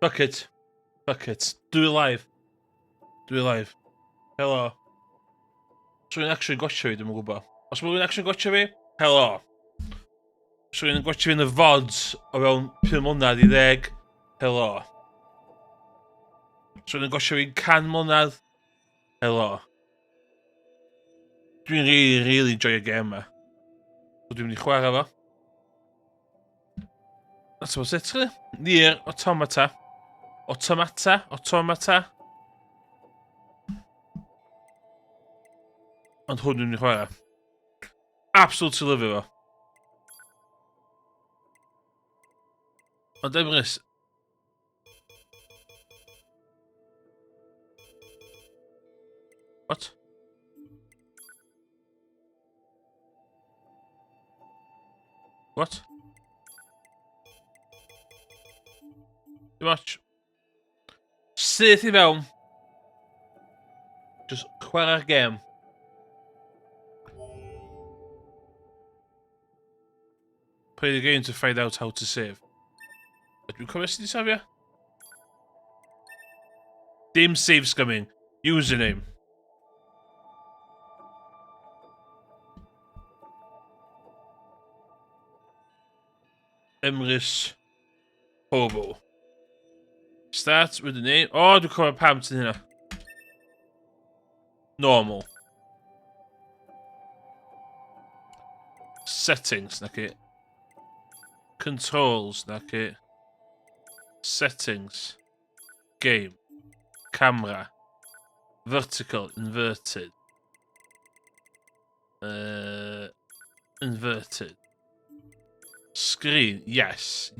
Fuck it. Fuck it. Do it live. Do it live. Helo. Os rwy'n actually gotcha fi, dwi'n gwybod. Os rwy'n actually gotcha fi, helo. Os rwy'n gotcha fi yn y VODs o fewn 5 mlynedd I 10, helo. Os rwy'n gotcha fi 100 mlynedd, helo. Dwi'n really enjoy y game ma. So dwi'n mynd I chwarae fo. That's what's it, really. NieR Automata. Automata. Ond hwn dwi'n mynd I chwarae. Absolutely lyfio fo. Ond Emrys... What? What? Dim watch. Syth I fewn. Just chwarae'r gêm. Play the game to find out how to save. Dwi'n cofio sut I safio? Dim save scumming. Username. Emrys Hobo. Start with the name. Oh, dwi'n cofio pam ti'n hynna. Normal. Settings, nac I. Controls, nac I. Settings. Game. Camera. Vertical, inverted. Inverted. Screen, yes.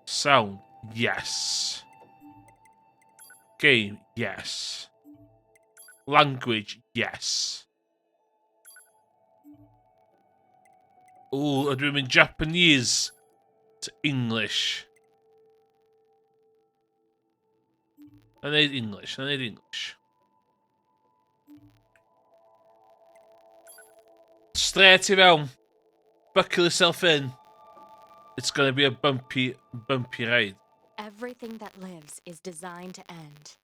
Sound, yes. Game, yes. Language, yes. Ooh, ydw i'n mynd Japanese to English. I need English. Straight I fewn. Buckle yourself in. It's gonna be a bumpy ride. Everything that lives is designed to end.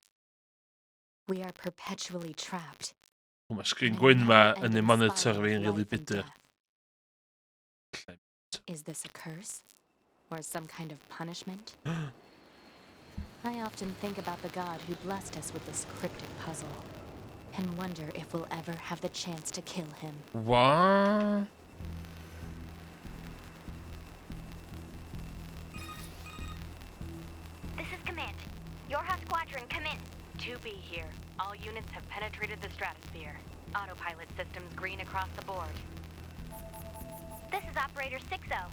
We are perpetually trapped. Oh, mae sgrin gwyn ma yn ei monitor fi'n really bitter. Is this a curse? Or some kind of punishment? I often think about the god who blessed us with this cryptic puzzle, and wonder if we'll ever have the chance to kill him. What? This is Command. Yorha Squadron, come in. 2B here. All units have penetrated the stratosphere. Autopilot systems green across the board. This is Operator 6-0.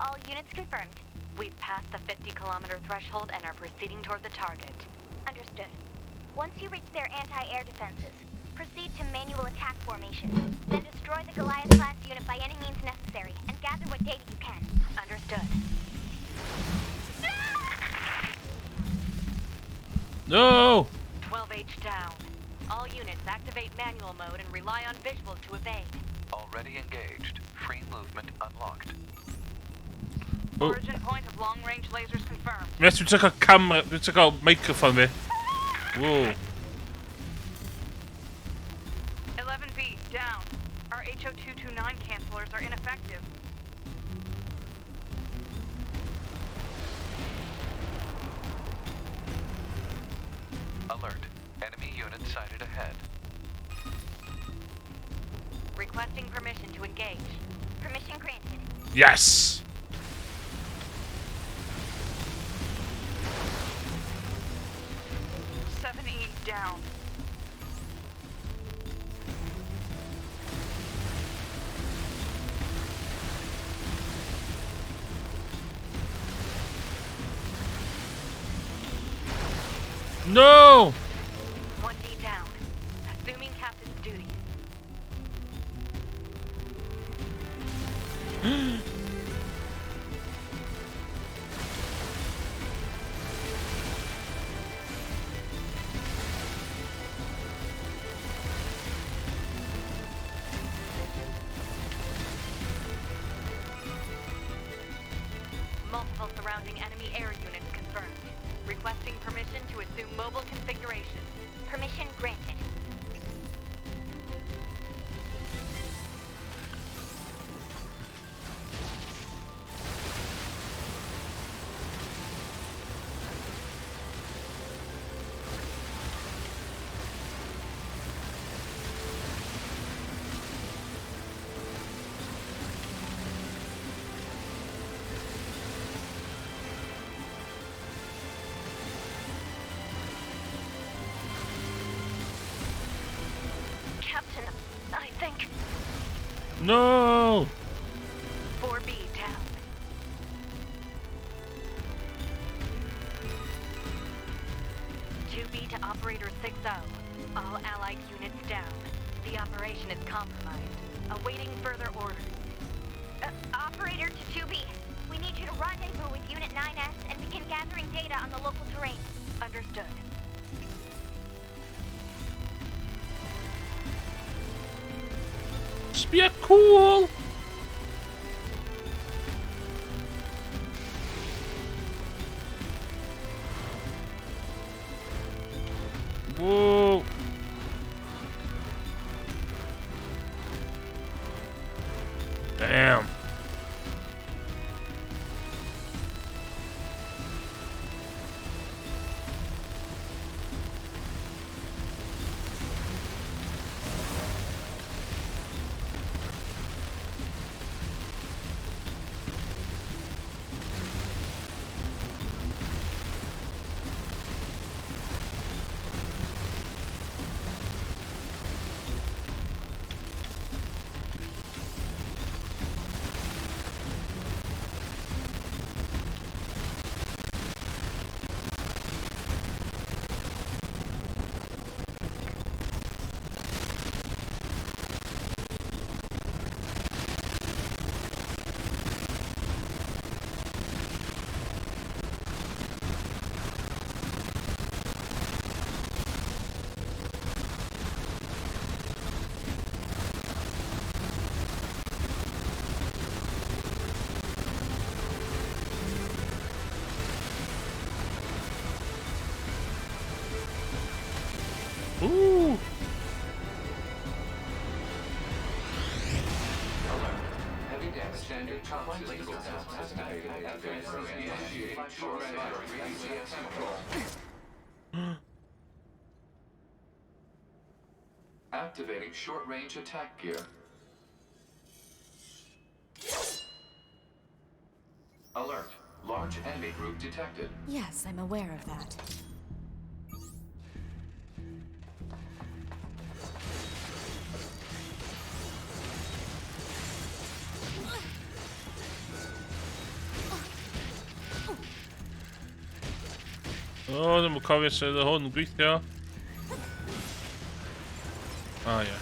All units confirmed. We've passed the 50-kilometer threshold and are proceeding toward the target. Understood. Once you reach their anti-air defenses, proceed to manual attack formation. Then destroy the Goliath-class unit by any means necessary, and gather what data you can. Understood. No! 12H down. All units activate manual mode and rely on visual to evade. Already engaged. Free movement unlocked. Oh. Origin point of long-range lasers confirmed. Yes, we took a camera, we took a microphone there. Whoa. 11B, down. Our HO229 cancelers are ineffective. Alert. Enemy unit sighted ahead. Requesting permission to engage. Permission granted. Yes! Down. No! 1D down. Assuming captain's duties. Multiple surrounding enemy air units confirmed. Requesting permission to assume mobile configuration. Permission granted. Captain, I think... No! 4B down. 2B to Operator 6-0. All allied units down. The operation is compromised. Awaiting further orders. Operator to 2B. We need you to rendezvous with Unit 9S and begin gathering data on the local terrain. Understood. Just be a cool! Whoa! Damn. Ooh! Heavy damage. Standard completely activating short-range attack gear. Alert. Large enemy group detected. Yes, I'm aware of that. Oh, dan moet ik alweer de honden gweithio. Ah ja.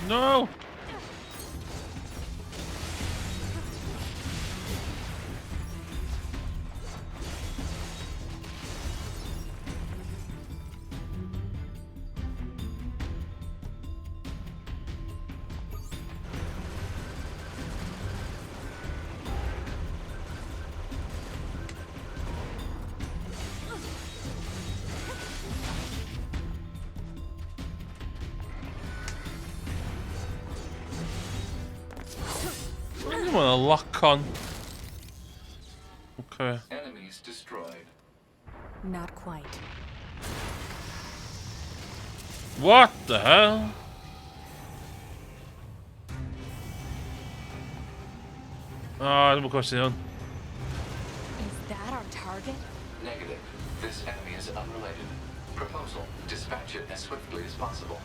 No! I want to lock on. Okay. Enemies destroyed. Not quite. What the hell? Ah, dan moet ik wel zien. Is that our target? Negative. This enemy is unrelated. Proposal. Dispatch it as swiftly as possible.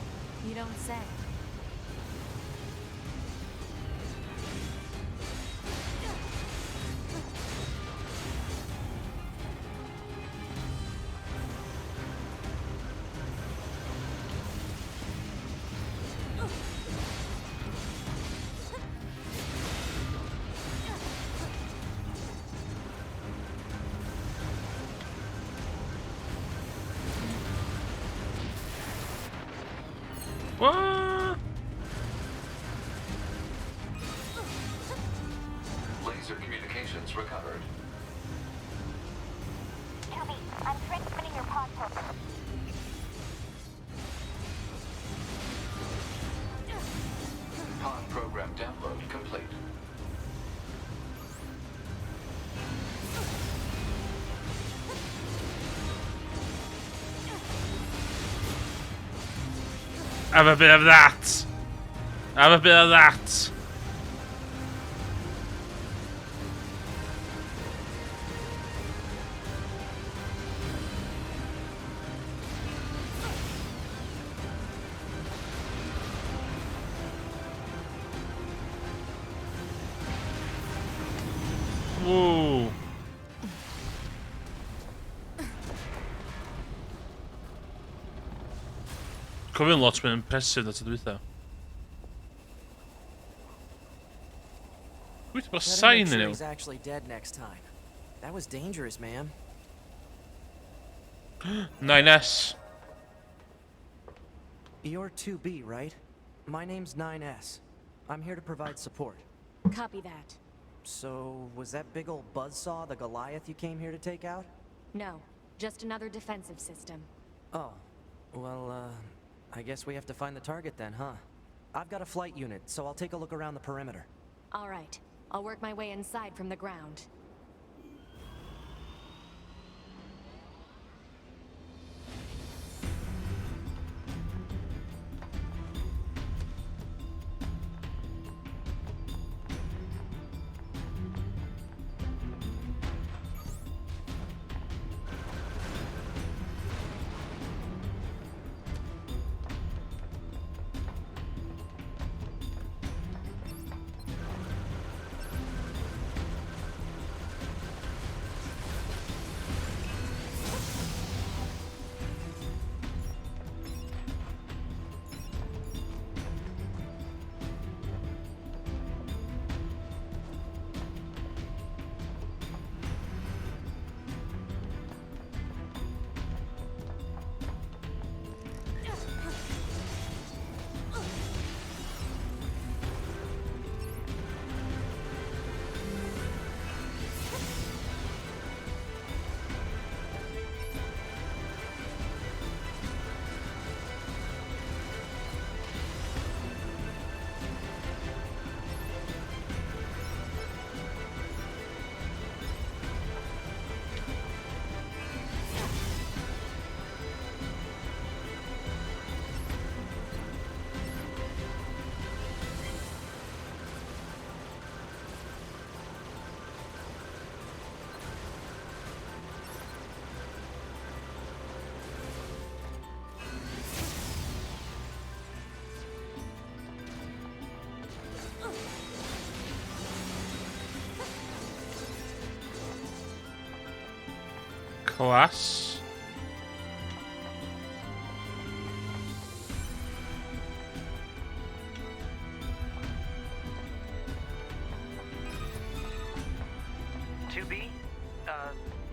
You don't say. What? Laser communications recovered. 2B, I'm transmitting your pod code. Pod program download complete. Have a bit of that. Have a bit of that. Whoa. Cofio'n lot mae'n impressive na ti dweud. Wyt bod sign yn yw. He's actually dead next time. That was dangerous, man. 9S. You're 2B, right? My name's 9S. I'm here to provide support. Copy that. So, was that big old buzzsaw the Goliath you came here to take out? No, just another defensive system. Oh, well, I guess we have to find the target then, huh? I've got a flight unit, so I'll take a look around the perimeter. All right, I'll work my way inside from the ground. Class.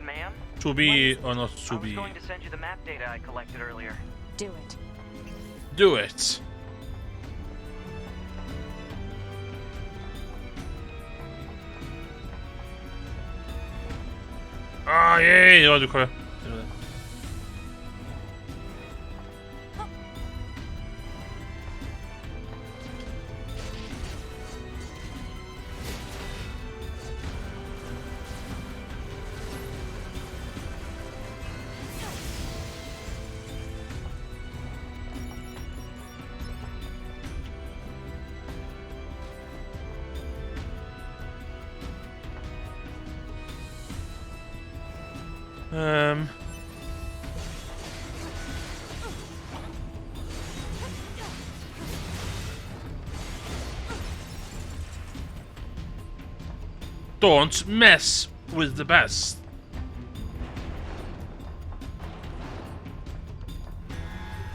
Ma'am? To be or not to I was be. going to send you the map data I collected earlier. Do it. Do it. Ah, yay! Ja, du kan. Don't mess with the best.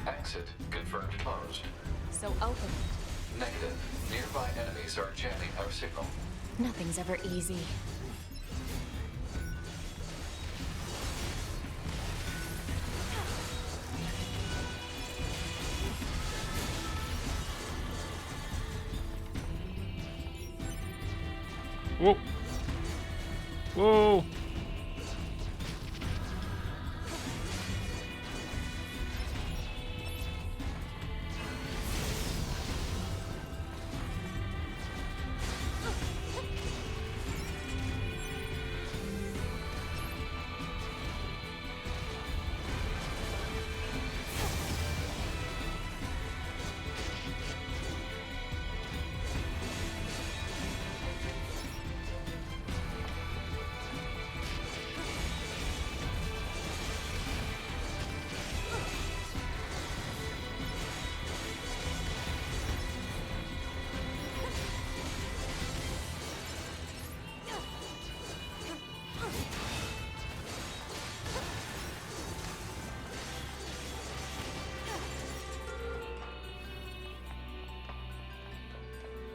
Exit confirmed closed. So open it. Negative. Nearby enemies are jamming our signal. Nothing's ever easy. Whoa. Whoa.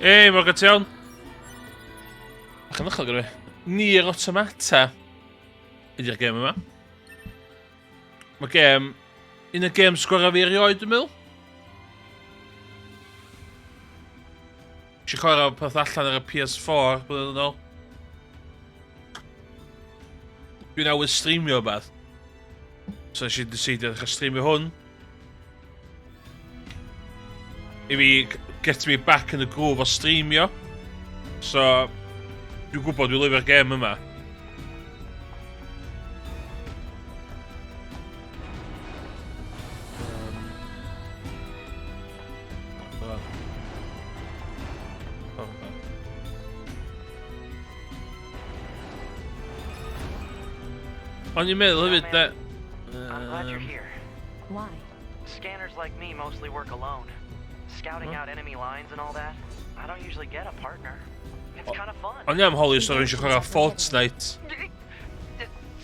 Hey, mae'n gyd iawn. Chyn ddechrau gyda fi. NieR Automata ydy'r gêm yma. Mae gêm... Un o gêm sgorau fi erioed, dwi'n meddwl. Eisiau chwarae peth allan ar y PS4, bydd yn ôl. Dwi'n awydd streamio o beth. So eisiau decidio ddechrau streamio hwn. I fi get me back in the groove o streamio. So, dwi'n gwybod dwi'n lyfio'r gêm yma. Ond i'n meddwl hefyd, de... I'm glad you're here. Why? Scanners like me mostly work alone. Scouting out enemy lines and all that. I don't usually get a partner. It's kind of fun. Ond iawn holi os ydych chi'n chwarae Fortnite.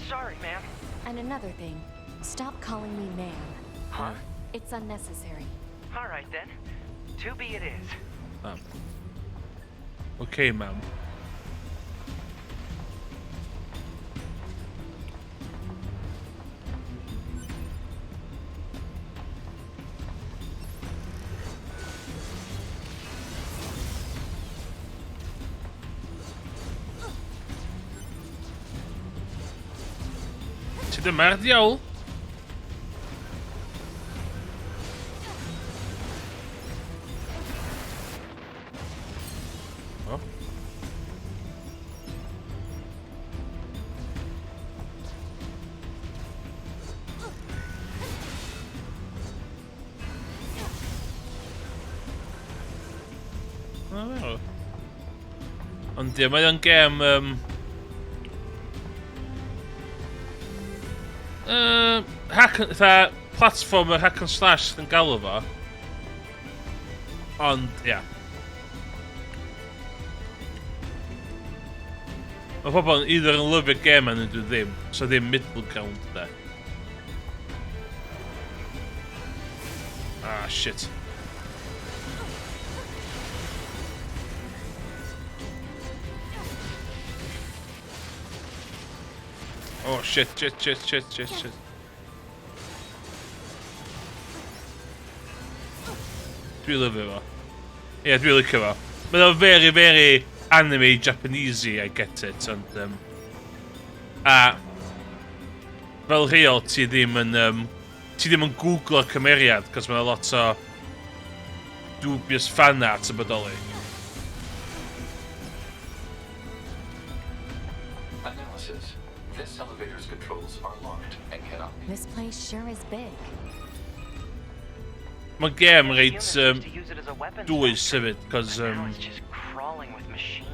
Sorry, man. And another thing, stop calling me ma'am. Huh? It's unnecessary. All right then. 2B it is. Okay, ma'am. Ti dy mar diawl? O. O. Ond ie, mae o'n gêm... platformer hack and slash yn galw fo. Ond, ia. Mae pobl either yn lyfio'r gêm yn ydw ddim, so ddim middle ground da. Ah, shit. Oh shit. Dwi'n lyfio fo. Ie, dwi'n licio fo. Mae'n o very, very anime Japanesey, I get it, ond... a... fel rheol, ti ddim yn googlo cymeriad, cos mae'n lot o... dubious fan art yn bodoli. Analysis. This elevator's controls are locked and cannot be... This place sure is big. Mae'n gêm reit Humans used to use it as a weapons dwys factory, hefyd, cos but now it's just crawling with machines.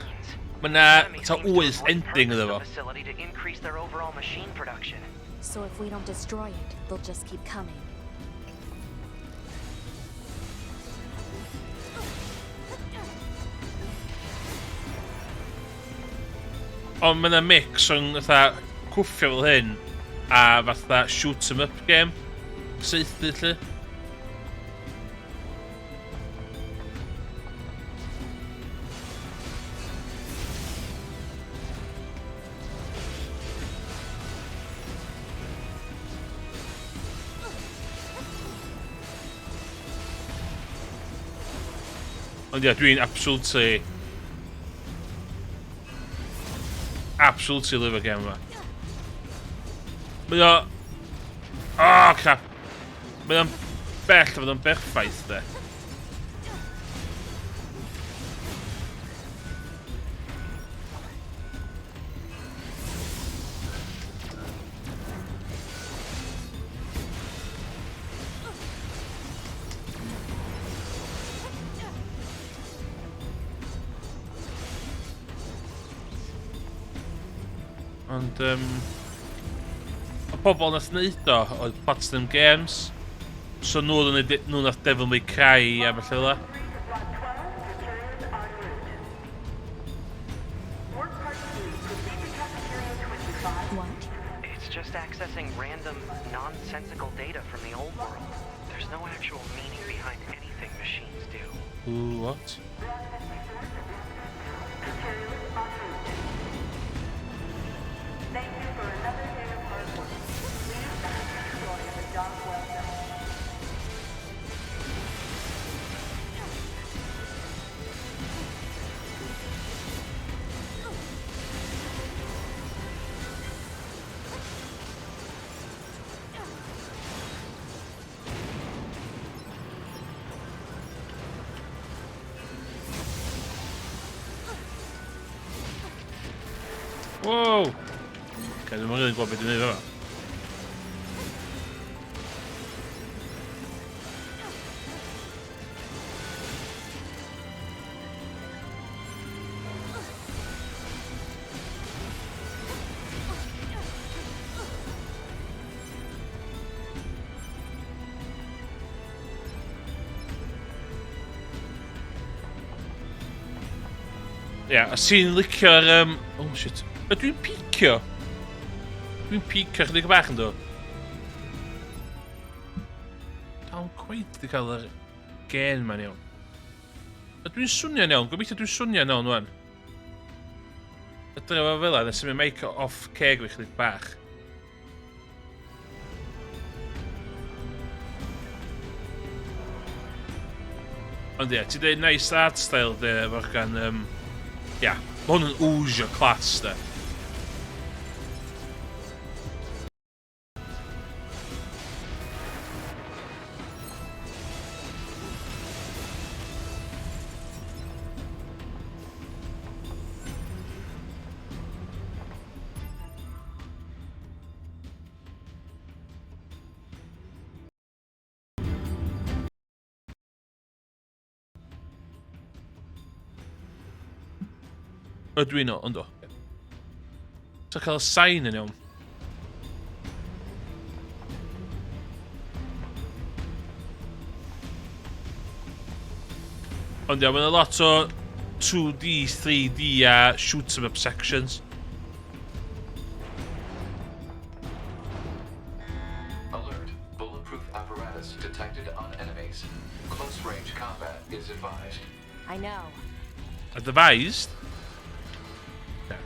mae na Enemy ta seems to wyth have ending iddo repurposed fo. the facility to increase their overall machine production. So if we don't destroy it, they'll just keep coming. Ond mae na mix rhwng fatha cwffio fel hyn a fatha shoot 'em up game. Seithi lle. Ond ia, dwi'n absolutely absolutely lyfio gem yma. Mae o... Oh, crap. Mae o'n bell, fod o'n berffaith, de. Ond, y pobl nath neud o oedd Platinum Games. So nhw nath Devil May Cry a felly la. What? It's just accessing random, nonsensical data from the old world. There's no actual meaning behind anything machines do. Ooh, what? Wow! Ok, dwi'n rili gwybod beth dwi'n neud efo. Ie, a sy'n licio'r... Oh, shit. Dwi'n picio. Dwi'n picio chydig bach yn do. Dawn cweith di cael yr gen ma'n iawn. A dwi'n swnio'n iawn, gobeithio dwi'n swnio'n iawn wan. Ydra fo fel a, nes ymwneud meic off ceg fi chydig bach. Ond ie, ti'n dweud nice art style de, efo'r gan... Ia, ma' hwn yn oozio class de. Ydw i'n o, ond o. So cael y sain yn iawn. Ond iawn, mae'n lot o 2D, 3D a shoot 'em up sections. Alert. Bulletproof apparatus detected on enemies. Close range combat is advised. I know. Advised? Okay.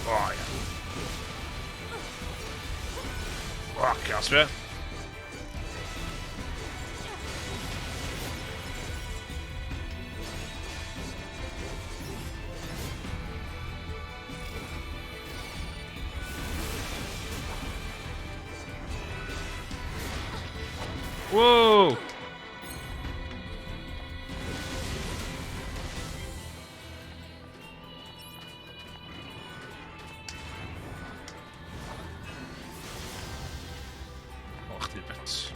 Oh, yeah. Oh, Casper. Whoa! Och, die bits.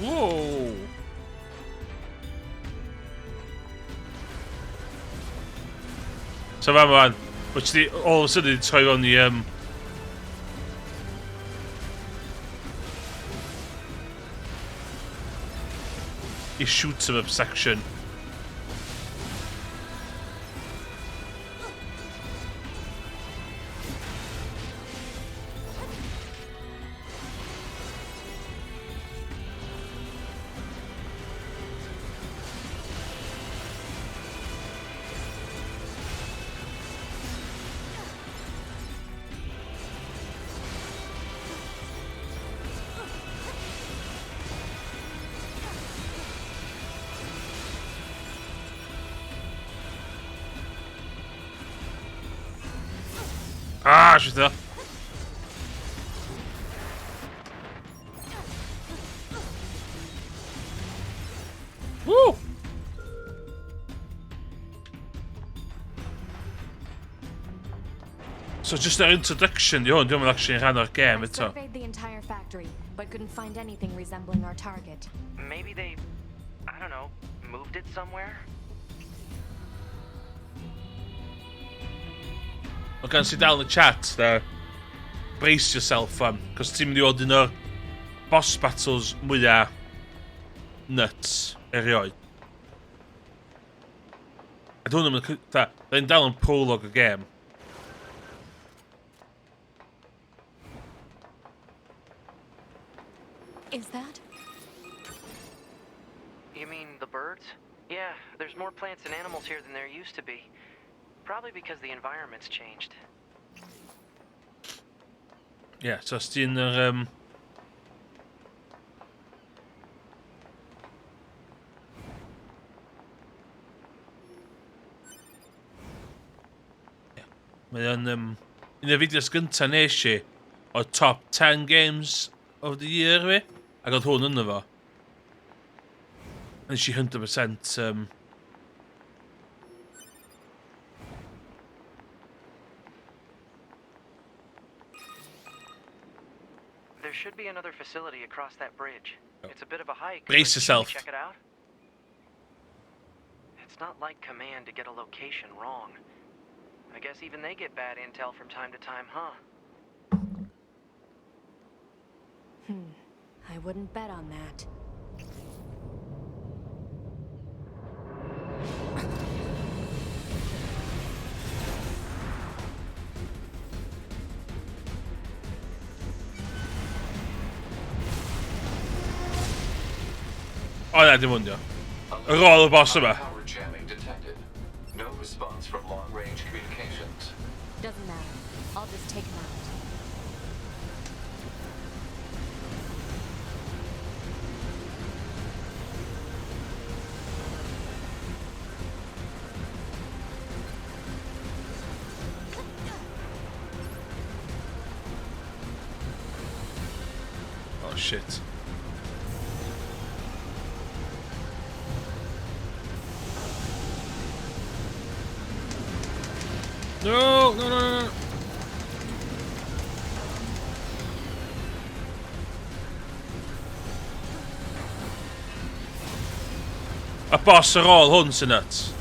Whoa! So fan man, which the all of a sudden it's troi on the he shoots him up section. barrage there. Woo! So just their introduction, you don't actually run our game, I it's a... surveyed the entire factory, but couldn't find anything resembling our target. Maybe they, I don't know, moved it somewhere? I can see down in the chat there. Brace yourself, because ti'n mynd i fod un o'r boss battles mwyaf nuts erioed. I don't know, they'n dal yn prologue y game. Is that? You mean the birds? Yeah, there's more plants and animals here than there used to be. Probably because the environment's changed. Yeah, so os ti'n yr... Mae o'n... un o'r fideos gynta nes i o top 10 games of the year fi. Ac oedd hwn yno fo. Nes i 100% There should be another facility across that bridge. It's a bit of a hike. Brace but yourself. should we check it out? It's not like Command to get a location wrong. I guess even they get bad intel from time to time, huh? I wouldn't bet on that. O na, dim hwndio. Yr ôl y boss yma. Power jamming detected. No response from long-range communications. Doesn't matter. I'll just take him out. Oh shit. No, no, no, no. Y boss ar ôl hwn sy'n nuts.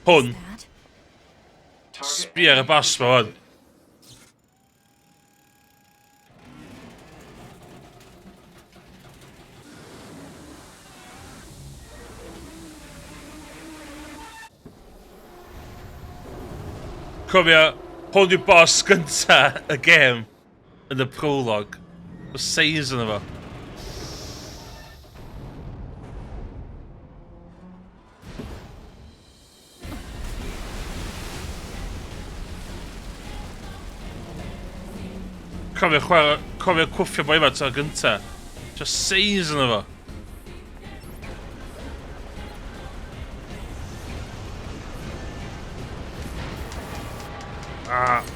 Hwn, That? sbio ar y boss ma hwn. Cofio, hwn yw boss gynta y game yn y prologue. Y size yna fo. Cofio cwffio boi yma to'r gynta. Just size yna fo. Ah.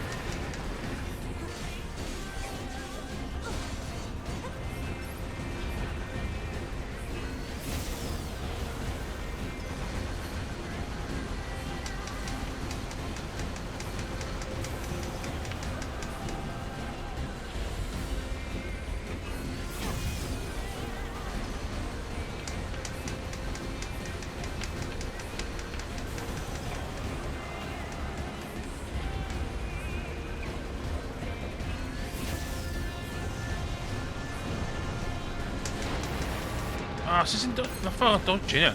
Ah, sy'n dod... Na ffordd dodgy, ie.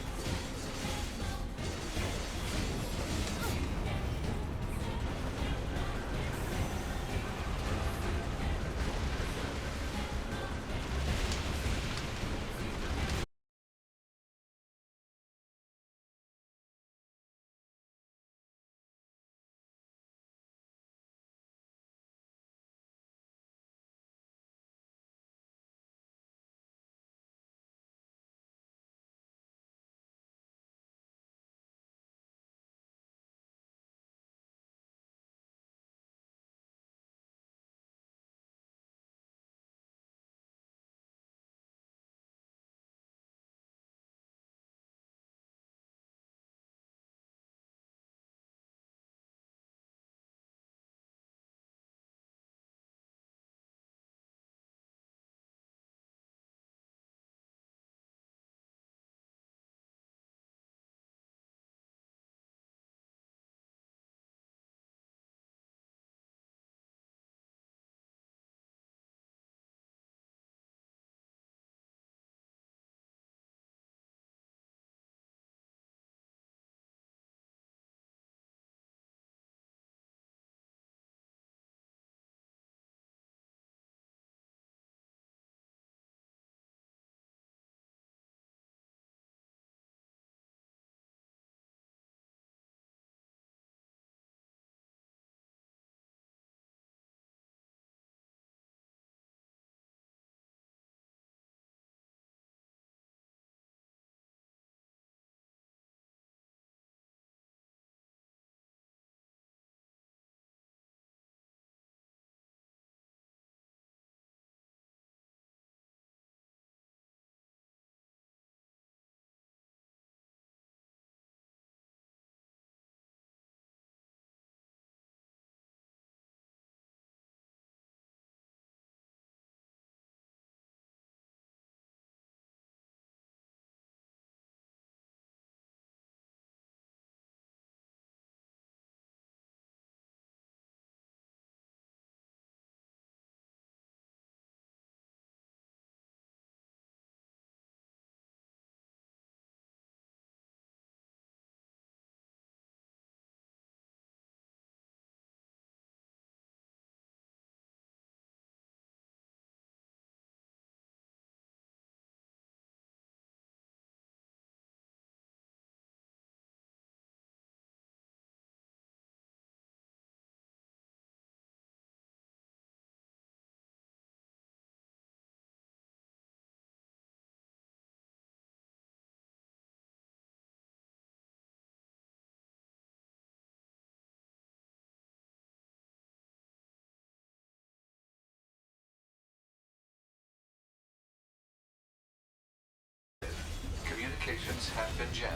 communications have been jammed.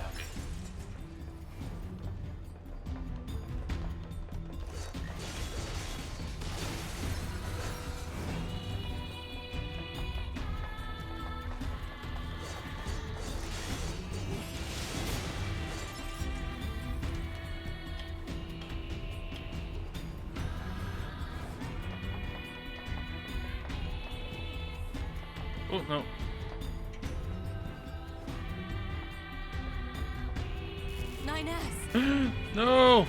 Oh no. No!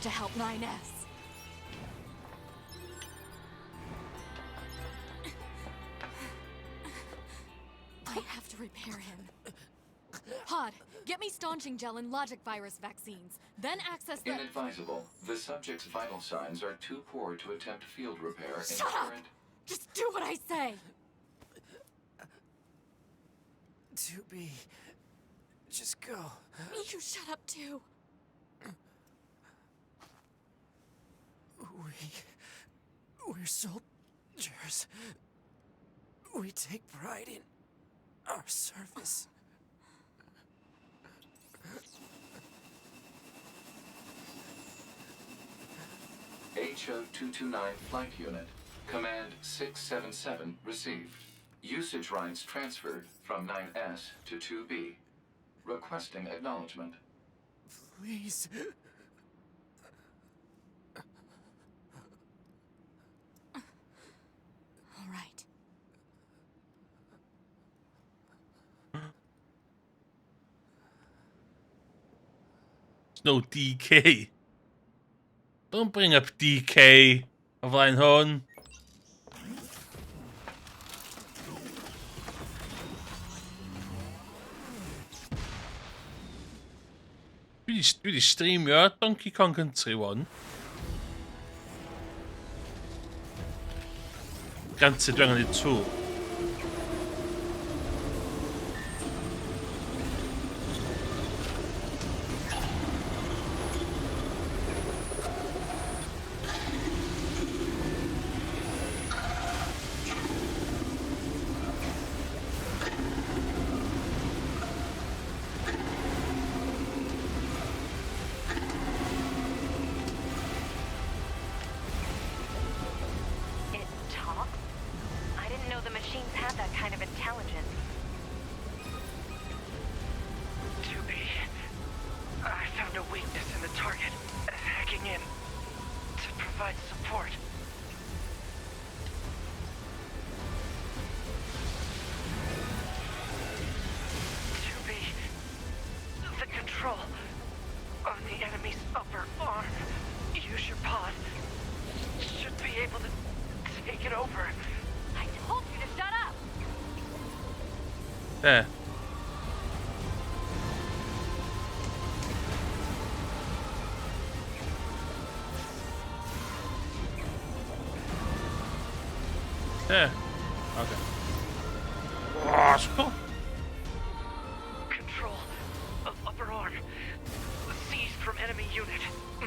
To help 9S. I have to repair him. Pod, get me staunching gel and logic virus vaccines. Then access the... Inadvisable. The subject's vital signs are too poor to attempt field repair in Shut up! current... Just do what I say! 2B. Just go. You shut up too. We're soldiers. We take pride in our service. HO-229 Flight Unit. Command 677 received. Usage rights transferred from 9S to 2B. Requesting acknowledgement. Please. All right. It's no DK. Don't bring up DK of flaen hwn. Dwi 'di streamio Donkey Kong Country 1. Granted, dwi angen neud 2. It talks? I didn't know the machines had that kind of intelligence. 2B. I found a weakness in the target. Hacking in to provide support. The control on the enemy's upper arm. Use your pod. Should be able to take it over. I told you to shut up! There. There. Okay. Oh, spel. Control of upper arm. Seized from enemy unit.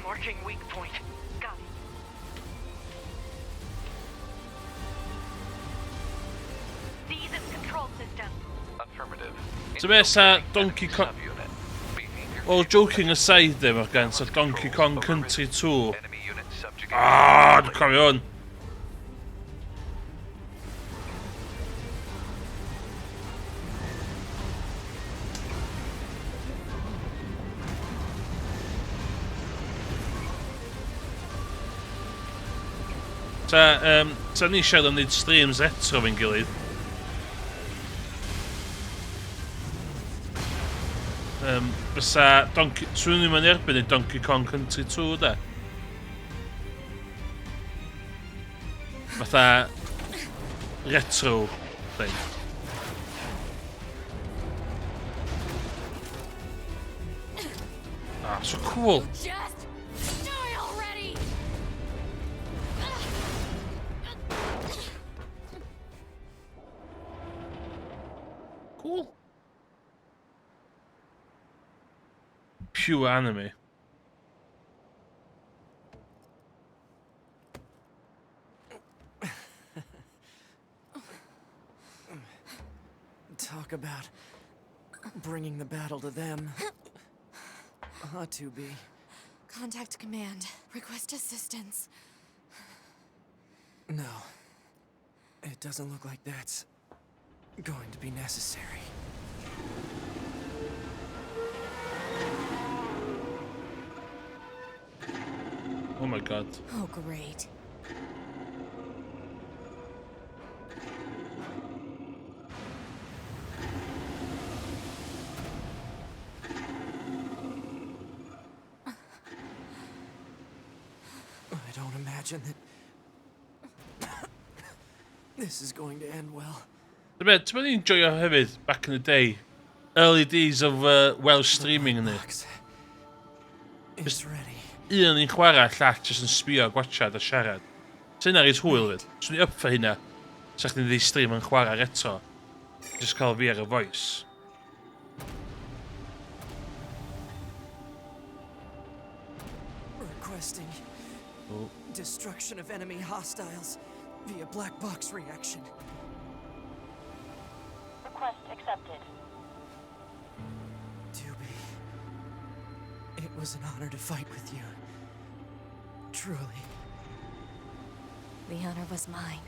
Marking weak point. Got it. Seize its control system. Affirmative. So where's Donkey Kong? Subunit. Behavior Well, joking aside then, against a Donkey Kong Country 2. enemy unit subjugated. Ah, carry on. Ta ni siarad am neud streams eto fi'n gilydd. Bysa Donkey... Swn ddim yn erbyn i Donkey Kong Country 2 da. Fatha... retro thing. So cool. Just die already! Cool. Pure anime. Talk about bringing the battle to them. 2B. Contact command. Request assistance. No. It doesn't look like that's going to be necessary. Oh my god. Oh, great. I don't imagine that this is going to end well. Ti'n mynd enjoyo hefyd, back in the day, early days of Welsh streaming yn Box is ready. un i'n chwarae llall jyst yn sbio, gwachad a siarad. So hynna reit hwyl fyd. Swn i up for hynna. Sa chdi'n ddi stream yn chwarae eto. Just cael fi ar y voice. Requesting Oh. destruction of enemy hostiles via black box reaction. Request accepted. 2B. It was an honor to fight with you. Truly. The honor was mine.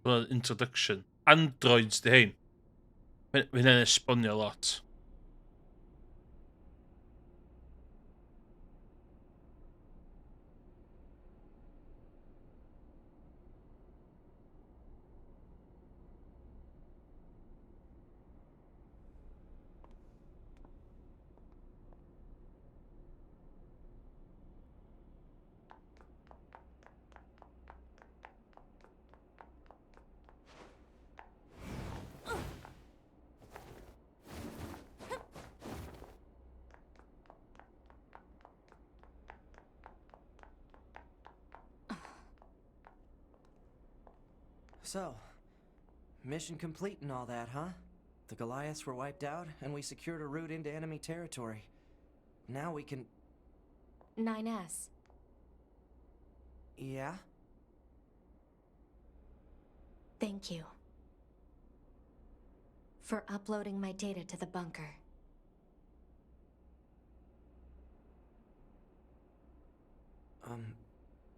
Well, introduction. Androids di hein. Mae hynna'n esbonio lot. So, mission complete and all that, huh? The Goliaths were wiped out, and we secured a route into enemy territory. Now we can... 9S. Yeah? Thank you. For uploading my data to the bunker.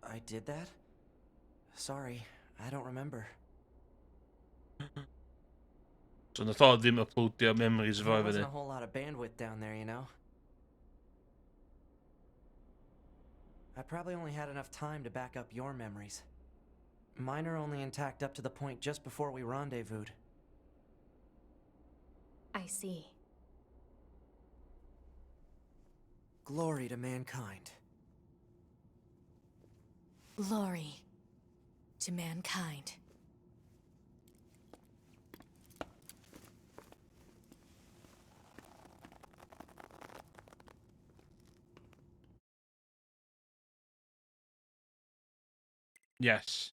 I did that? Sorry, I don't remember. So nath o ddim uploadio memories fo There efo wasn't ni. a whole lot of bandwidth down there, you know? I probably only had enough time to back up your memories. Mine are only intact up to the point just before we rendezvoused. I see. Glory to mankind. Glory to mankind. Yes.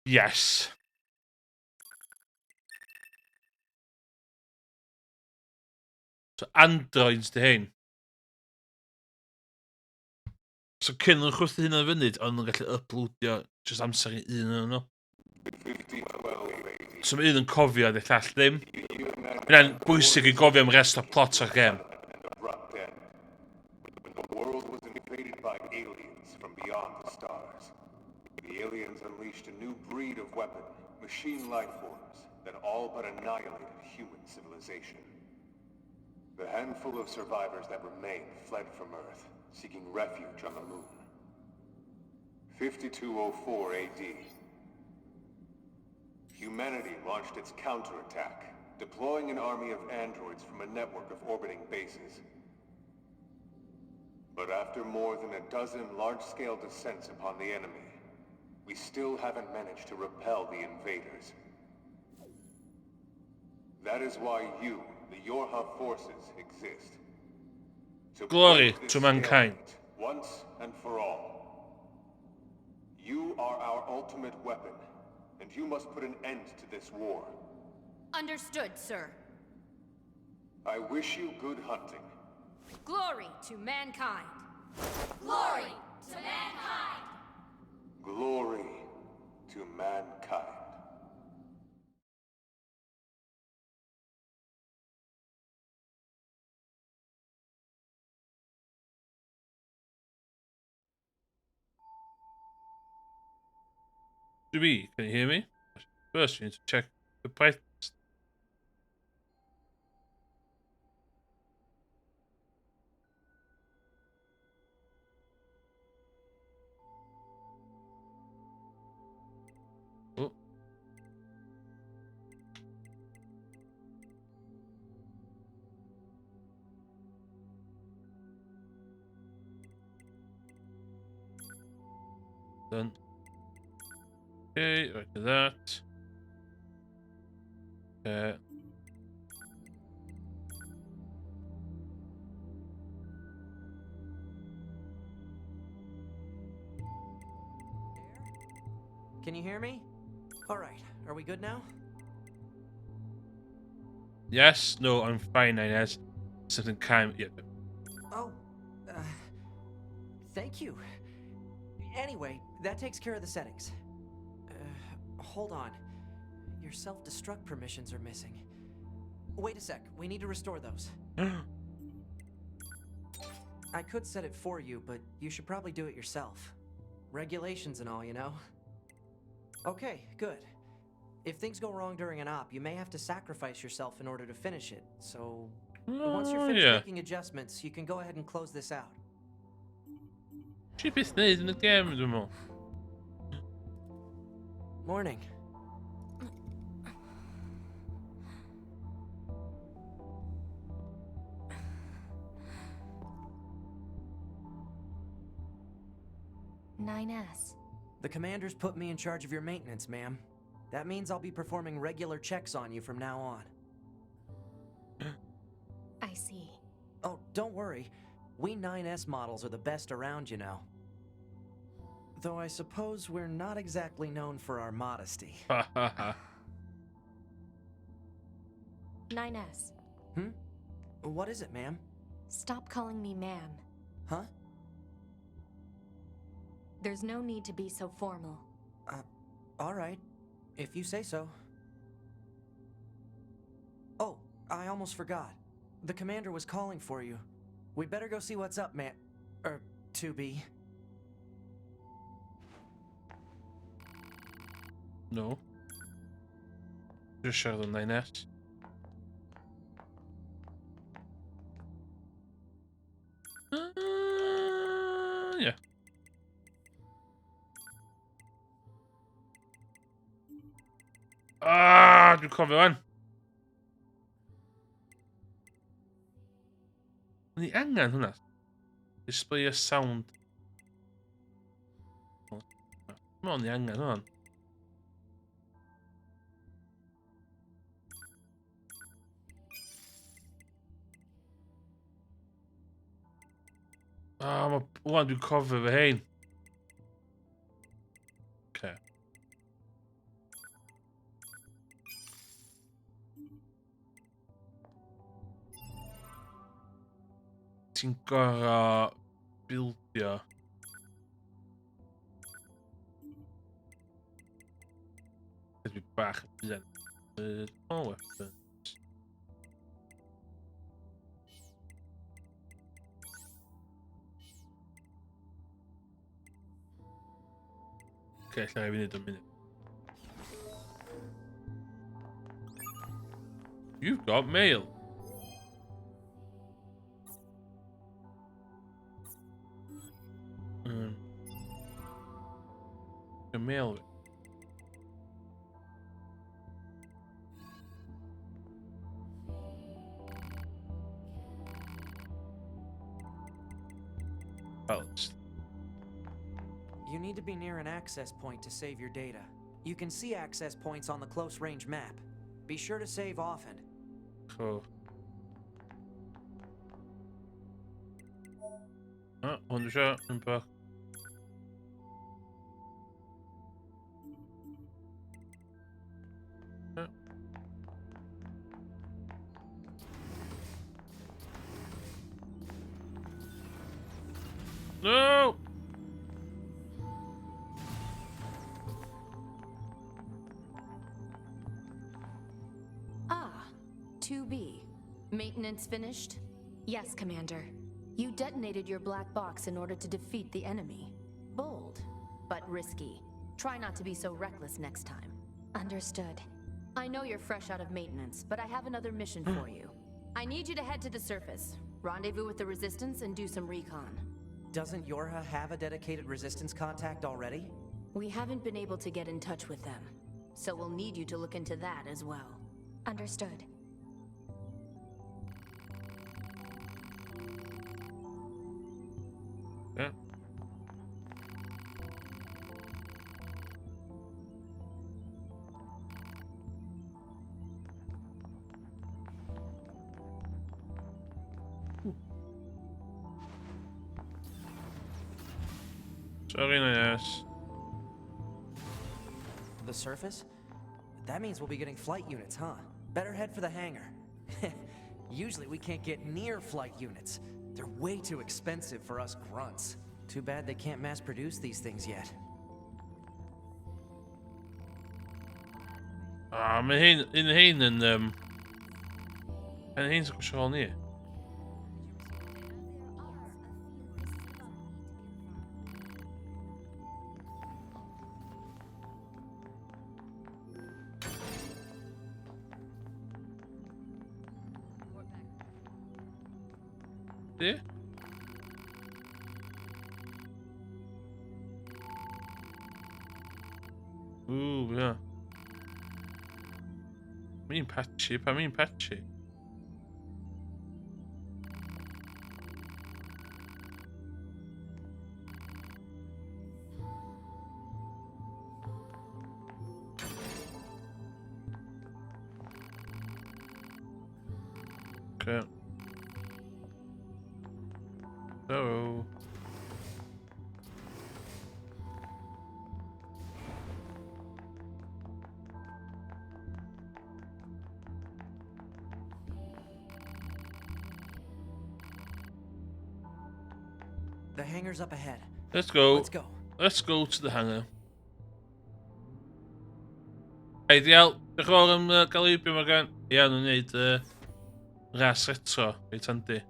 Yes. So androids di hein. So cyn nhw'n chwrthu hynna fyny, ond nhw'n gallu uploadio just amser i un o'n nhw. So mae un yn cofio, di llall ddim. Mae'n bwysig i gofio am rest o plot o'r gêm. Abrupt end. When the world was invaded by aliens from beyond the stars. The aliens unleashed a new breed of weapon, machine life forms, that all but annihilated human civilization. The handful of survivors that remained fled from Earth, seeking refuge on the moon. 5204 AD. Humanity launched its counterattack, deploying an army of androids from a network of orbiting bases. But after more than a dozen large-scale descents upon the enemy, we still haven't managed to repel the invaders. That is why you, the Yorha forces, exist. To Glory break this to mankind. stalemate once and for all. You are our ultimate weapon, and you must put an end to this war. Understood, sir. I wish you good hunting. Glory to mankind. Glory to mankind. Glory to mankind. Jimmy, can you hear me? First, you need to check the price. Oh. Done. Okay, right to that. Can you hear me? Alright, are we good now? Yes, no, I'm fine, Inez. Something came. Yeah. Oh, thank you. Anyway, that takes care of the settings. Hold on. Your self-destruct permissions are missing. Wait a sec, we need to restore those. I could set it for you, but you should probably do it yourself. Regulations and all, you know? Okay, good. If things go wrong during an op, you may have to sacrifice yourself in order to finish it, so... once you're finished making adjustments, you can go ahead and close this out. Cheapest days in the game, dummer. Morning. NieR. The commander's put me in charge of your maintenance, ma'am. That means I'll be performing regular checks on you from now on. I see. Oh, don't worry. We 9S models are the best around, you know. Though I suppose we're not exactly known for our modesty. NieR. What is it, ma'am? Stop calling me ma'am. Huh? There's no need to be so formal. Alright. If you say so. Oh, I almost forgot. The commander was calling for you. We'd better go see what's up, man. 2B. No. Just show them 9S. Yeah. Du kommer an. Ni angen hwnna. Display a sound. Come on, ni angen hwnna. Mae wan dwi'n cofio fy hein. Okay. Ti'n gorau bildio. Dwi bach yn byd. Oh, weapons. Okay, lle fi wneud yn munud. You've got mail. Your mail. Balanced. You need to be near an access point to save your data. You can see access points on the close range map. Be sure to save often. Cool. Ah, undersöka en bak. No! Ah, 2B. Maintenance finished? Yes, Commander. You detonated your black box in order to defeat the enemy. Bold, but risky. Try not to be so reckless next time. Understood. I know you're fresh out of maintenance, but I have another mission for you. I need you to head to the surface, rendezvous with the Resistance, and do some recon. Doesn't Yorha have a dedicated resistance contact already? We haven't been able to get in touch with them, so we'll need you to look into that as well. Understood. Ja. Sorry, NieR. The surface? That means we'll be getting flight units, huh? Better head for the hangar. Usually we can't get near flight units. They're way too expensive for us grunts. Too bad they can't mass produce these things yet. Ah, maar heen en heen is al neer. There? Ooh, yeah. Patchy. Okay. So. The hangar's up ahead. Let's go. Let's go. Let's go to the hangar. Ideal. Gewoon een Calibre maar gaan. Ja, nog niet. Ras retro. Weet je het?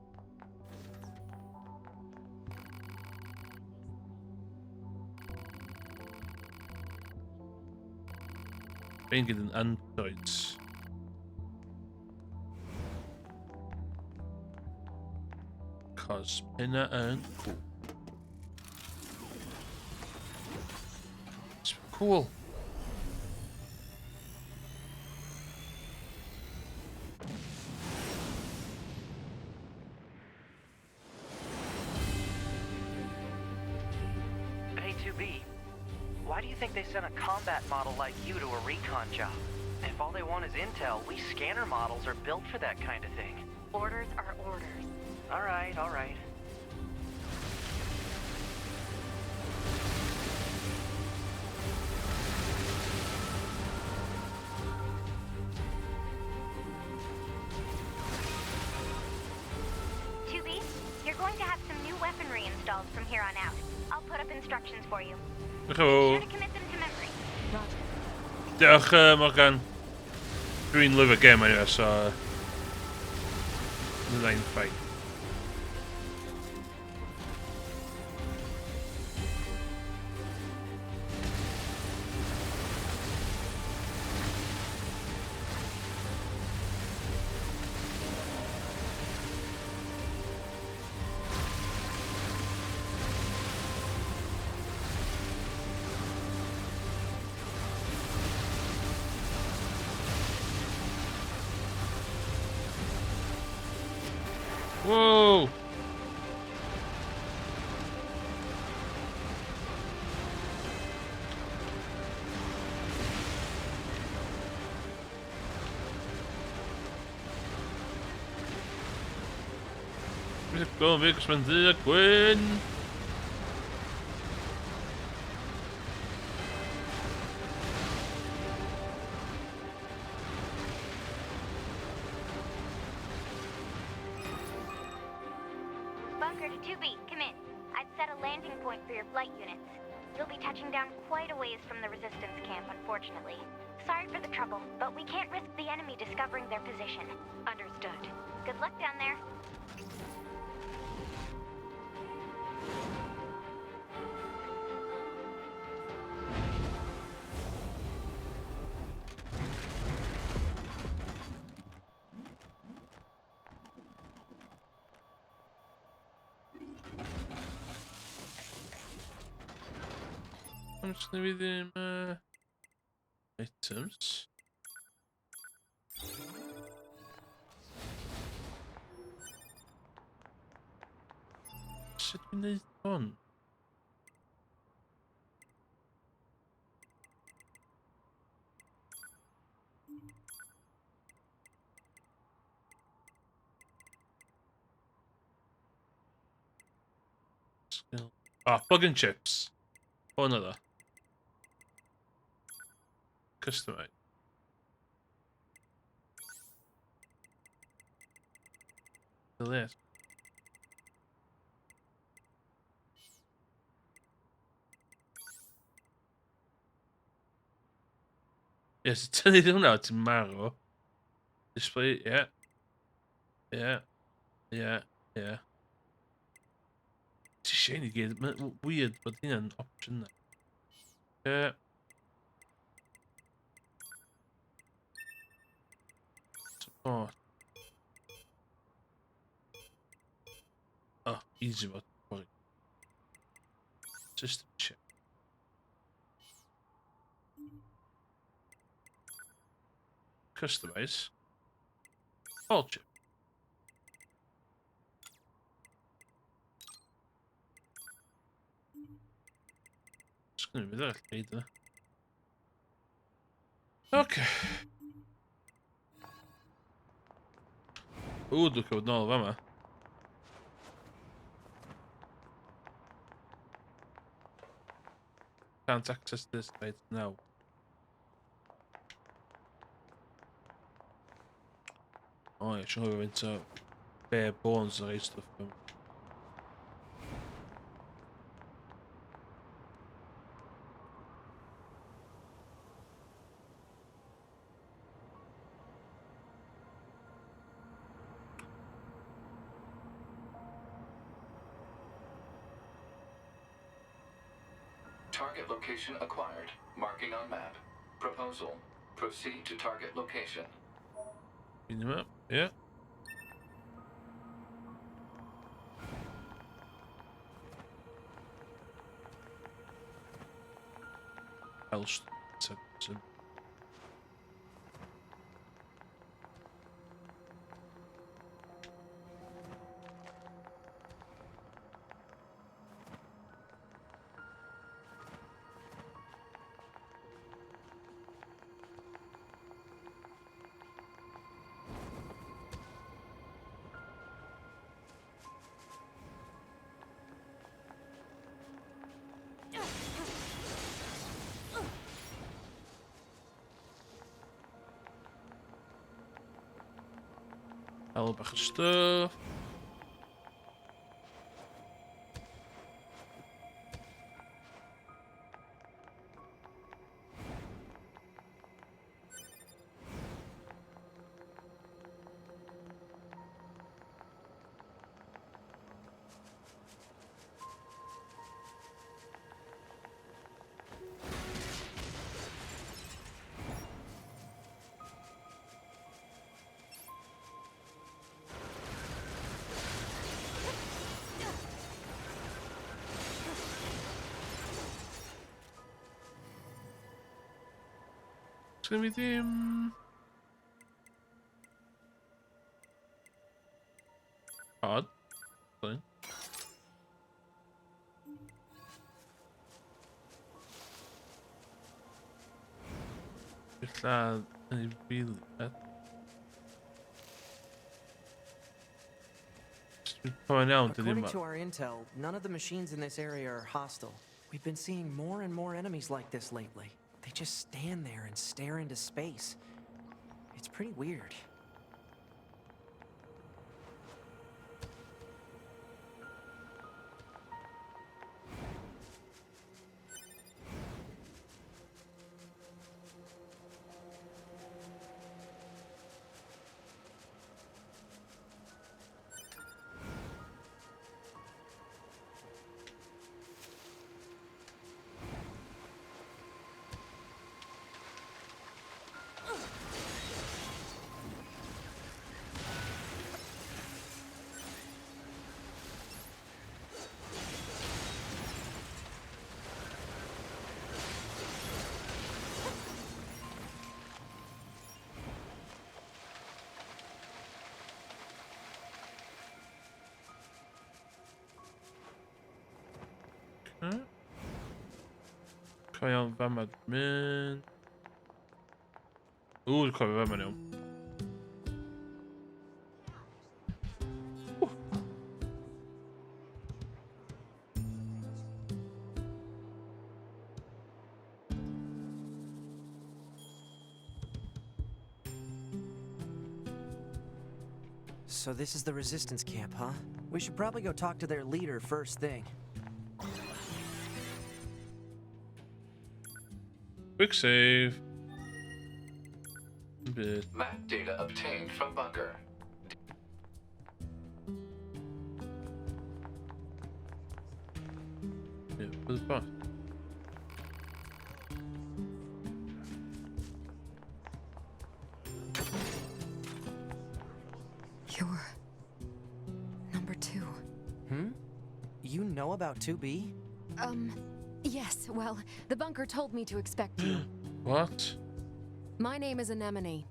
Denk het een androids. Cause pinna and cool. It's cool. Hey, 2B. Why do you think they sent a combat model like you to a recon job? If all they want is intel, we scanner models are built for that kind of thing. Orders are orders. All right, all right. You're going to have some new weaponry installed from here on out. I'll put up instructions for you. Go. Be sure to commit them to memory. Dag Morgan. Doing live again anyway, so the line fight. Go fi, cos mae'n ddi a gwyn. Bunker to 2B, come in. I'd set a landing point for your flight units. You'll be touching down quite a ways from the resistance camp, unfortunately. Sorry for the trouble, but we can't risk the enemy discovering their position. Understood. Good luck down there. I'm just gonna read them items. Should we need one? Skill. Ah, plug-in chips. Or another. Customize. Delete. Yes, it's turning it on now tomorrow. Display, yeah. Yeah. Yeah. Yeah. It's a shame you gave it weird, but in an option there. Yeah. Support. Oh, easy what for it. System check. Customize. All chip. It's gonna be that later. Okay. Ooh, look at all of them. Can't access this right now. Oh yeah, sure we're into bare bones and stuff. Target location acquired. Marking on map. Proposal. Proceed to target location. In the map, yeah. Welsh. Help stuff. It's gonna be them. Odd. Fine. If that any really bad. Kommer down to According the to our intel, none of the machines in this area are hostile. We've been seeing more and more enemies like this lately. They just stand there and stare into space. It's pretty weird. Kan jag värma min... Det kan vi värma nu. So this is the resistance camp, huh? We should probably go talk to their leader first thing. Quick save. Bit. Map data obtained from bunker. Yeah, what the fuck? You're... number 2. You know about 2B? Yes, well, the bunker told me to expect you. What? My name is Anemone.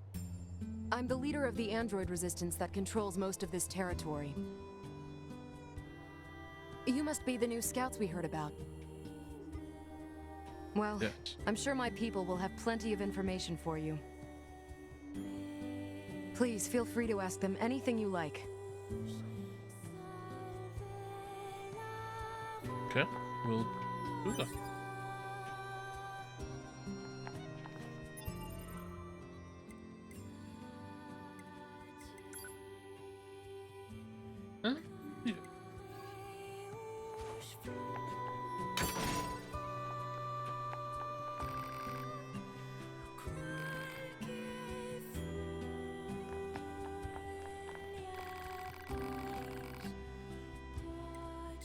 I'm the leader of the android resistance that controls most of this territory. You must be the new scouts we heard about. Well, Yes. I'm sure my people will have plenty of information for you. Please feel free to ask them anything you like. Okay, we'll do that. Huh? Yeah.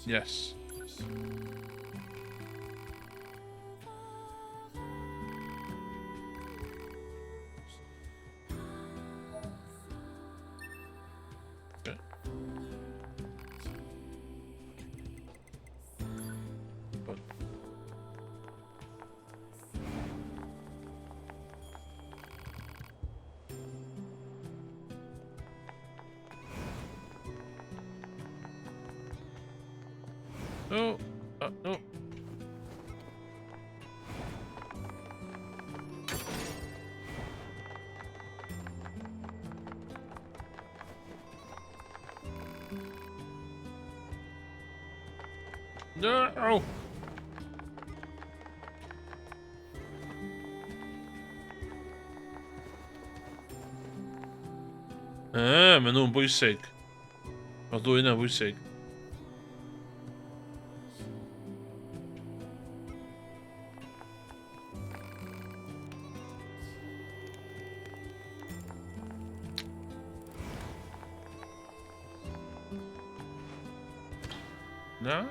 Yes. Okay. But no, no. No! Men noen bwysig. Mae ddwy yna bwysig. Na?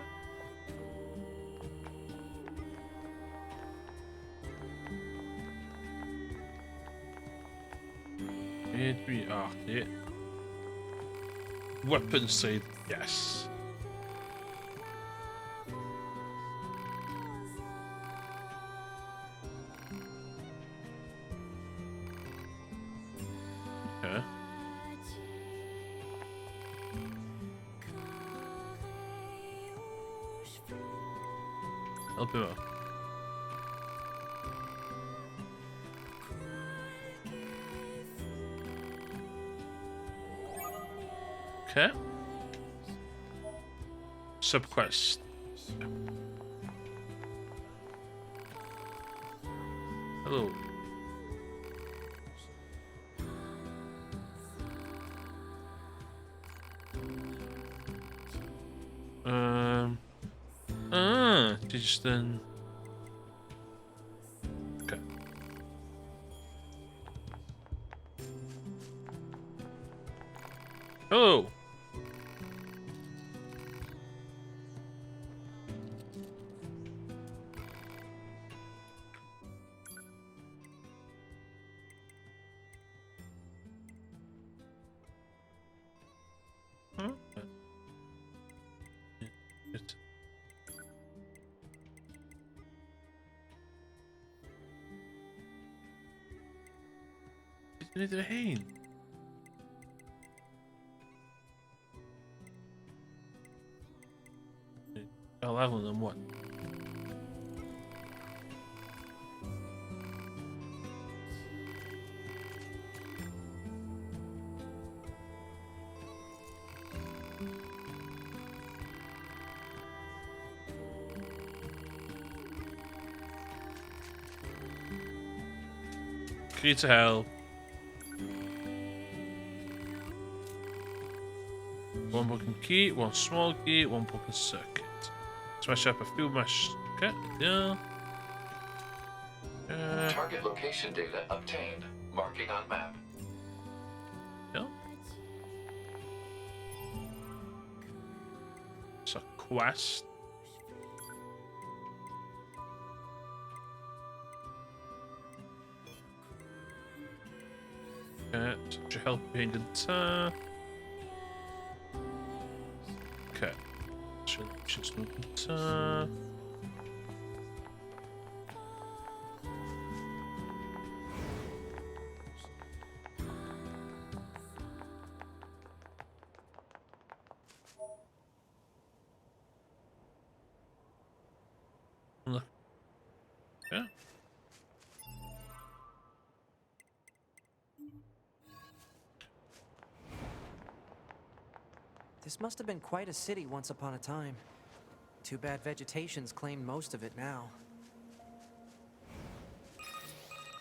Yeah. Weapon save, yes. Okay. Help him out. Okay. subquest. Hello. Just then. Okay. Hello. Huh? Good. Är det heen? I'll have one on what? Key to hell. One broken key, one small key, one broken circuit. Smash up a few mesh. Okay, yeah. Target location data obtained. Marking on map. Yeah. It's a quest. Okay, to help behind the guitar. Okay. Should no guitar. Look. Yeah. This must have been quite a city once upon a time. Too bad vegetation's claimed most of it now.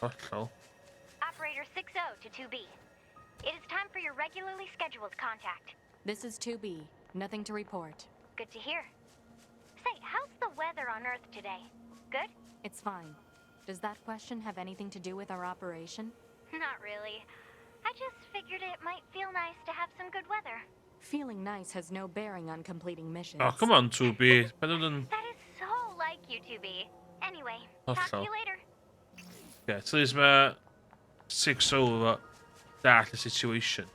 Uh-oh. Operator 60 to 2B. It is time for your regularly scheduled contact. This is 2B. Nothing to report. Good to hear. Say, how's the weather on Earth today? Good? It's fine. Does that question have anything to do with our operation? Not really. I just figured it might feel nice to have some good weather. Feeling nice has no bearing on completing missions. Oh, come on, 2B. Better than... That is so like you, 2B. Anyway, Oh, talk to so. you later. Okay, så liksom är 6 over that situation.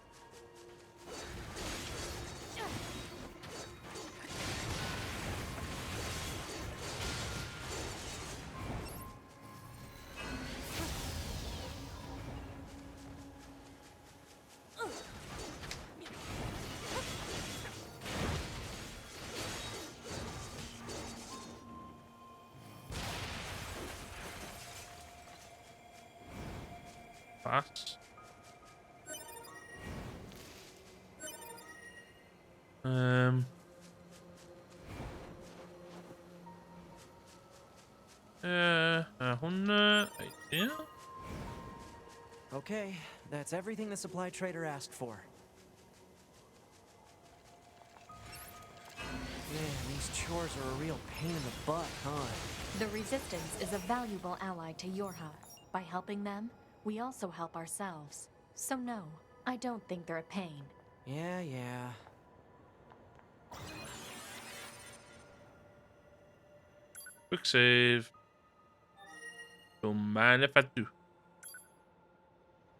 Fast. Idea. Okay, that's everything the supply trader asked for. Man, these chores are a real pain in the butt, huh? The Resistance is a valuable ally to your hub. By helping them, we also help ourselves. So no, I don't think they're a pain. Yeah. Quick save. Don't mind if I do.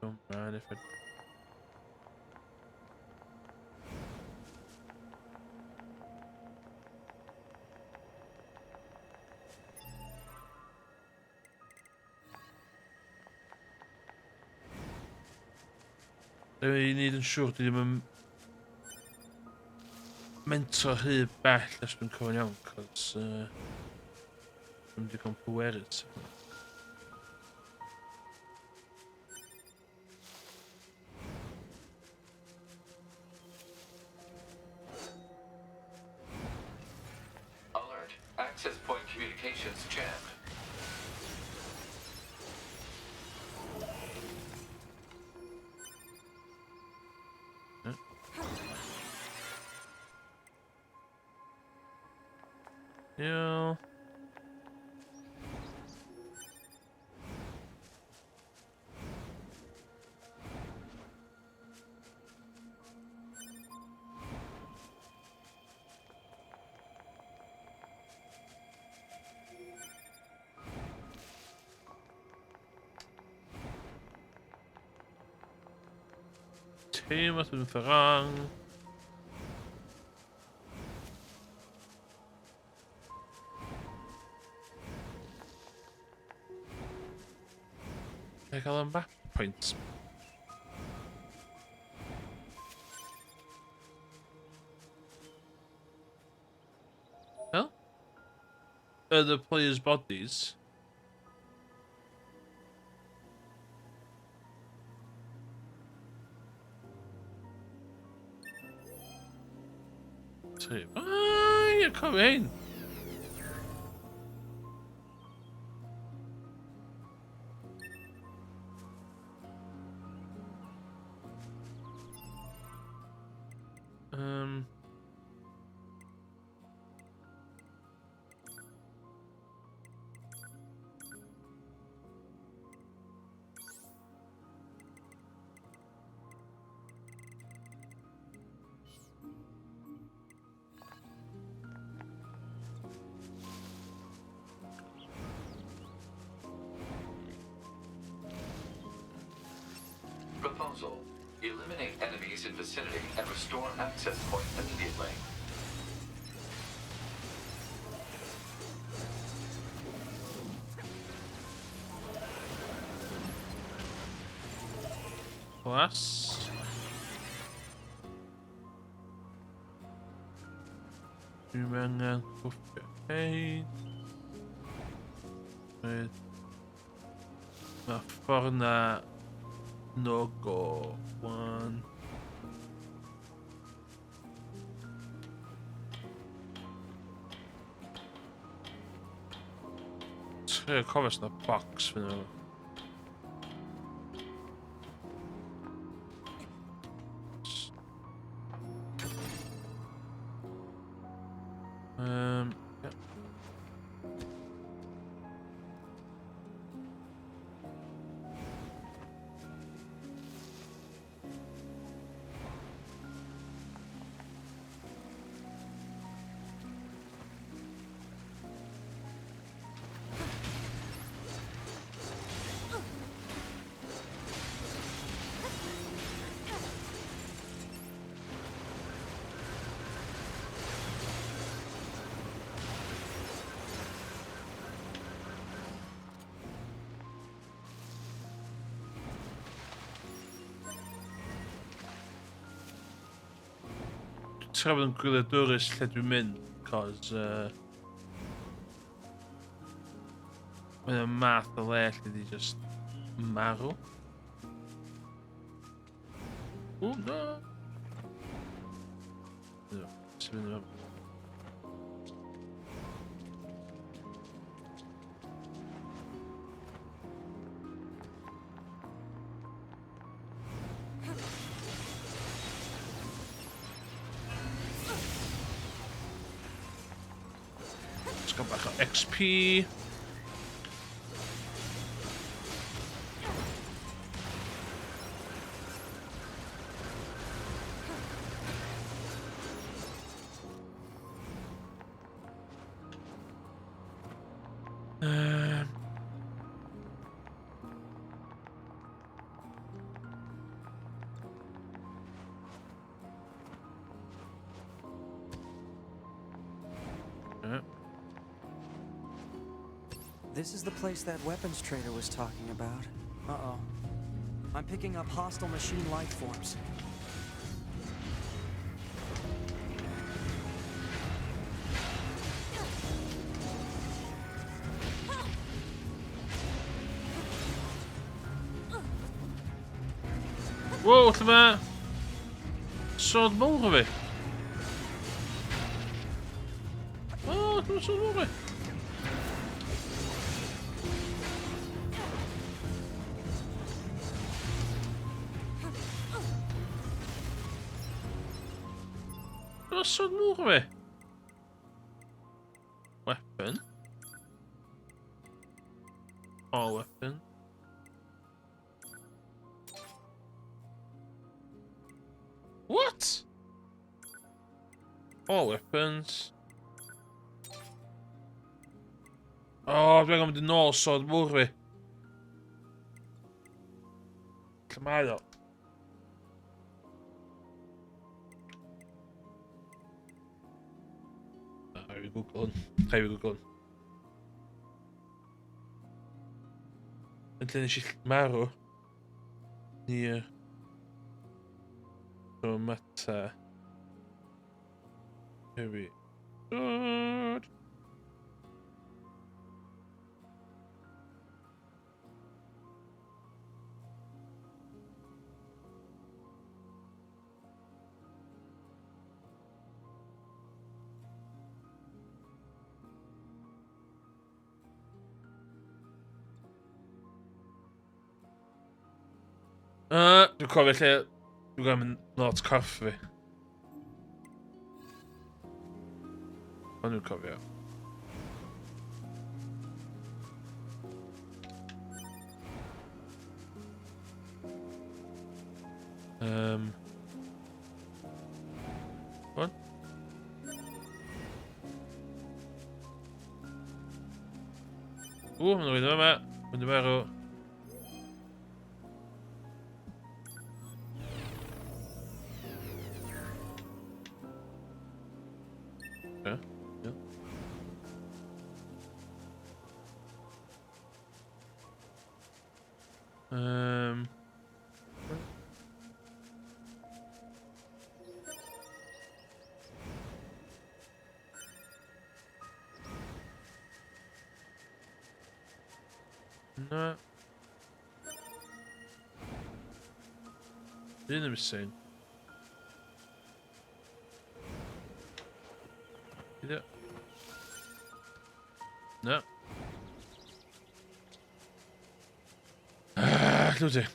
Don't mind if I do. You need ensure that your mental health battle has been going on because they come to wear it. Alert. Access point communications jammed. Yeah. Thema zum Verrang. I got them back points. Huh? The players' bodies. Ah, you come in. Proposal. Eliminate enemies in vicinity and restore access point immediately. Plus. Human coffee. With the forna no go one. Tre covers the box for now. Yeah. Trefod yn gwyliadwrus lle dwi'n mynd, cos mae'n y math o le lle di just marw. O, no! No, sy'n mynd am. Got back on XP. This is the place that weapons trader was talking about. Uh-oh. I'm picking up hostile machine life forms. Wow, wat een soort mogen we. Oh, What's wrong with? What's wrong with? Weapon. All weapon. What? All weapons. Oh, we gaan met de nul zo mogen we. Kom maar dan. Ga je googlen. Ga je googlen. En dan is het maar hoor. NieR. Automata. Heavy. Good. Dwi'n cofio lle... Dwi'n gofio mynd lot coffi. Ond dwi'n cofio. What? Mae'n rhaid yma. Mae'n yma. Ja. Ja. No. Didn't even say. Yeah. No. Ludzie.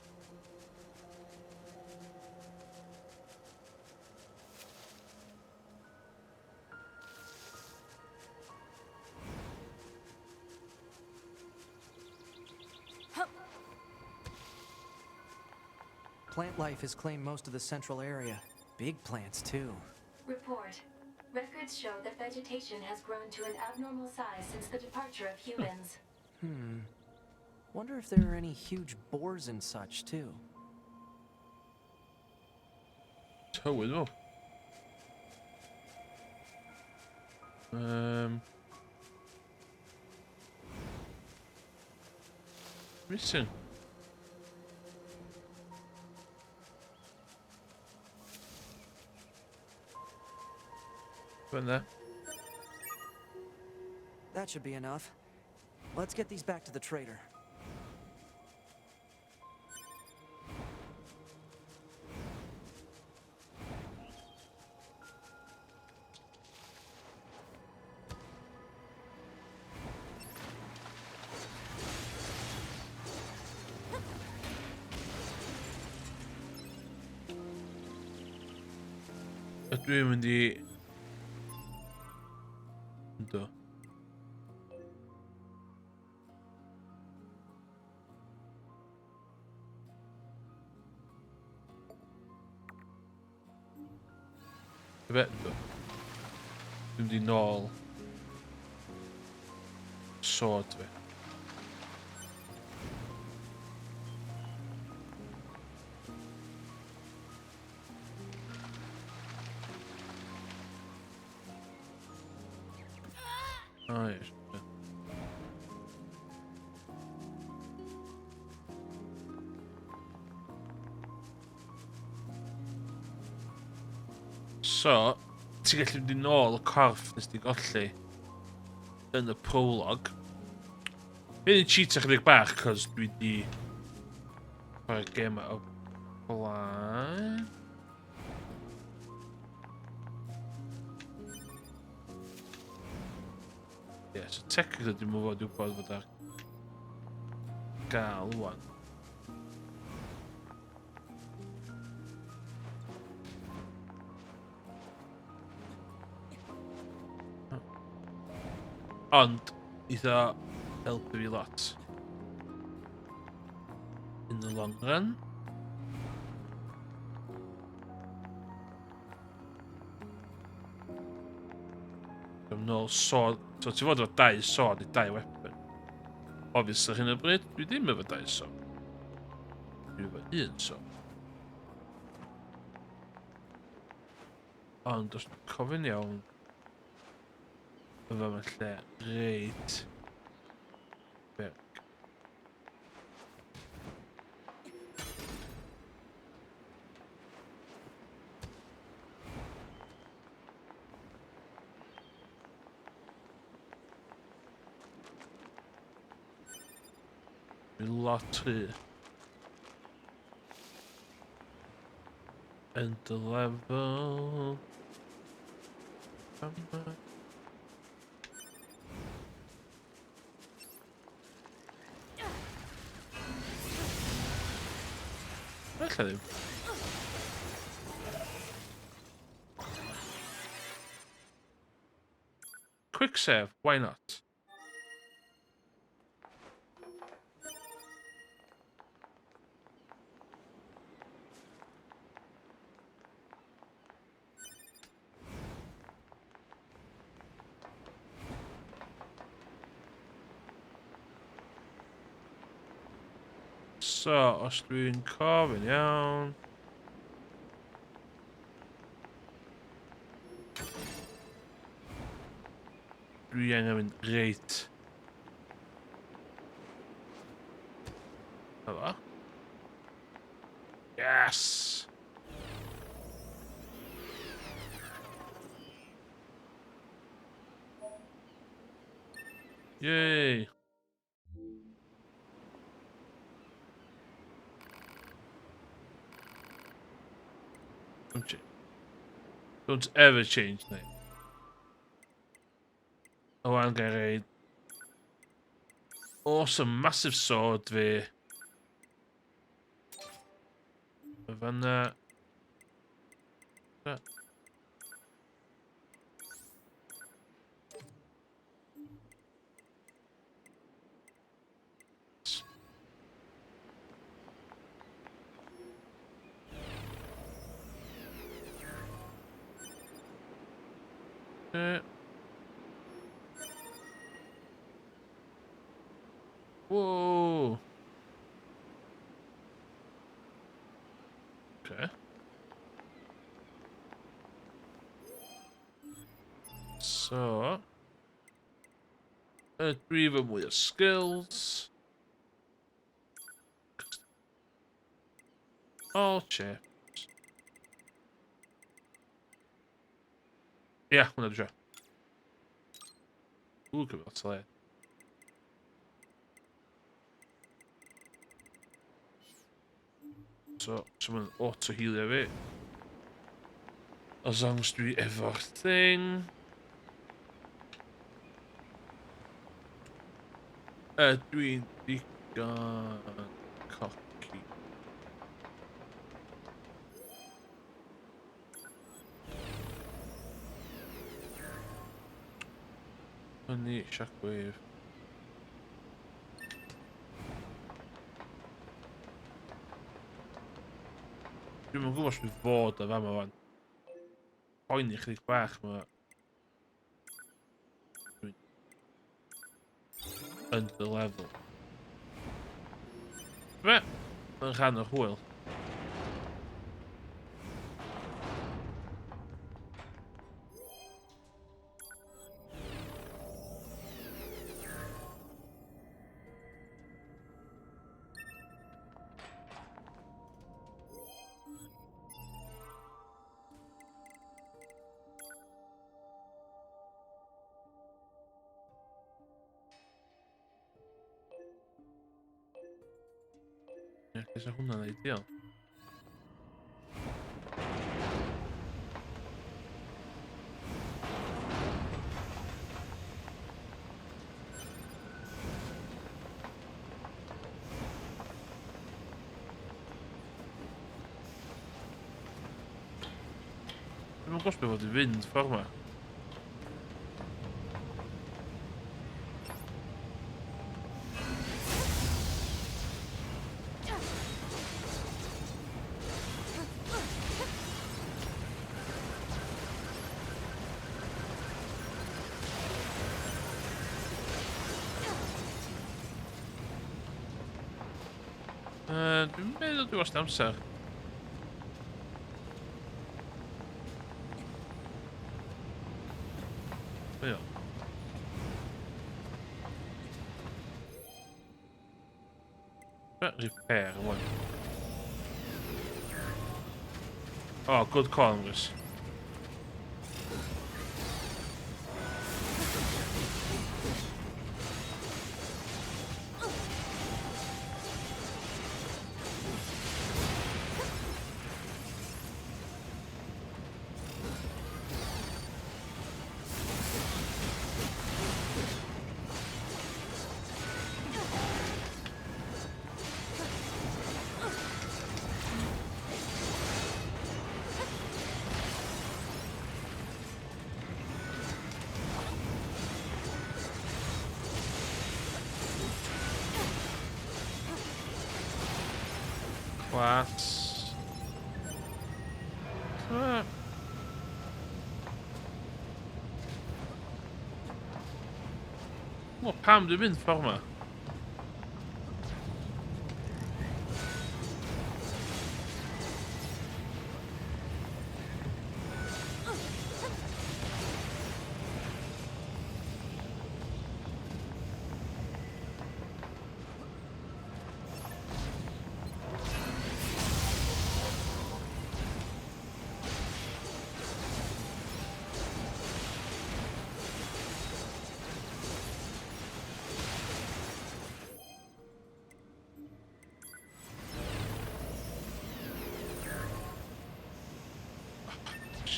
Plant life has claimed most of the central area. Big plants, too. Report. Records show that vegetation has grown to an abnormal size since the departure of humans. Wonder if there are any huge boars and such, too. So we know. Mission. Put in there. That should be enough. Let's get these back to the trader. Wat doe je met die... Daar. Je weet het. Doe die nol. Soort we. Ah, yes. So, ti'n gallu mynd i nôl y corff nes di golli yn y prolog. Fe'n i'n cheat chydig bach, cos dwi di chwarae gêm o blaen. Ie, so technically dwi'n mwyn fod i'w bod fod ar gael wan. Ond, eitha helpu fi lot. In the long run. Dwi'n nôl sword. So ti fod efo 2 sword i 2 weapon. Obviously, hyn o bryd, dwi ddim efo 2 sword. Dwi efo 1 sword. Ond os dwi'n cofyn iawn, efo mewn lle reit beg. Dwi'n lot rhy. End the level. Ella ddim. Quick save, why not? So, os dwi'n cofyn iawn... Dwi angen mynd reit. Helo? Yes! Yay! Don't ever change name. Oh, I'm gonna awesome, massive sword fi. Fanna. Whoa. Okay. So, three of them with skills. All chips. Yeah, hwnna dwi'n siarad. Gyfer tyle. So, someone auto-healio fi. As long as dwi efo'r thing. Dwi'n digon cocky. Hynny, shockwave. Dwi'n yn gwybod os dwi fod o fama fan. Poeni chdig bach ma. Under the level. Fe, yn rhan o'r hwyl. Esa hwnna'n ideal. non gosto meer wat de wind voor me. Dwi'n meddwl dwi wastad amser. Ja. Repair one. Oh, good call, Angus. Class. Oh, pam, du mynd ffor 'ma.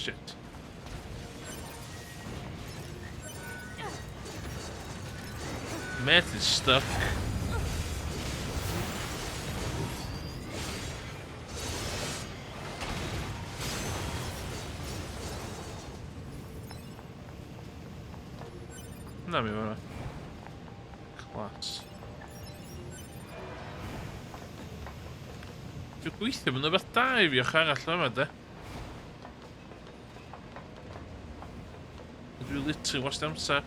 Shit. Matt is stuck. Na mi bara. Class. Dwi'n gweithio mewn rhywbeth da I fi o'ch arall yma, de. Dwi'n literally wastad amser.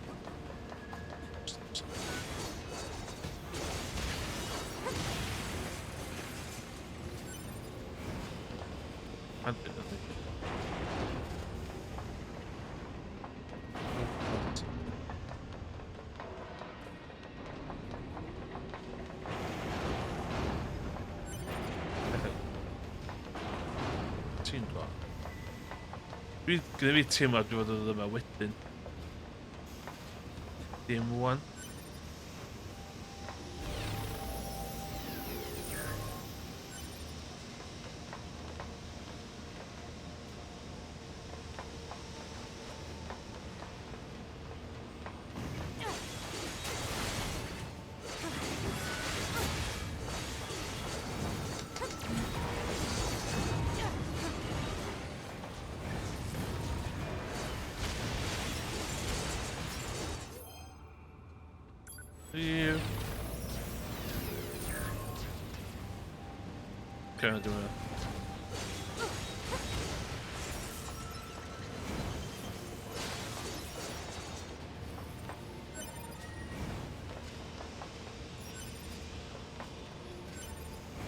Ti'n gweld? Gyda fi teimlad dwi'n fod yma wedyn. Dim wan. You. Kind of doing it.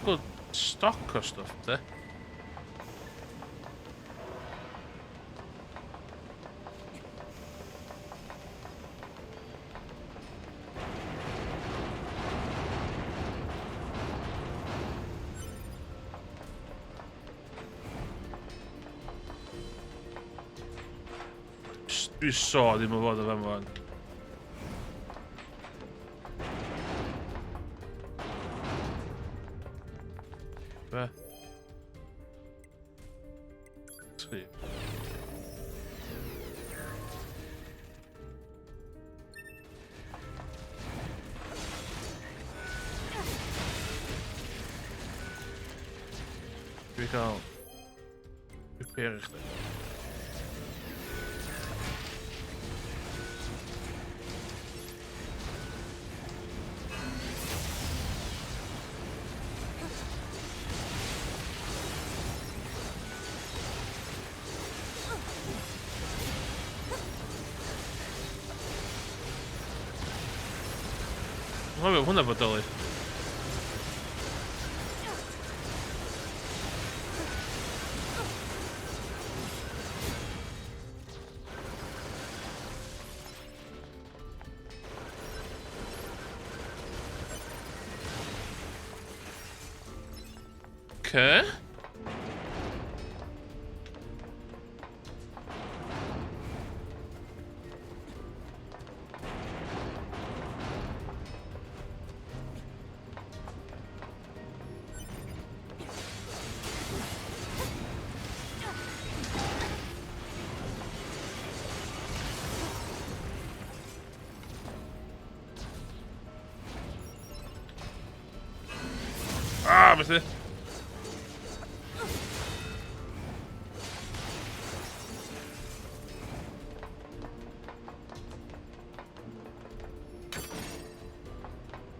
Good stock or stuff there. Dwi so ddim yn fod o fan fan. Be? Tri. Dwi cael repair I chdi. No wiem, hwnna bodoli. Okay. Ah, methu.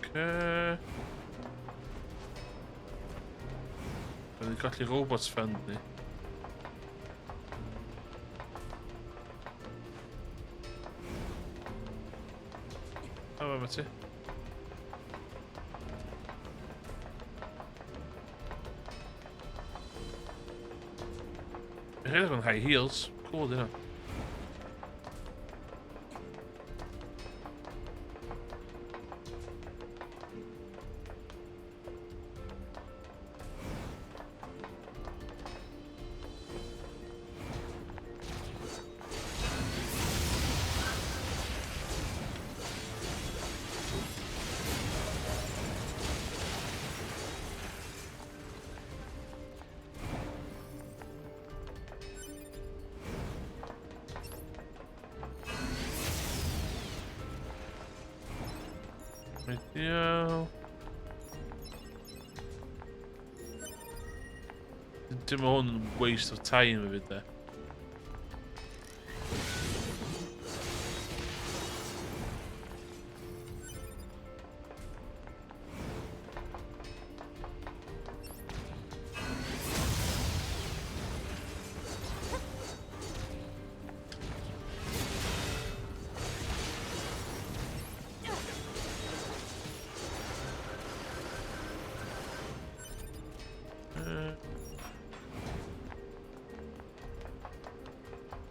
Okay. Dan kan die robots vinden. Oh, wat is het? Redelijk van high heels. Cool, ja. Ja. Het is gewoon een waste of time with that.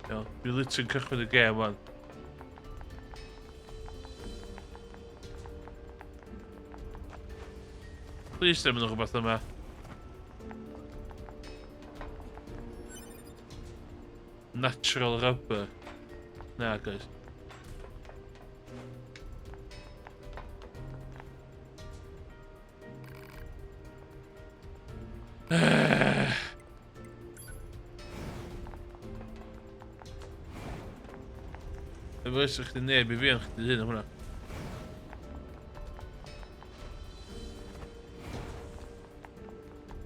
Ja, we literally terug met de game, man. Please stem nog wat aan mij. Natural rubber. Nou, kijk. Rustig de neer, bewegen de zin, hoor.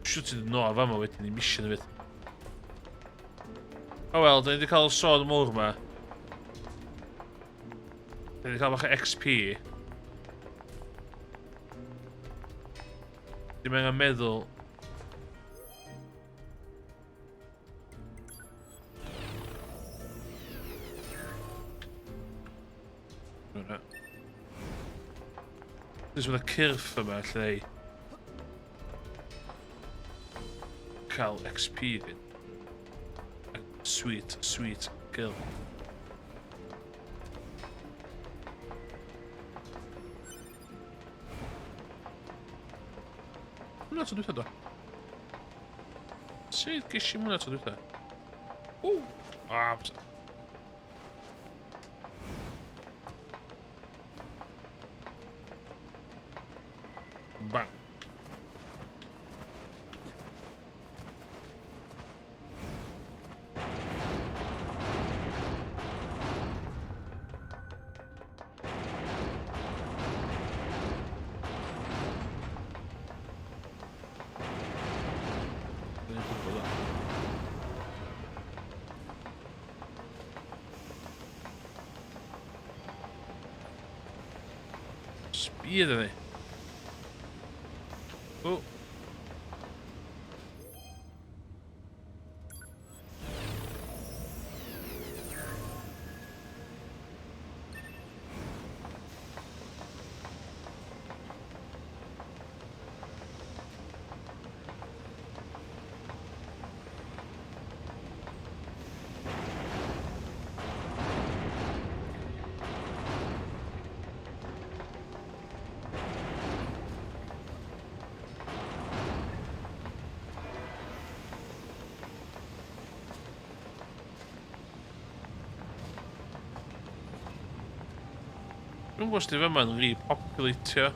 Shoot de nou, waar maar weet je niet, mission weet. Oh wel, dan ik al zo morgen maar. Ik ga maar XP. Die ben een middel. Dus met een curve maar nee. Cal XP in. Sweet, sweet kill. Hoe doet hij dat? Zie het kistje, hoe doet hij? Oeh. Ah, bang. Spieren. Oh. Dwi'n gwybod os di fe ma'n repopulitio.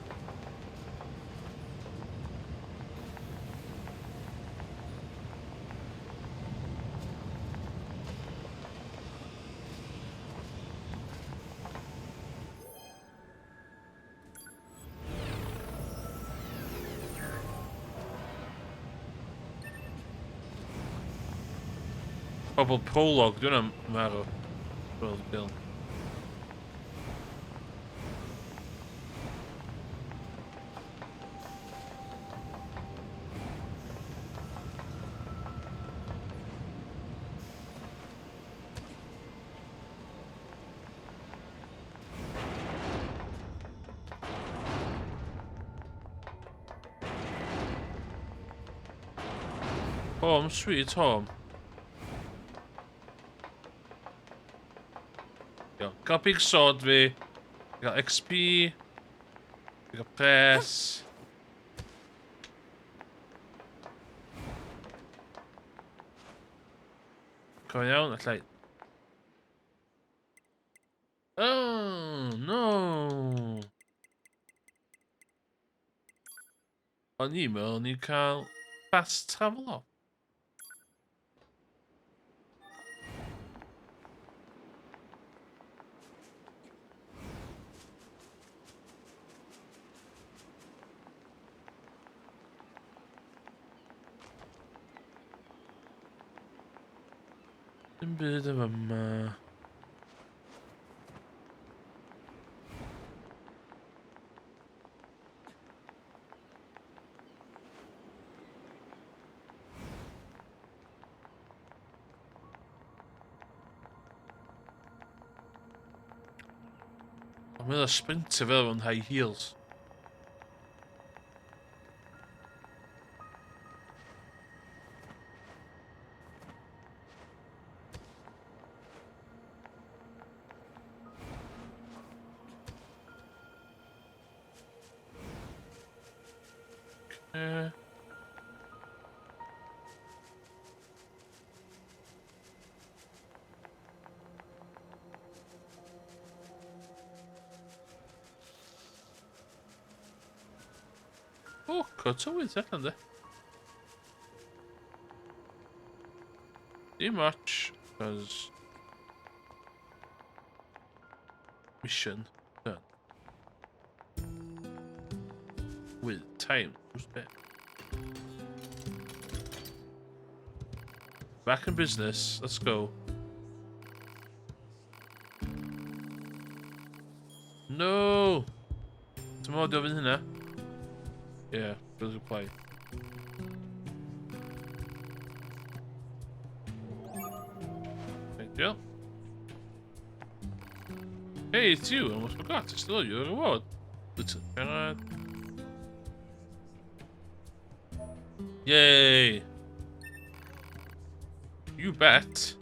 Pobl prolog, dwi'n marw. Wel, Bill. Home, sweet home. Iawn, gael big sword fi. Gael XP. Gael press. Come iawn, allai. Oh, no. O'n i'n meddwl ni'n cael fast travel o. Dim byd efo yma. Mae'n o sprinter fel o'n high heels. O, cut tywydd allan de. Dim much, cause mission done. With time, who's that? Back in business, let's go. No! Tomorrow do fynd hynna. Yeah, good reply. Thank you. Hey, it's you. I almost forgot to steal your reward. Lieutenant. Yay! You bet.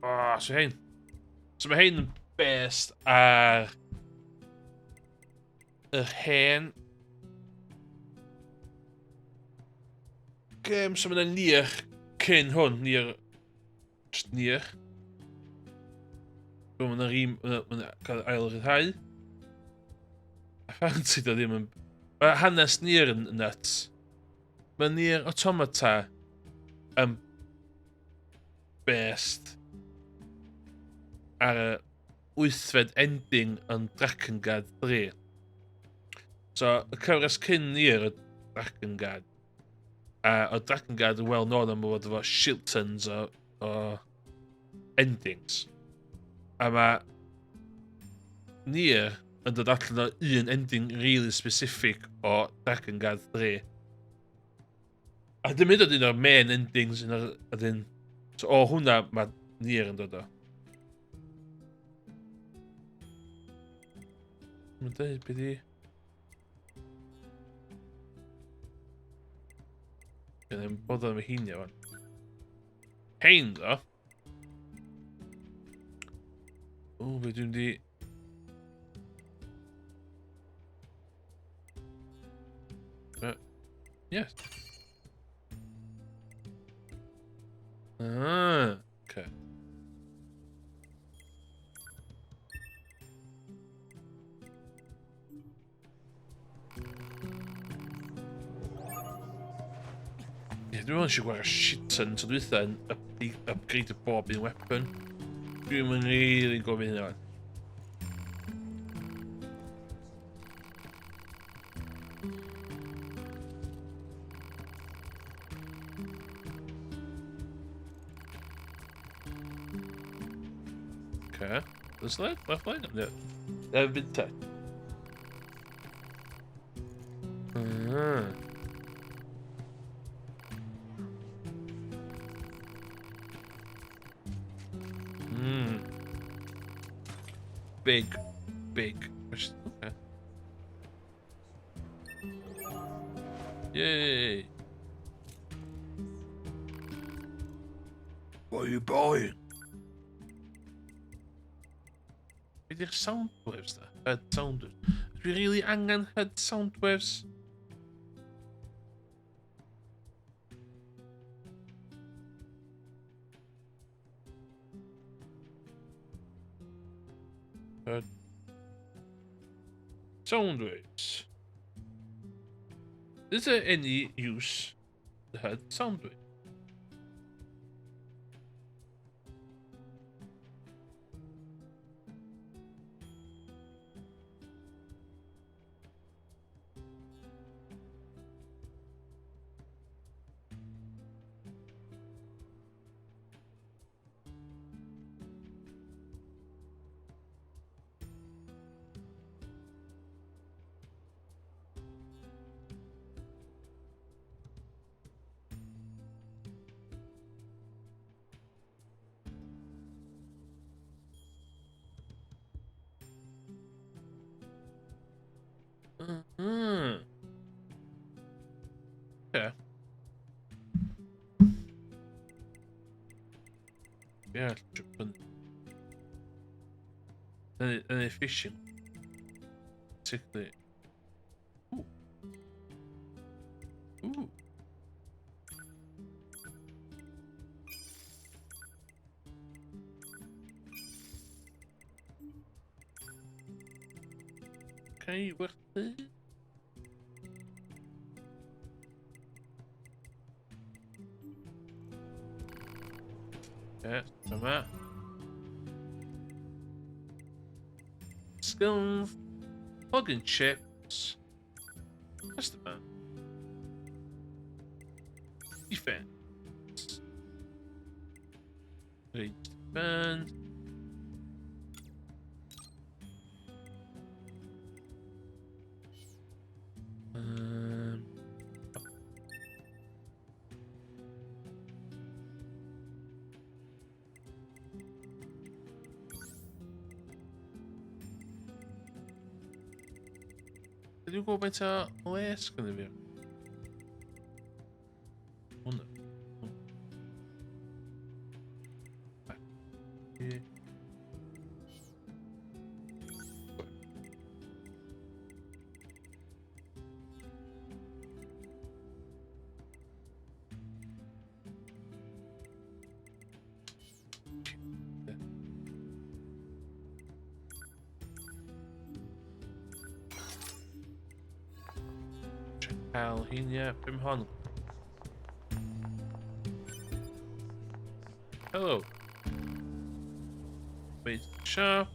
Ah, so heen. So mae hyn yn based ar yr hen gêm so mae'n NieR cyn hwn, NieR, just NieR. So mae'n cael ail ryddhau. Apparently da ddim yn... Mae hanes NieR yn nuts. Mae NieR Automata yn based ar y 8fed ending yn Drakengard 3. So, y cyfres cyn NieR y Drakengard. O Drakengard yn well known am fod efo shiltons o endings. A mae NieR yn dod allan o un ending really specific o Drakengard 3. A dim hyd yn un o'r main endings yn so o hwnna mae NieR yn dod o. Mae'n dweud beth i... Yn ein bod am y hynny o'n. Hein, ddo. O, beth dwi'n di... Yes. Ah, okay. Dwi'n meddwl eisiau gwario shit ton, so dwi'n yn upgrade y bob un weapon. Dwi'n mynd really gofyn hynny. Okay, this leg, left leg, no. Never been touched. Big. Okay. Yay! What are you buying? Be di'r sound waves da? Head sound waves. Dwi really angen head sound waves. Head sound waves. Is there any use to head sound waves? Okay. Yeah, and efficient. Particularly. Ooh. Ooh. Okay, worth it. Yeah, come on. Skills, plug-in chips. Just a man. Defense. Range defend. Did you go better OS gonna be? Oh no. Yeah. Hal Hinia Pimhon. Hello. Wait, sharp.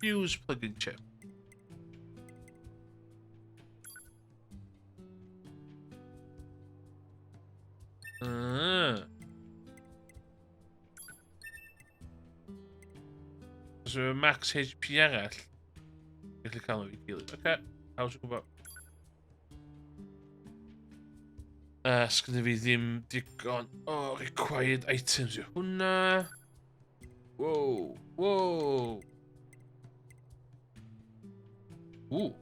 Use plug-in chip. So max HP arall. Gallu cael nhw i gilydd. Okay, how's it gwybod? Sgynny fi ddim digon o required items yw hwnna. Whoa, whoa. Ooh.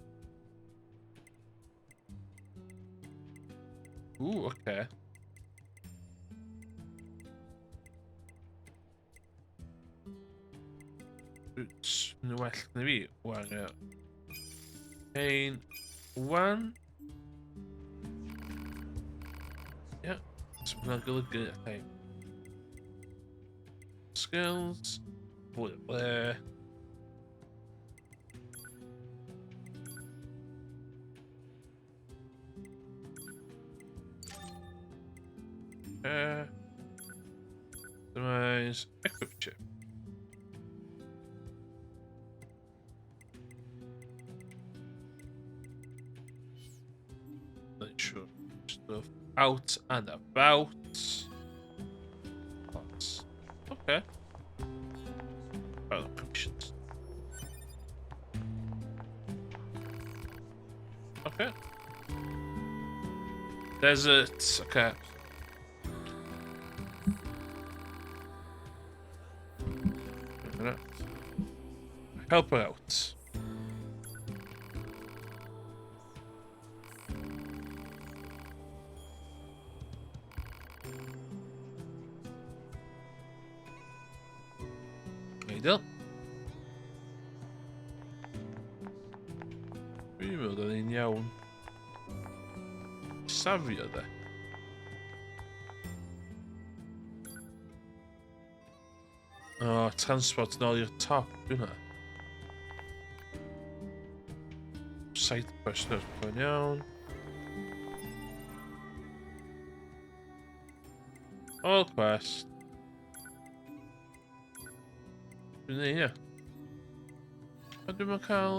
Ooh, okay. Roots yn well na fi. Wario. Pain. One. Yeah. So mae'n golygu okay. Skills. Put it there. Customize. Equip chip. Sure stuff out and about. That's okay. Oh, permissions. Okay. Desert. Okay. Help her out. Idol. Dwi'n meddwl da ni'n iawn. Safio de. Oh, transport yn ôl i'r top, dwi'n hwnna. Side quest o'r dwi'n iawn. All quest. Dwi'n ei, ia. A dwi'n mynd cael,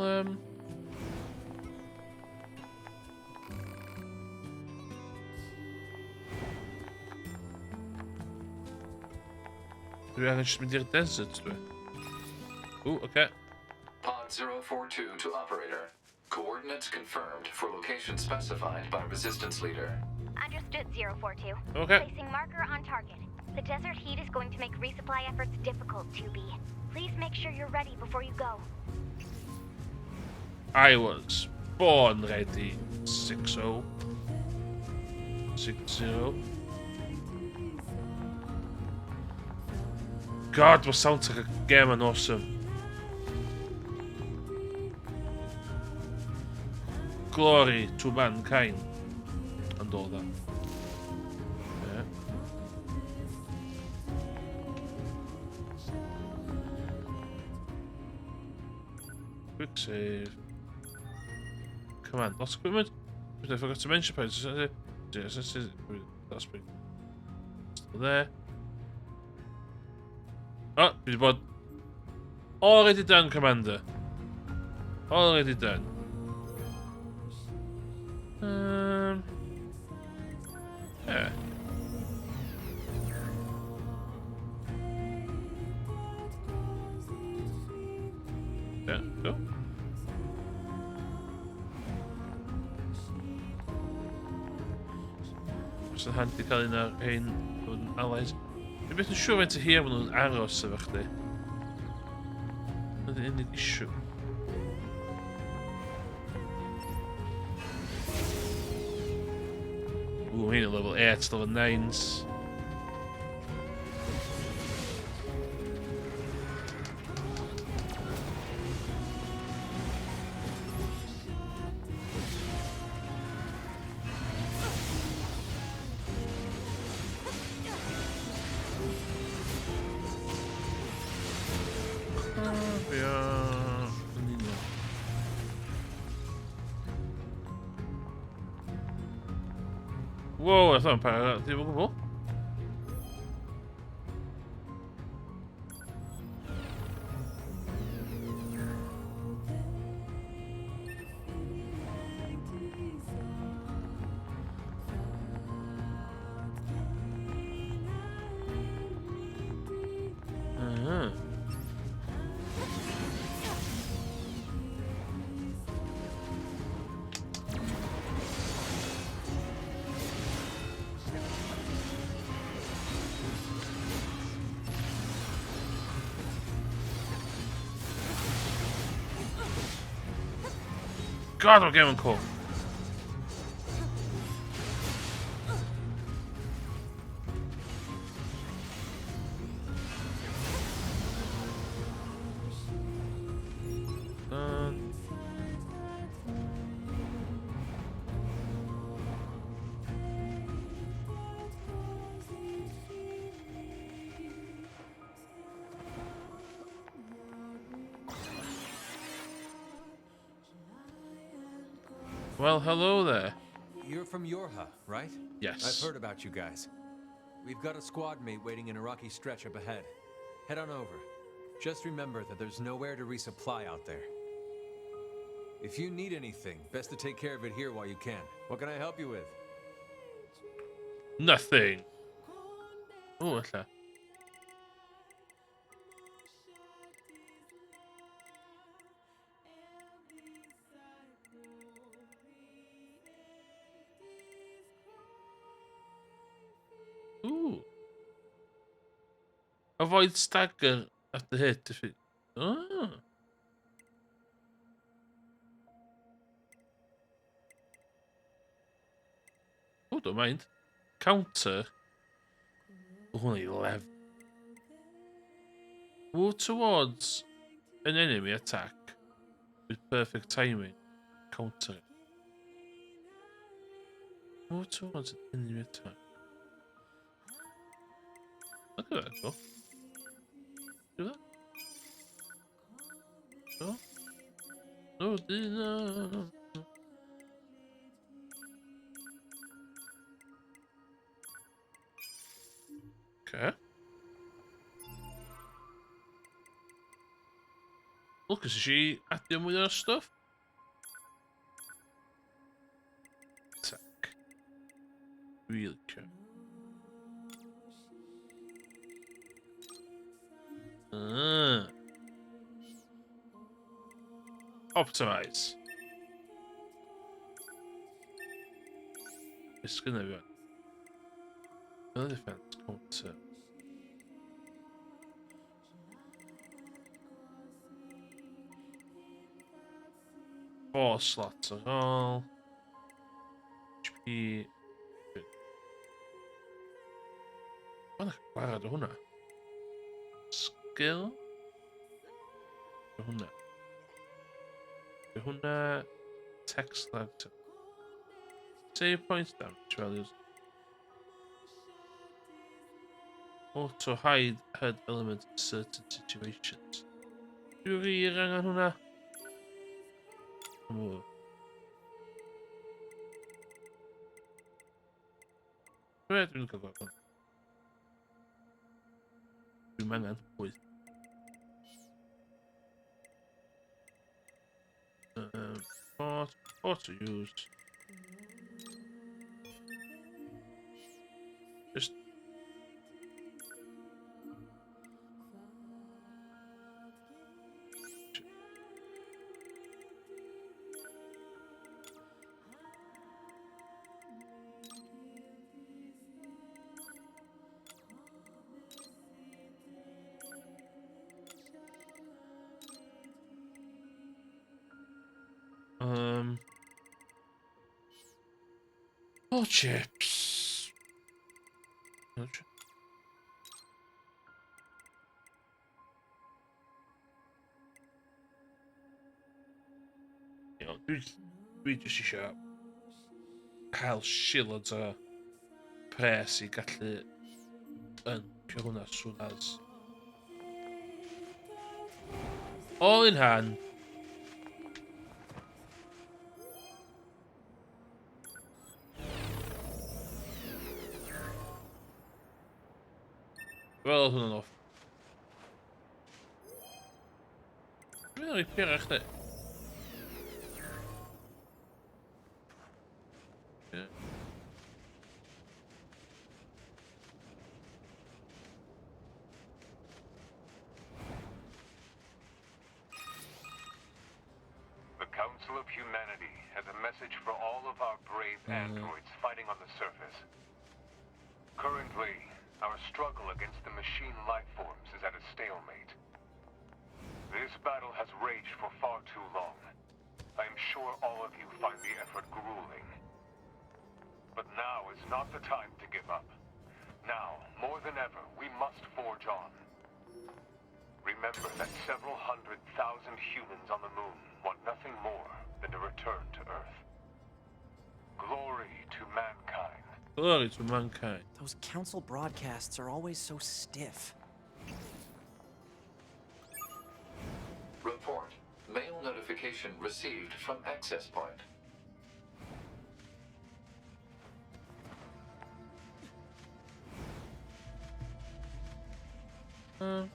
Dwi angen jyst mynd i'r desert, dwi. Ooh, okay. Pod 042 to operator. Coordinates confirmed for location specified by Resistance Leader. Understood, 042. Okay. Placing marker on target. The desert heat is going to make resupply efforts difficult, 2B. Please make sure you're ready before you go. I was born ready. 6-0. 6-0. God, what sounds like a game and awesome. Glory to mankind. And all that. Yeah. Quick save. Command lost equipment. I forgot to mention. Yes, that's pretty. Still there. Oh, we've got already done, Commander. Already done. Yeah. Yeah, go. Os yn handi cael un o'r ein allies. Dwi'n beth yn siŵr faint o hir maen nhw'n aros efo chdi. Ydy'n unig issue. Ooh, hyn yn level 8, level 9s. Whoa, I thought I'm part of that. Did we go? God, we're getting cool. Well, hello there. You're from Yorha, right? Yes. I've heard about you guys. we've got a squad mate waiting in a rocky stretch up ahead. Head on over. Just remember that there's nowhere to resupply out there. If you need anything, best to take care of it here while you can. What can I help you with? Nothing. Oh, what's that? Ooh. Avoid stagger at the hit if it. Oh. Oh, don't mind. Counter. Only 11. Move towards an enemy attack with perfect timing. Counter it. Move towards an enemy attack. Look at that go. Do that. No. No, no. Okay. Look, is she acting with her stuff? Attack. Really care. Optimize. It's gonna be another defense counter. Four slots at all. HP. Mana gwared o hwnna. Skill. Hwnna. Hwnna. Text left. Save points damage values. Auto hide head element in certain situations. Dwi'n wir angen hwnna. Move. Dwi'n cael gweld hwnna. Dwi'n angen wyth. Auto use. Just oh, chips. No chips. Dwi jyst eisiau cael shields o pres i gallu yncio hwnna soon as. All in hand. Wel, hwnna'n off. Dwi'n repair chdi. The Council of Humanity has a message for all of our brave androids fighting on the surface. Currently, our struggle against the machine life forms is at a stalemate. This battle has raged for far too long. I am sure all of you find the effort grueling. But now is not the time to give up. Now, more than ever, we must forge on. Remember that several 100,000 humans on the moon want nothing more than to return to Earth. Glory to mankind. Glory to mankind. Those council broadcasts are always so stiff. Report. Mail notification received from access point. Okay.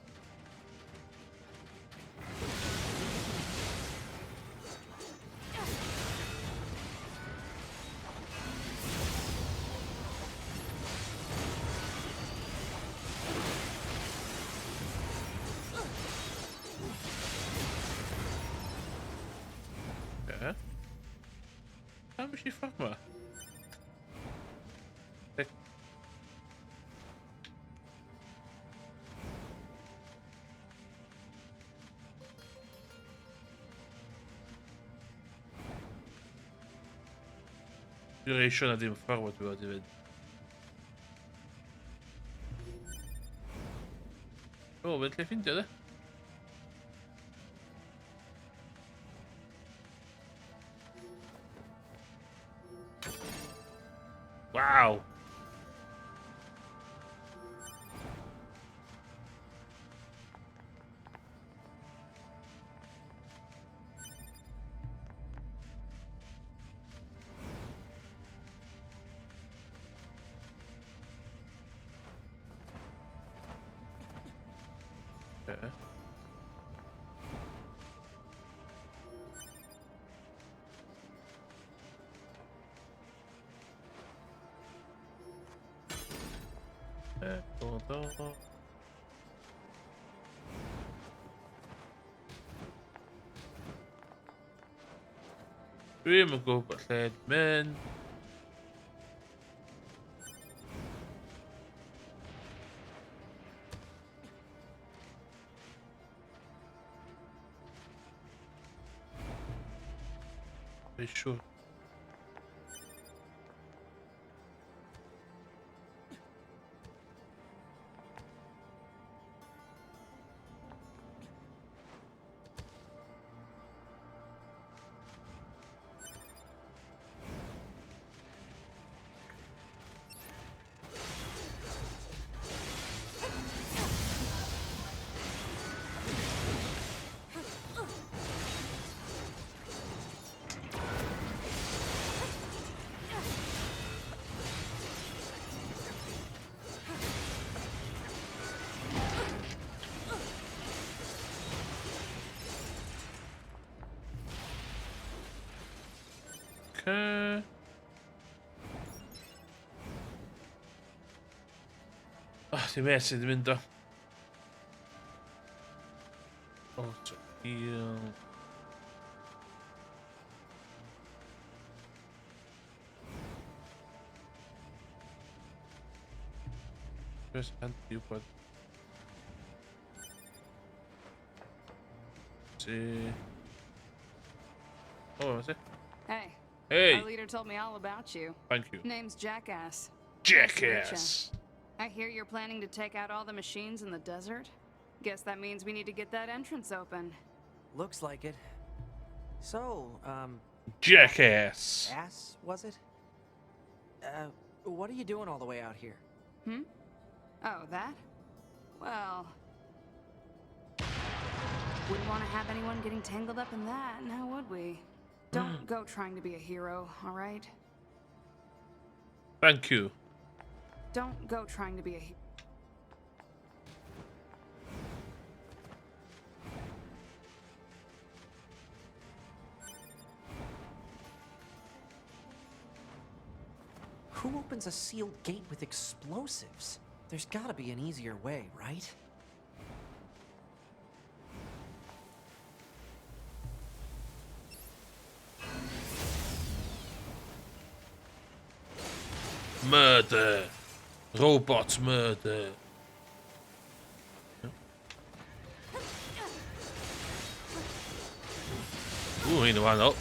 Kan mycket framme. Duration din farwa tu vet. Vet jag inte det. Wow. Okay. Då. Dwi'n gwybod lle dwi'n mynd. Dwi'n siŵr. Okay. Ti'n mes i ddim mynd o. Auto heal. Just anti-wybod. See. Oh, what's it? Hey. Hey. Our leader told me all about you. Thank you. Name's Jackass. Jackass. I hear you're planning to take out all the machines in the desert. Guess that means we need to get that entrance open. Looks like it. So, Jackass. Ass, was it? What are you doing all the way out here? Hmm? Oh, that? Well... wouldn't want to have anyone getting tangled up in that, now would we? Don't go trying to be a hero, alright? Thank you. Don't go trying to be a hero. Who opens a sealed gate with explosives? There's gotta be an easier way, right? Murder. Robot murder. Ooh, ain't no one up.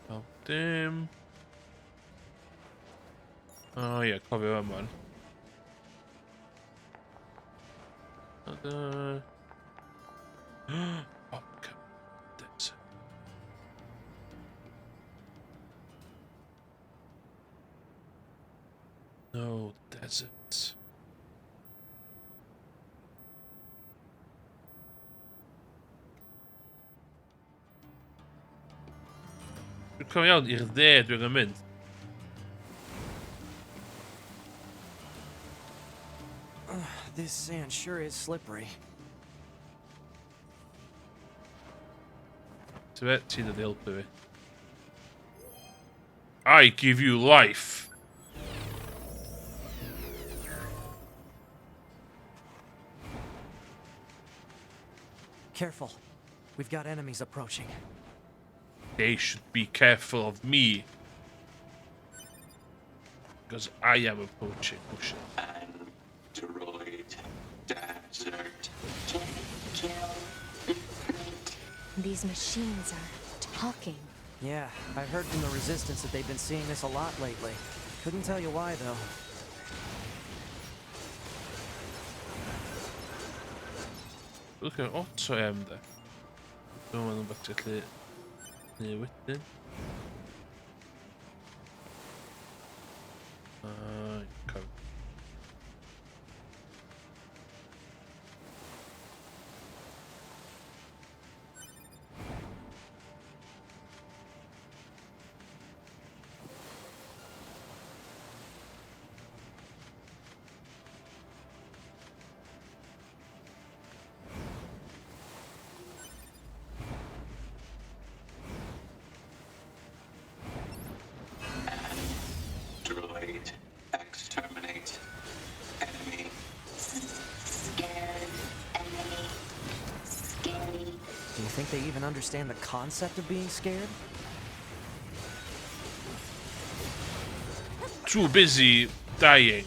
Oh, damn. Oh, yeah, cover that one. Oh, God. That's it. No, that's it. Dwi'n cofio iawn i'r dde dwi'n yn mynd. This sand sure is slippery. Ti'n dod i helpu fi. I give you life. Careful. We've got enemies approaching. They should be careful of me. Because I am approaching. Oh shit. Android desert. These machines are talking. Yeah, I heard from the Resistance that they've been seeing this a lot lately. Couldn't tell you why, though. Look at Otto there. Don't want to back to near with them. Come. Droid exterminate. Enemy. Scared. Enemy. Scary. Do you think they even understand the concept of being scared? Too busy dying.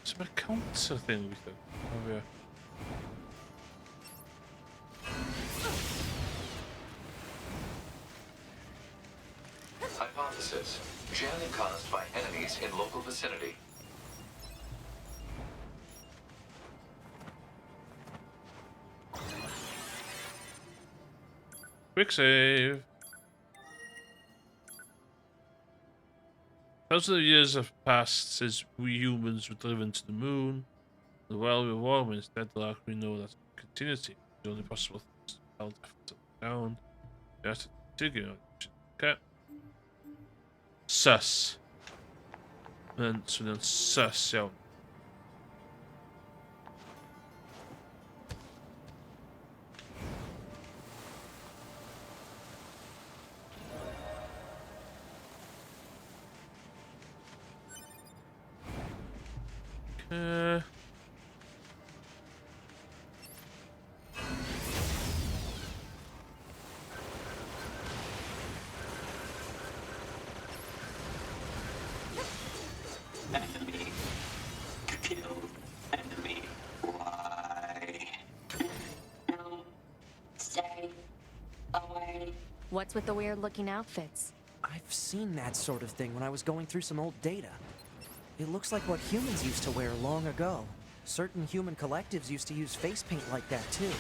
It's a counter thing we think. Oh yeah. Hypothesis. Jamming caused by enemies in local vicinity. Quick save. Thousands of years have passed since we humans were driven to the moon. The world will warm instead, like we know that continuity is the only possible thing to hold effort down. We have to continue. Okay. Sus. And so then sus, yeah. Enemy. Kill. Enemy. Why? No. Stay away. What's with the weird looking outfits? I've seen that sort of thing when I was going through some old data. It looks like what humans used to wear long ago. Certain human collectives used to use face paint like that, too.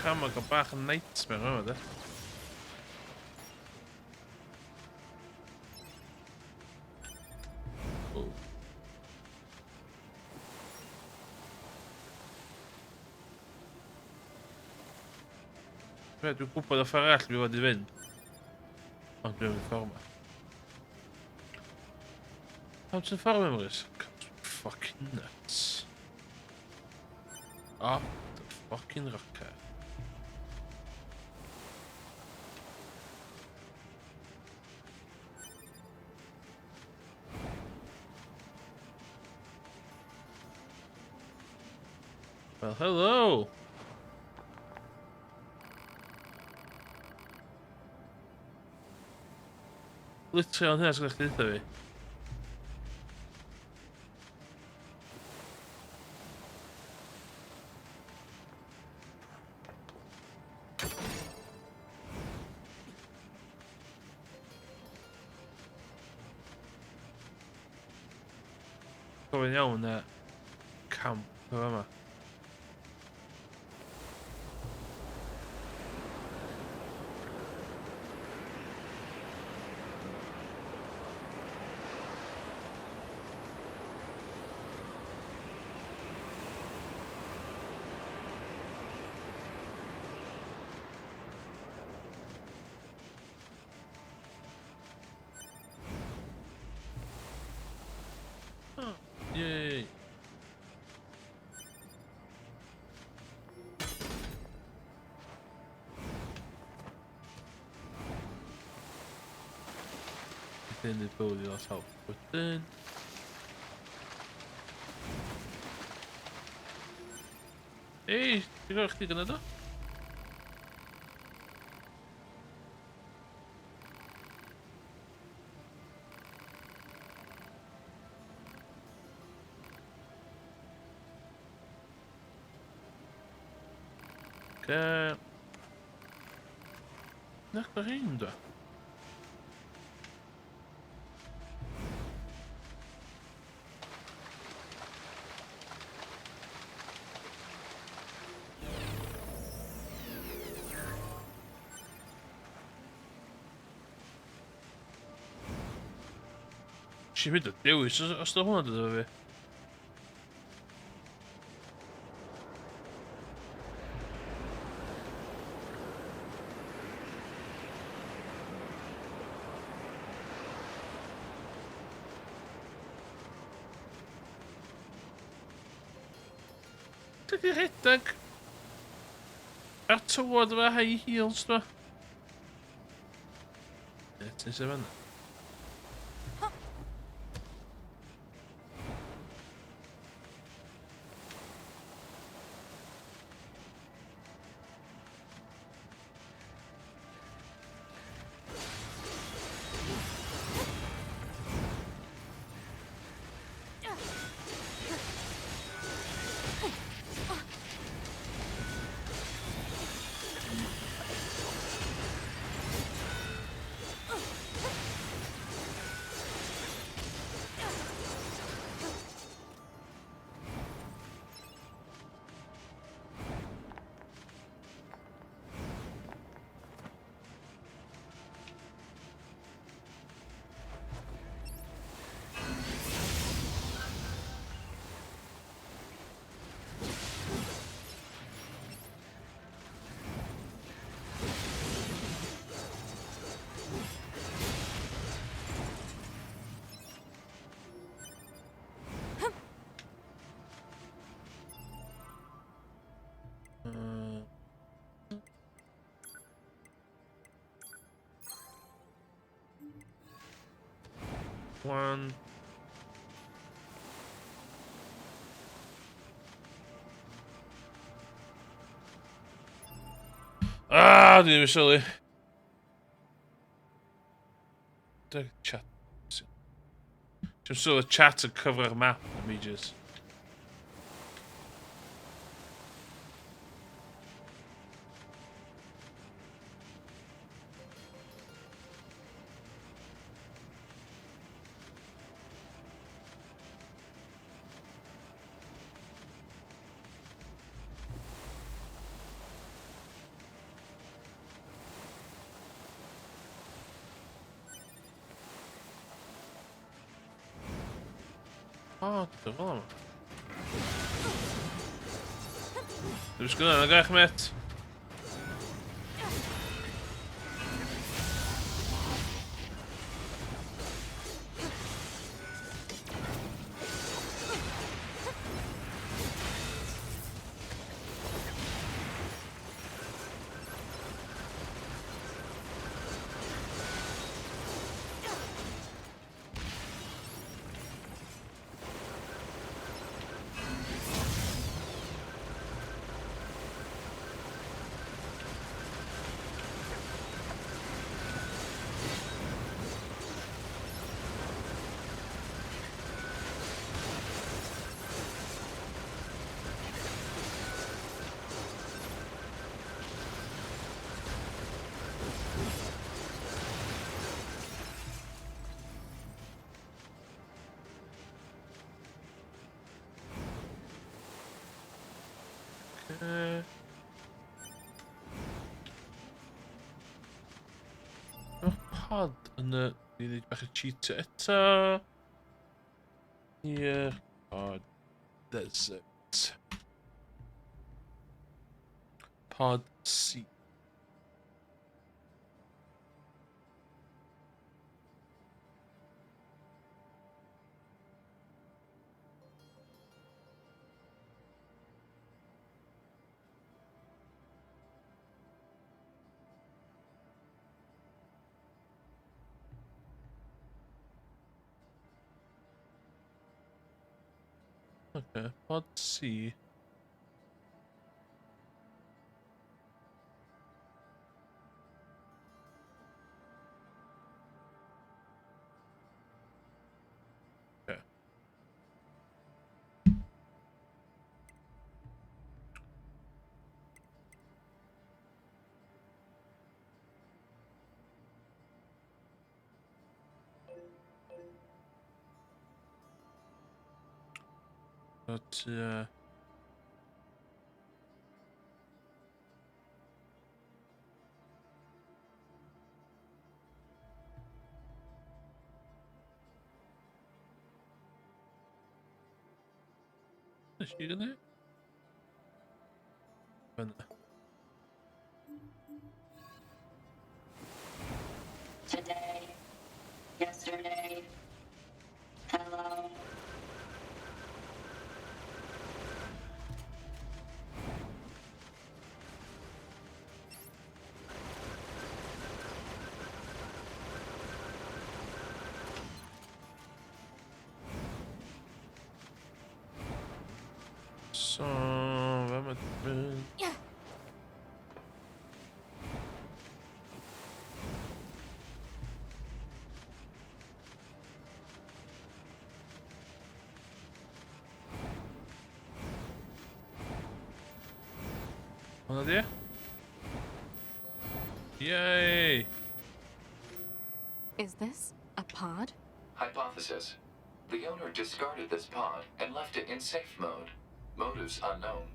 Gaan we bach een nightmare hoor, hè? Oh. Dwi'n gwybod y ffordd all mi fod i fynd. Ond dwi'n mynd ffordd ma. Pam ti'n ffordd mewn rhys? Fucking nuts. Up the fucking rocket. Well, hello! Literally on hynna sy'n gallu dweud fi. cofio'n iawn camp o fama. Yay! Then the ability that's help with then. Hey, you got chdi gyda do? Okay. Nach dahin da. Si mynd y dewis os da hwnna dyda fi. Dydy rhedeg ar tywod efo high heels da. Ti'n sef yna? One. Ah, dwi ddim yn sylwi. Chat. Dwi'n sylwi chat yn cyfro'r map images. Oh, dyfal. Dwi'n sgwnnw yn y gach, met. pod yn y... Ni ddweud bach y cheat eto. NieR pod desert. Pod C. Okay, pod C. Okay. But, is she in it? Today, yesterday, hello. So, vem är det? Vad är det? Yay! Is this a pod? Hypothesis. The owner discarded this pod and left it in safe mode. Motives unknown.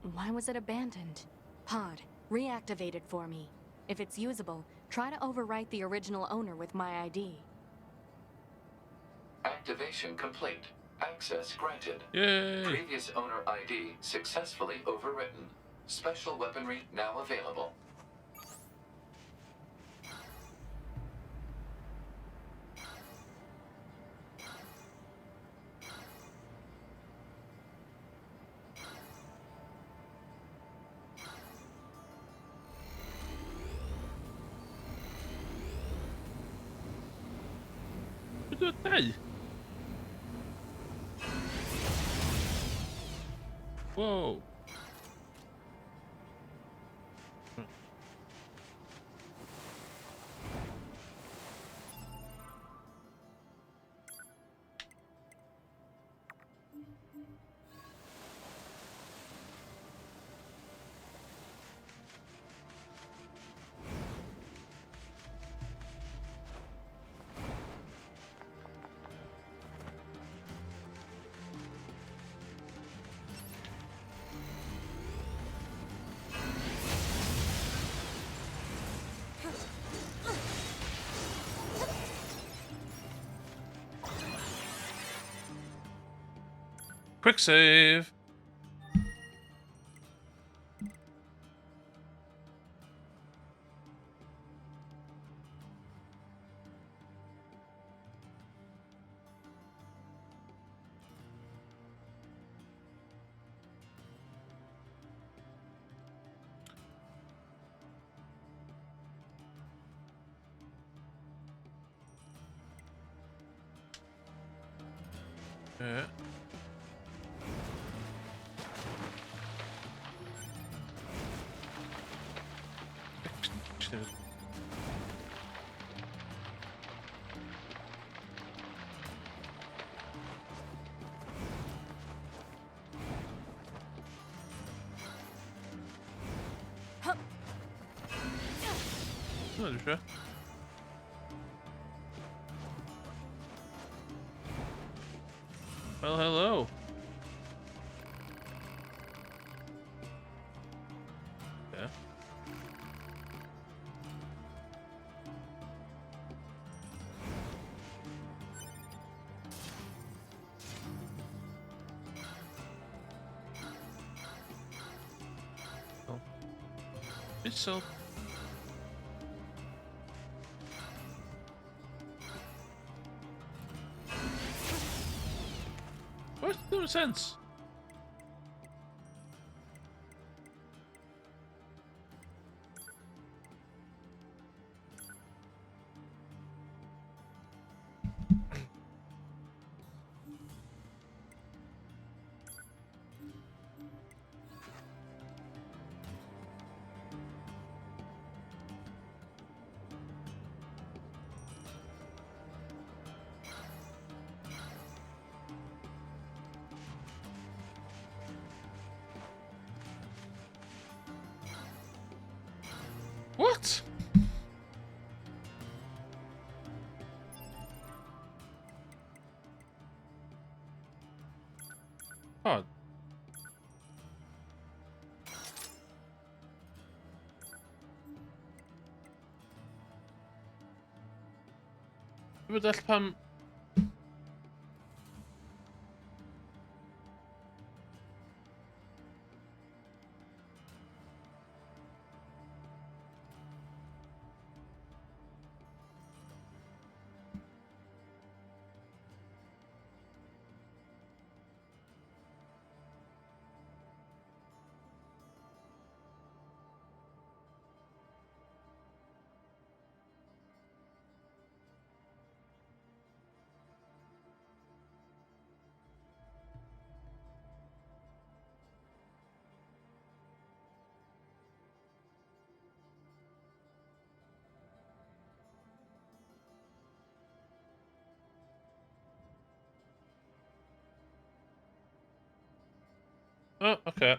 Why was it abandoned? Pod, reactivate it for me. If it's usable, try to overwrite the original owner with my ID. Activation complete. Access granted. Yay! Previous owner ID successfully overwritten. Special weaponry now available. Hur du dig? Wow. Quick save. Yeah. Ja, du kör. Well, hello. Yeah. Itself. What? No sense. What? Odd. Rydell pam... Oh, okay.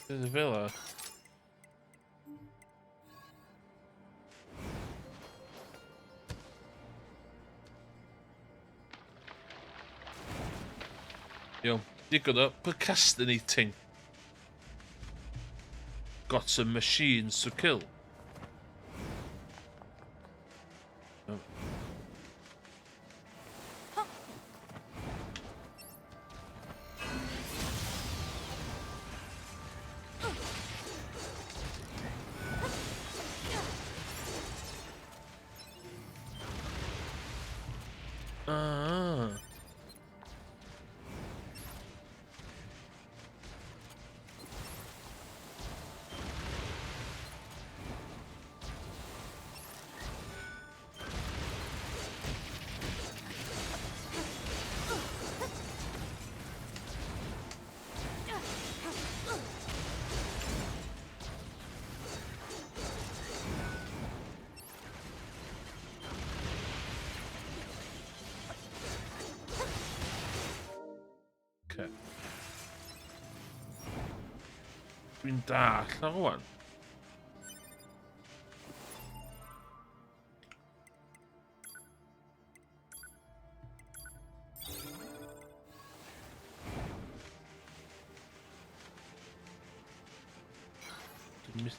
There's a villa. Yo, you got procrastinating. Got some machines to kill. Oh. Ah. Okay. Dwi'n dall ar rwan. Dwi'n mis...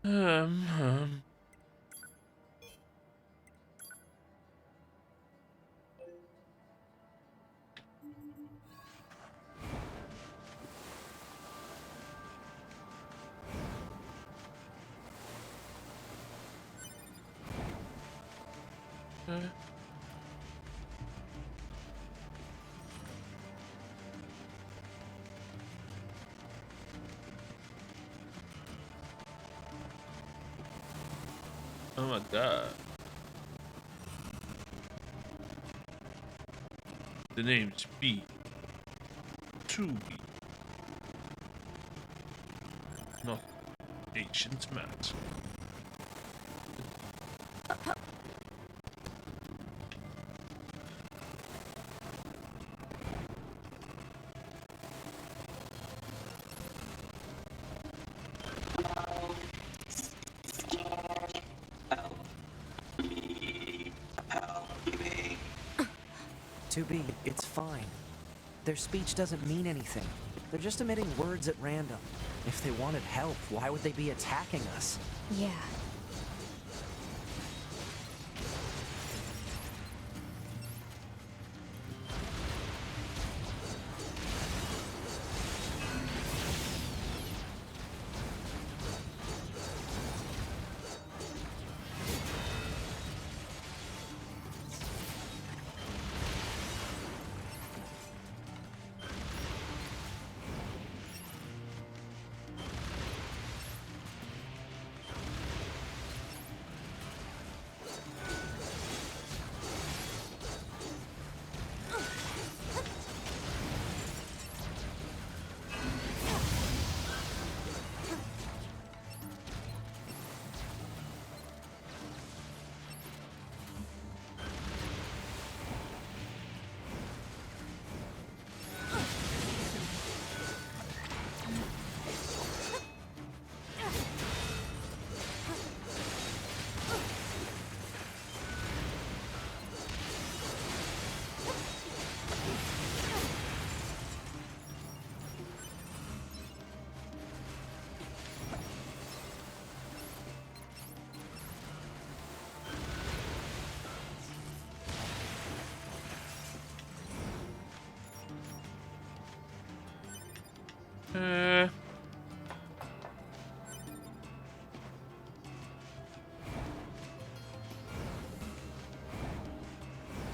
um. Oh my god. The name's B. 2B. Not ancient math. To be, it's fine. Their speech doesn't mean anything. They're just emitting words at random. If they wanted help, why would they be attacking us? Yeah.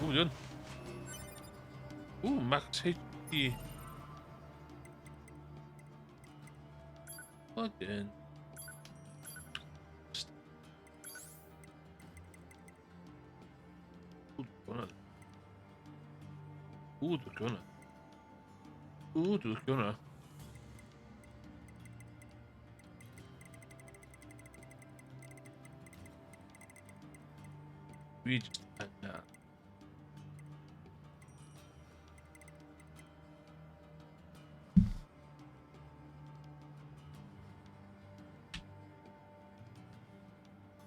Ooh, yun. Ooh, max HP. Again. Ooh, du kunna. Ooh, du kunna. We just had that.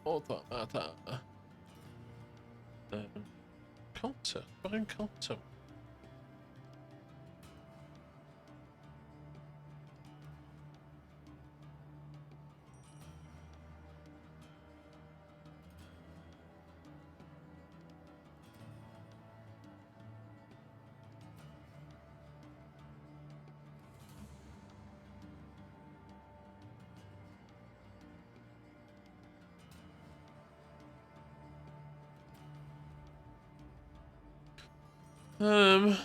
Automata. Counter. Fucking counter. Um.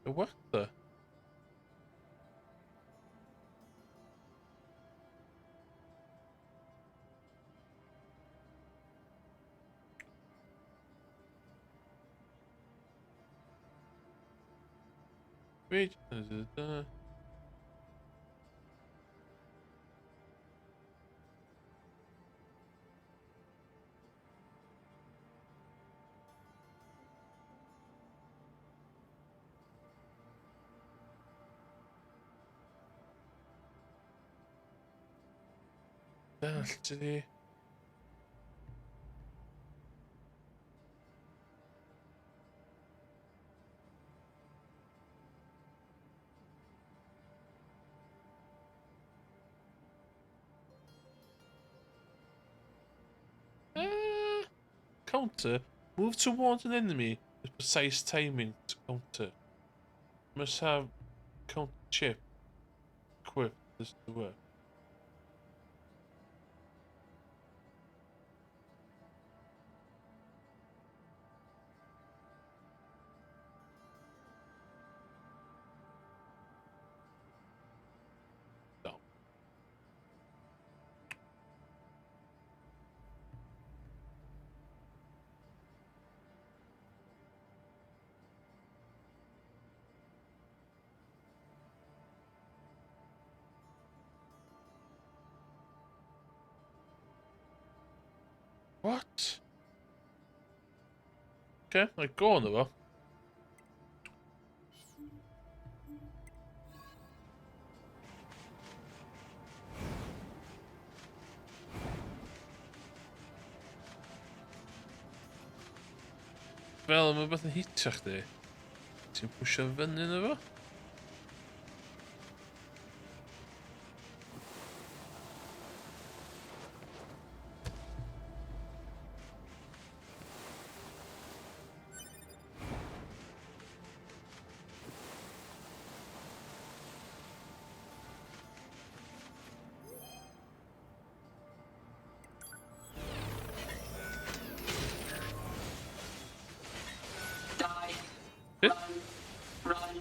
What the? Wait. Actually. counter. Move towards an enemy with precise timing to counter. Must have counter chip equipped this to work. No. What? Okay, like go on though. Wel, mae beth yn hitio chdi. Ti'n pwysio fyny na fo? Die. Bit? Run. Run.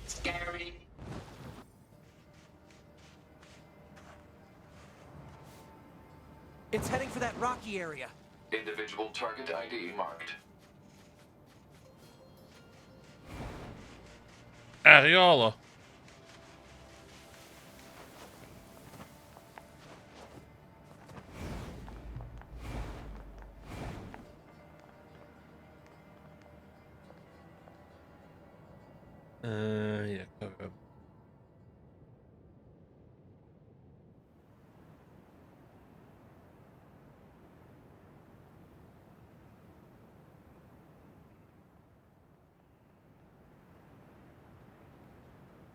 Scary. It's heading for that rocky area. Individual target ID marked. Ariola. Yeah, cover him.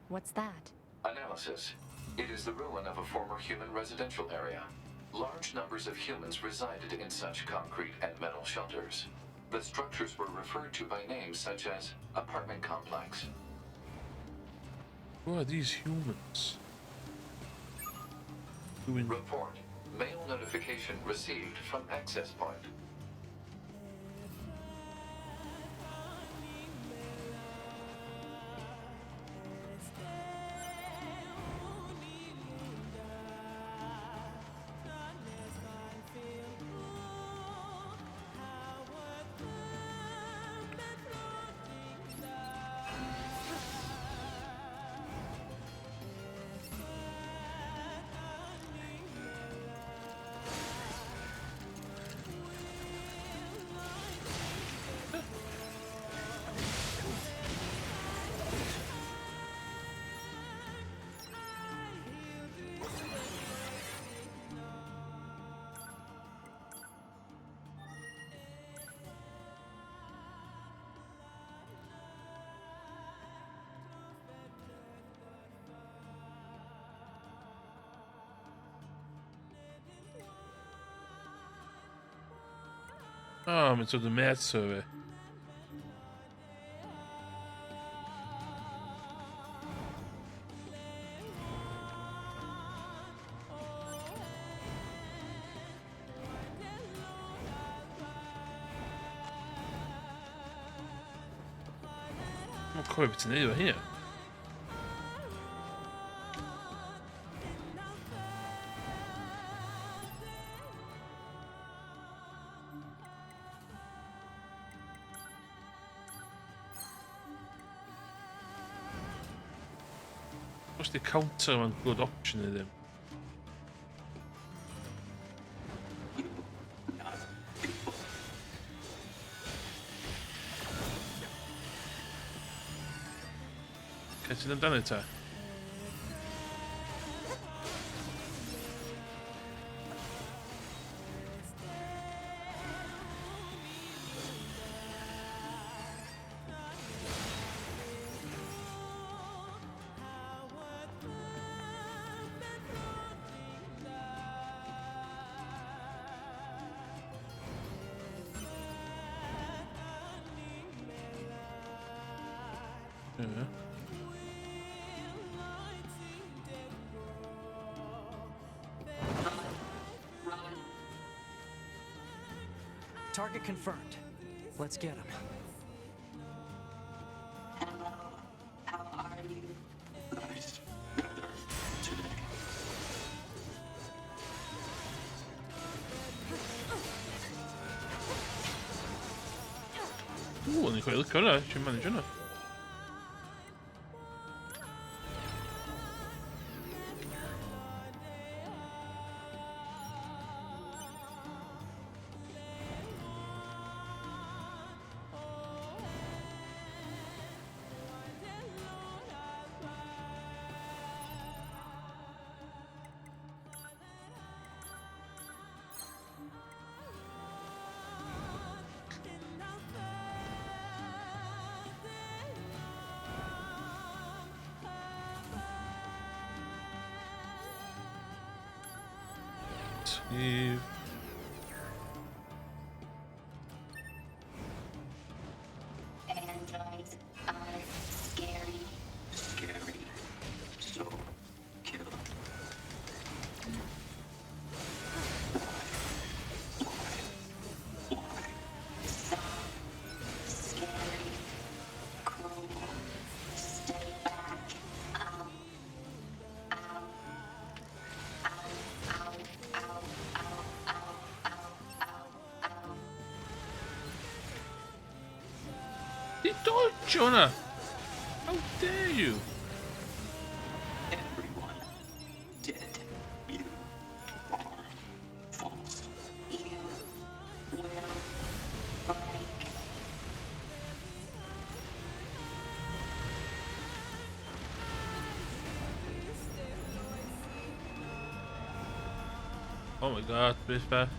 What's that? Analysis. It is the ruin of a former human residential area. Large numbers of humans resided in such concrete and metal shelters. The structures were referred to by names such as apartment complex. Who are these humans? Doing Report. Mail notification received from access point. Ah, met zo de mezzo weer. Vad kommer vi till nu här? What's the counter and good option in them? Catching them down in time. Yeah. Target confirmed. Let's get him. Hello. How are you? Nice weather today. Ni får ilka det, 20 människor nu. Steve. Androids are scary. Scary. So kill. Why? So scary. Cruel. Stay back. Ow. Ow. Ow. Ow. Ow. Ow. Ow. Ow. Ow. Ow. Di dod, Jonah! How dare you? Everyone dead. You are false. You will break. Oh my god, this bad.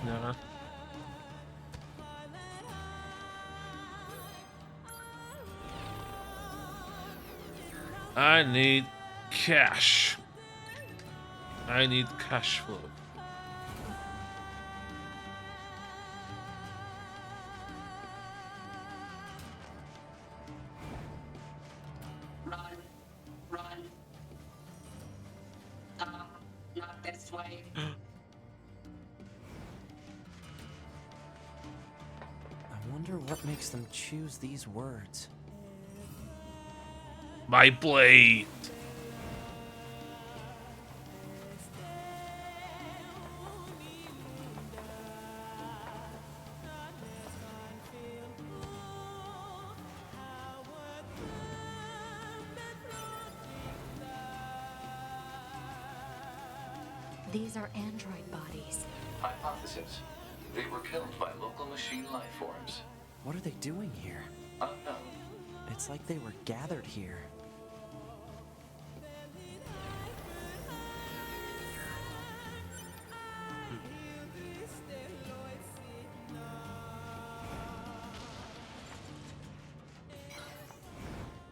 Yeah. I need cash. I need cash flow. Run. Run. Not this way. I wonder what makes them choose these words. My blade. These are android bodies. Hypothesis. They were killed by local machine life forms. What are they doing here? Unknown. It's like they were gathered here.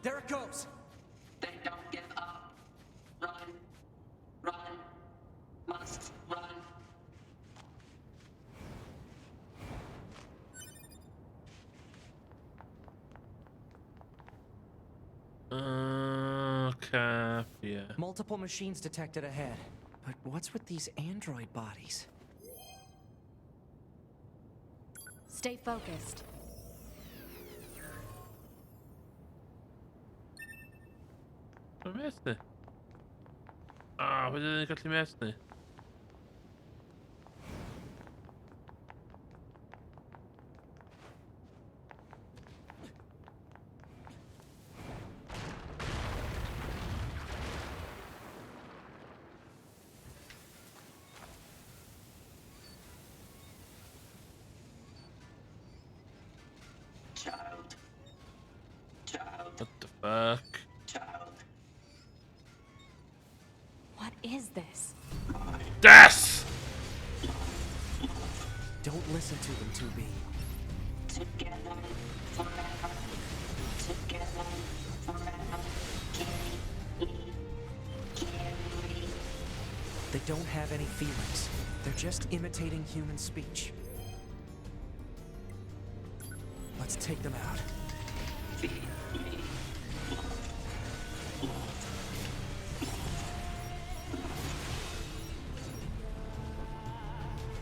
There it goes! They don't give up. Run. Run. Must run. Yeah. Multiple machines detected ahead. But what's with these android bodies? Stay focused. Vad är det? Vad är det gallu mest nu? Child. What the fuck? What is this? Death! Don't listen to them, 2B. Together forever. Together forever. Carry. They don't have any feelings. They're just imitating human speech. Let's take them out.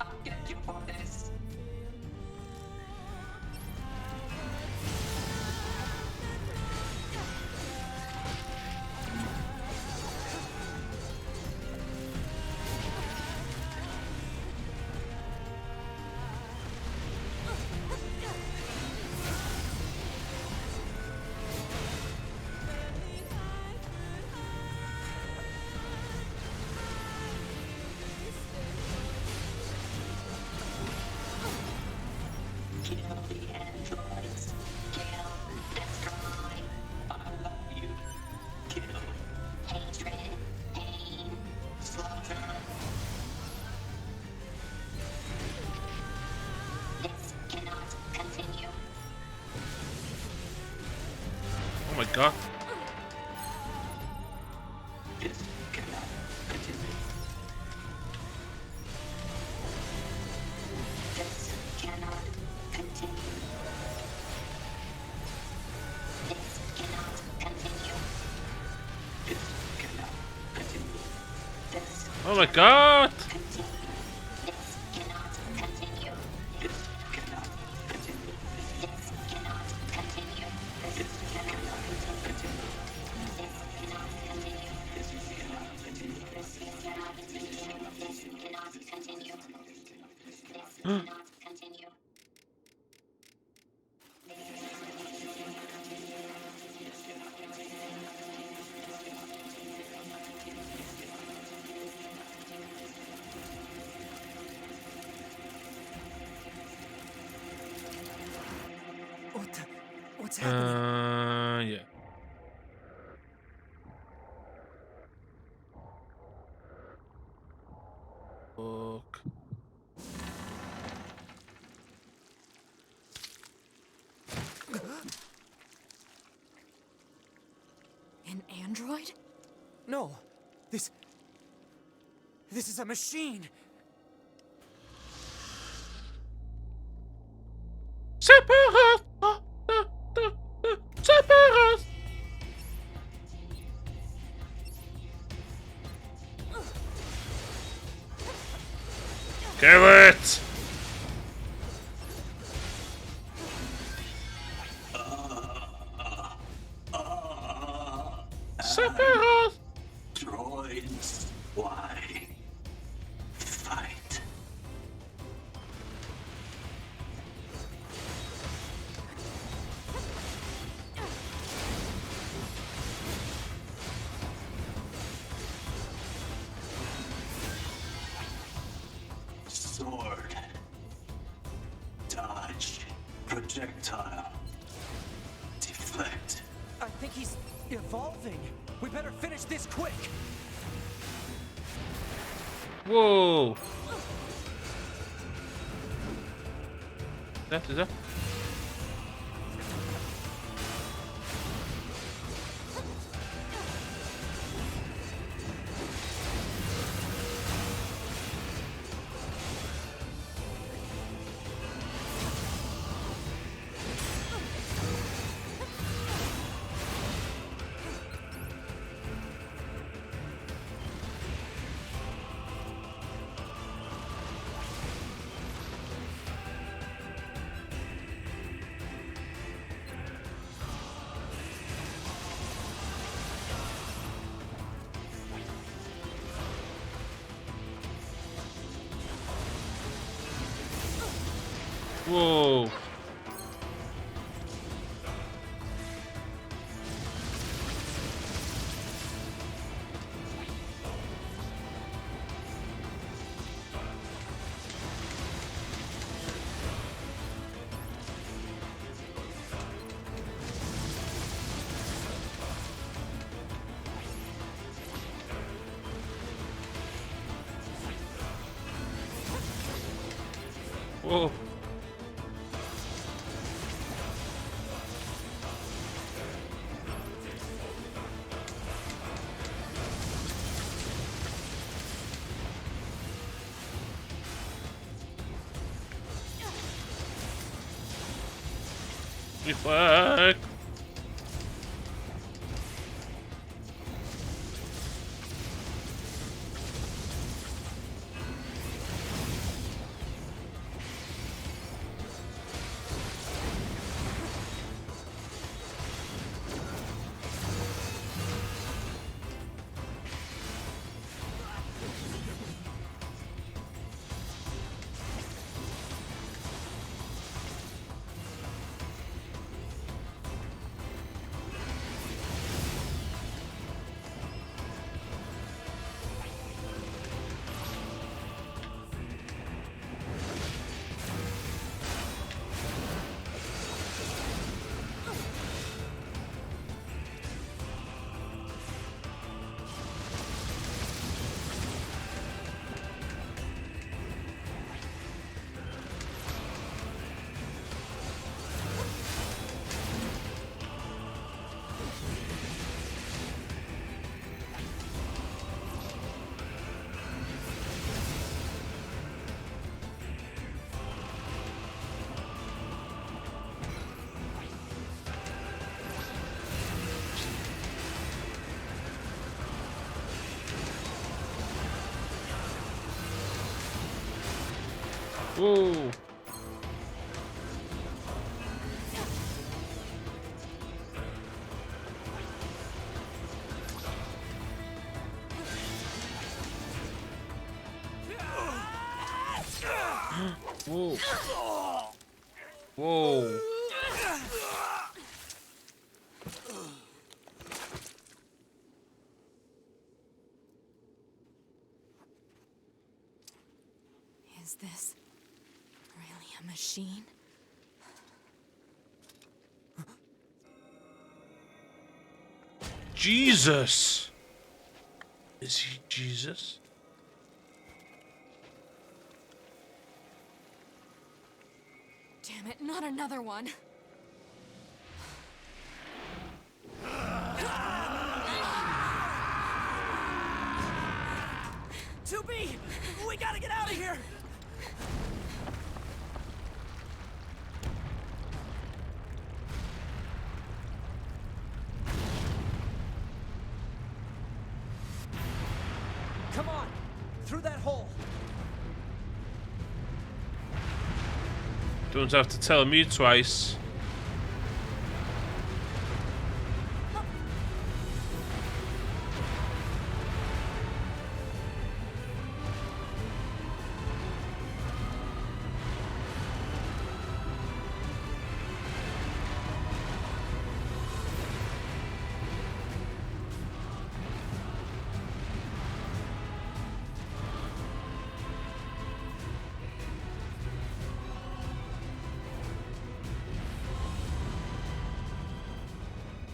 I'll get you for this. Kill the androids. Kill, destroy. I love you. Kill. Hatred. Pain. Slaughter. This cannot continue. Oh my god. This cannot continue. This cannot continue. This cannot continue. This cannot continue. This Oh my god. continue. This cannot continue. This cannot continue. This cannot continue. This cannot continue. This cannot continue. This cannot continue. This cannot continue. This cannot continue. This cannot continue. What's happening? Yeah. Fuck. An android? No. This is a machine. Separate! Separate! Kill it! Separate! Droids, why fight? Sword. Dodge. Projectile. Deflect. I think he's evolving. We better finish this quick. Whoa! Is that? Whoa! Whoa. Reflect. Whoa. Whoa. Whoa. Is this really a machine? Jesus. Is he Jesus? Damn it, not another one. We gotta get out of here! Come on! Through that hole! Don't have to tell me twice.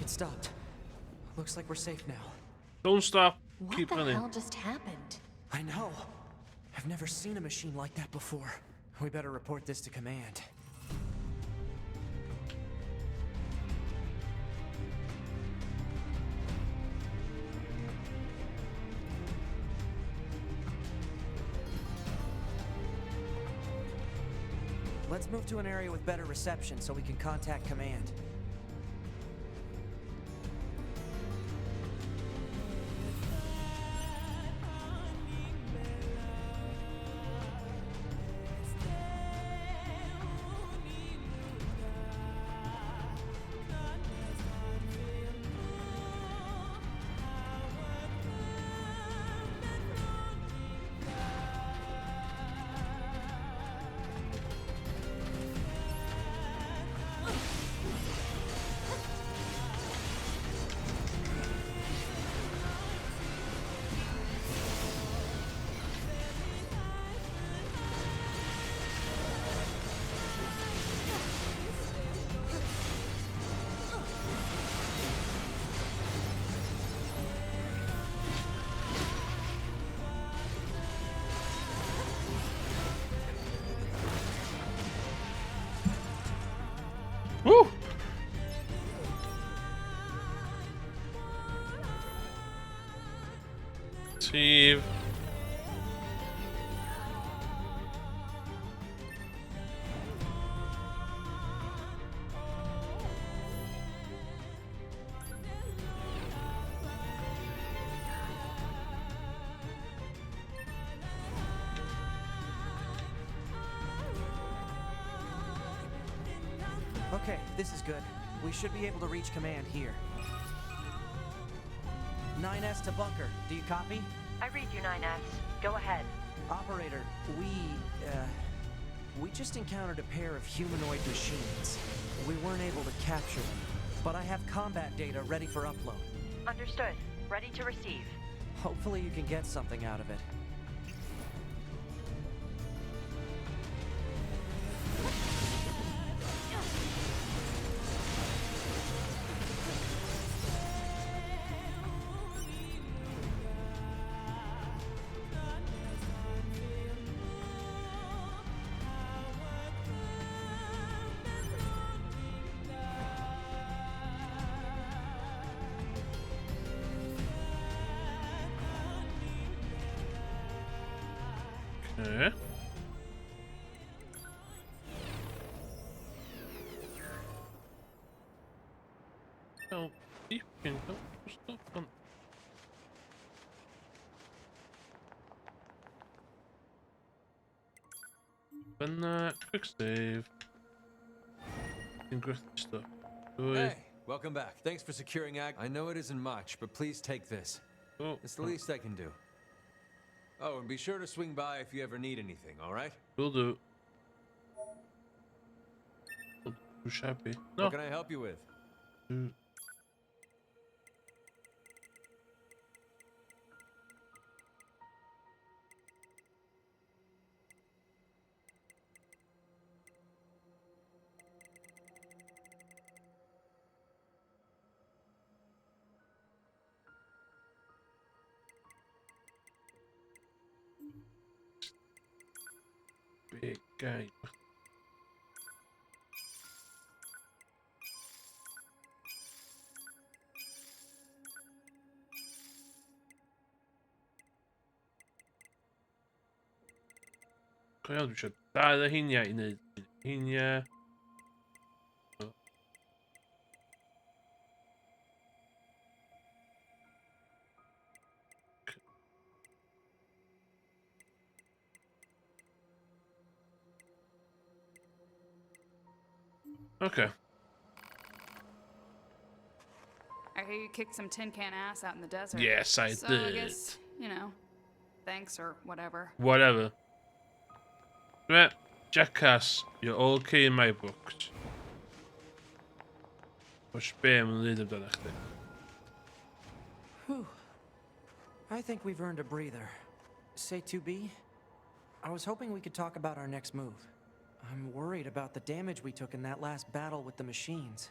It stopped. Looks like we're safe now. Don't stop. What Keep the running. hell just happened? I know. I've never seen a machine like that before. We better report this to command. Let's move to an area with better reception so we can contact command. Receive. Okay, this is good. We should be able to reach command here. 9S to bunker. Do you copy? I read you, 9S. Go ahead. Operator, we just encountered a pair of humanoid machines. We weren't able to capture them, but I have combat data ready for upload. Understood. Ready to receive. Hopefully you can get something out of it. Okay. Oh, you can help stop on. Then quick save. Ingress stuff. Hey, welcome back. Thanks for securing Ag. I know it isn't much, but please take this. Oh, It's the least I can do. Oh, and be sure to swing by if you ever need anything, all right? will do. Too shabby. No. What can I help you with? Big guy. Kan jag köpa? Där hinner jag in i. Hinner jag. Okay. I hear you kicked some tin can ass out in the desert. Yes, I so did. I guess, you know, thanks or whatever. Whatever. Right, Jackass, you're okay in my books. Och spel med lite av det. Whew. I think we've earned a breather. Say 2B? I was hoping we could talk about our next move. I'm worried about the damage we took in that last battle with the machines.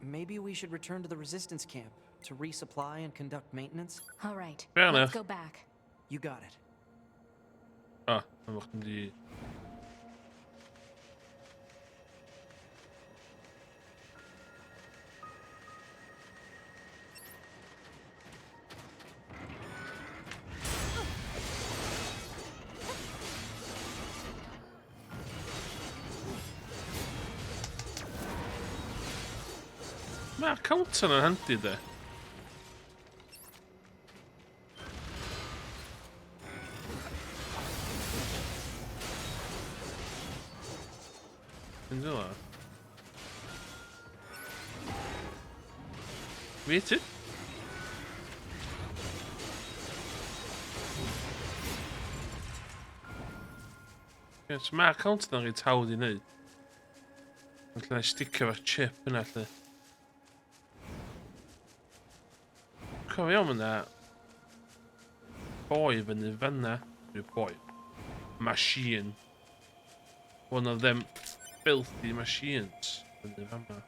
Maybe we should return to the resistance camp to resupply and conduct maintenance? All right, Fair let's enough. go back. You got it. Ah, dan mochten die... Men accounten har hänt i det. Inte det? Vet du? Så med accounten har reit hawdd i wneud. Felly sticio fo'r chip yna lle. Cofio am yna boi fyny fyna. Boi. Machine. One of them filthy machines. Fyny fyna.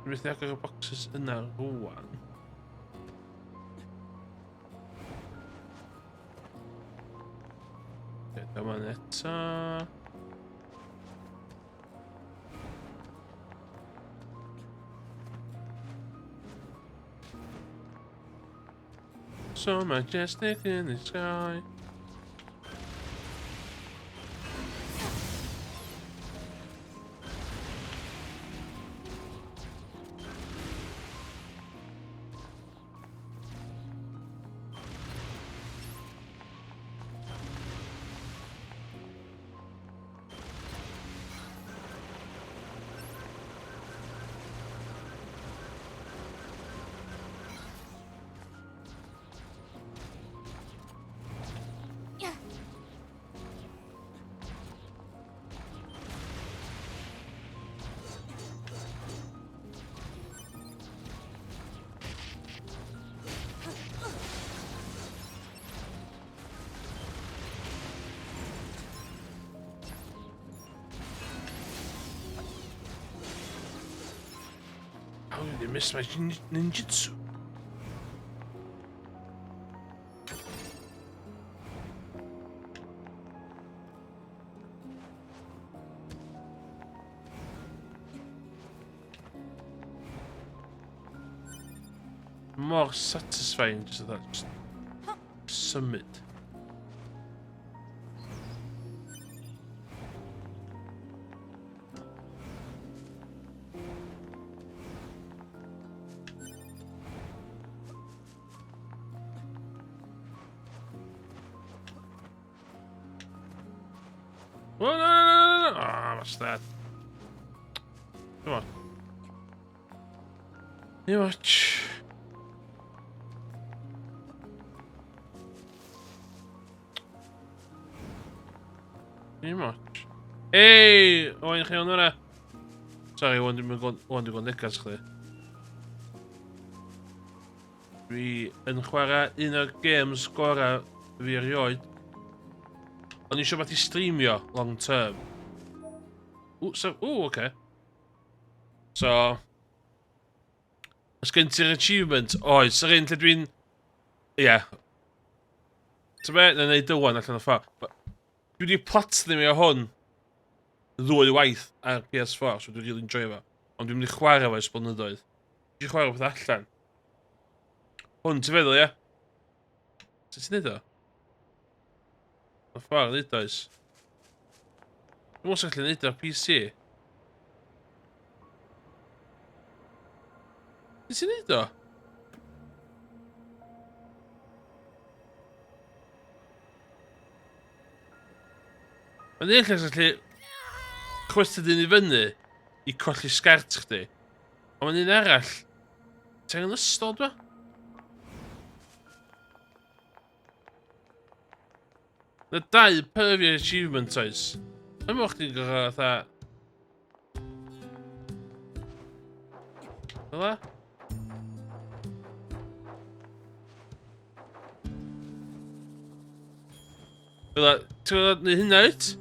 Dwi'n meddwl agor y boxes yna rwan. Dyma eto. So majestic in the sky. How did they miss my ninjutsu? More satisfying just that summit. Oh, no, no, no, no, no. Ah, what's that? Come on. You watch. You much. Hey! Oh, yn chi o'n hwnna? Sorry, wan dwi'n gwneud negas chdi. Dwi yn chwarae un o'r games gorau fi erioed. O'n i eisiau beth i streamio long term. Okay. So... Os gen ti'r achievement, oes, yr un lle dwi'n... Ie. Ta be, na neud dywan allan o ffa. Dwi wedi platinum o hwn ddwy waith ar PS4, so dwi'n really enjoy fo. Ond dwi'n mynd i chwarae fo ers blynyddoedd. Dwi'n mynd i chwarae beth allan. Hwn, ti'n feddwl, ie? Sut ti'n neud o? O ffordd, neud oes. Dwi'n mwyn gallu neud o'r PC. Sut ti'n neud o? Mae'n eich gallu chwestad un i fyny i colli sgart chdi. Ond mae'n un arall. Ti'n yn ystod ba? Na dau pervy achievement oes. Yn mwyn chdi'n gorau fatha... Fela? Fela, ti'n gwybod neu hynna wyt?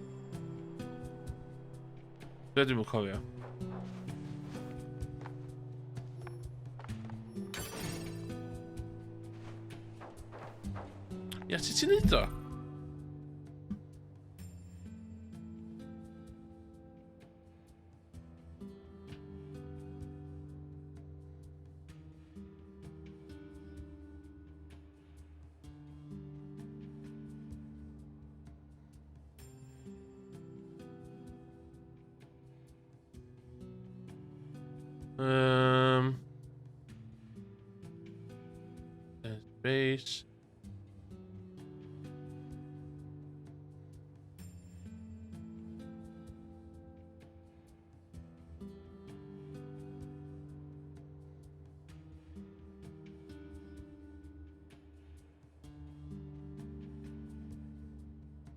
Be dwi'n mwyn cofio. Ia, ti ti'n neud o? Base.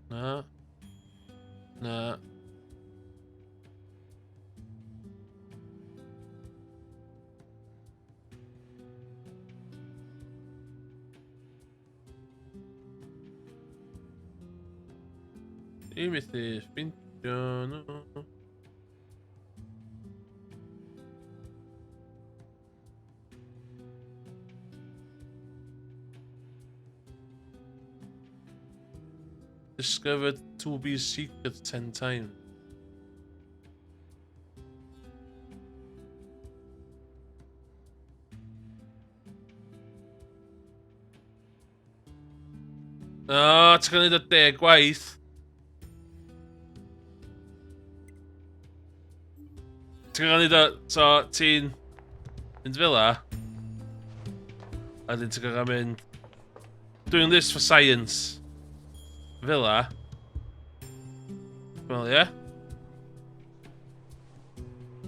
Na. Na. I methu ffeindio nhw. Discovered 2B's secret 10 times. O, ti'n cael neud o 10 gwaith. Ti'n cael neud o, so ti'n mynd fel a dyn ti'n cael mynd doing this for science. Fel a. Wel, ie.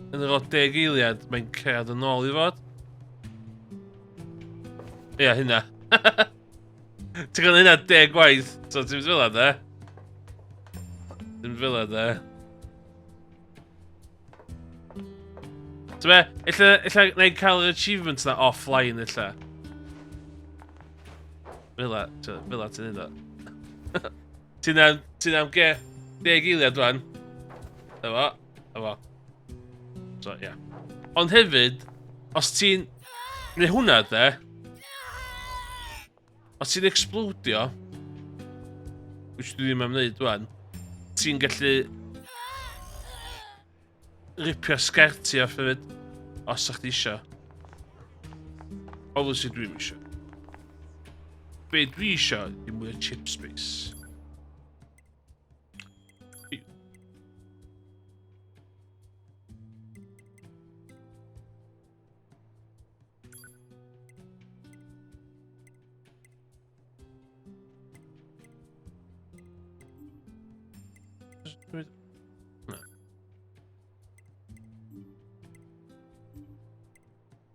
Yn yr o 10 eiliad, mae'n cerdd yn ôl i fod. Ie, hynna. Ti'n cael hynna 10 gwaith, so ti'n mynd fel a, de? Ti'n mynd fel a, de? Ti'n be, illa na i cael yr achievement na offline, illa. Fel a, ti'n neud o. Ti'n am 10 eiliad rwan. Efo. So, ie. Ond hefyd, os ti'n... Neu hwnna, de? Os ti'n explodio, which dwi ddim am wneud rwan, ti'n gallu ripio sgerti off hefyd, os ydych chi isio. Obviously dwi'n isio. Be dwi isio yw mwy o chip space.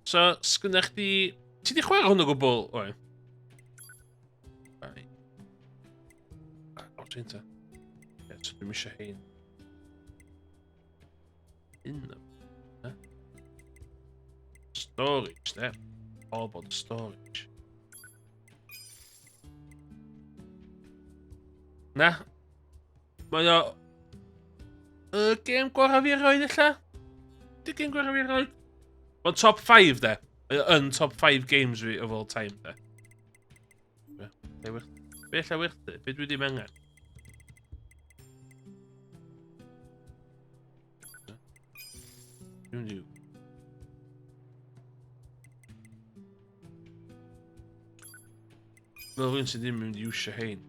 So, sgynnach chdi... Ti di chwarae hwn o gwbl, oe? O, ti'n ta. Ie, so dwi'n eisiau hein. Un. Storage, ne? All about the storage. Na? Mae o... Game gorau fi roed, illa? Di game gorau fi roed? Ond top 5, de? Yn top 5 games fi of all time, de? Be lla werthu? Be dwi ddim angen? New. Fel rhywun sydd ddim mynd i iwsio hein.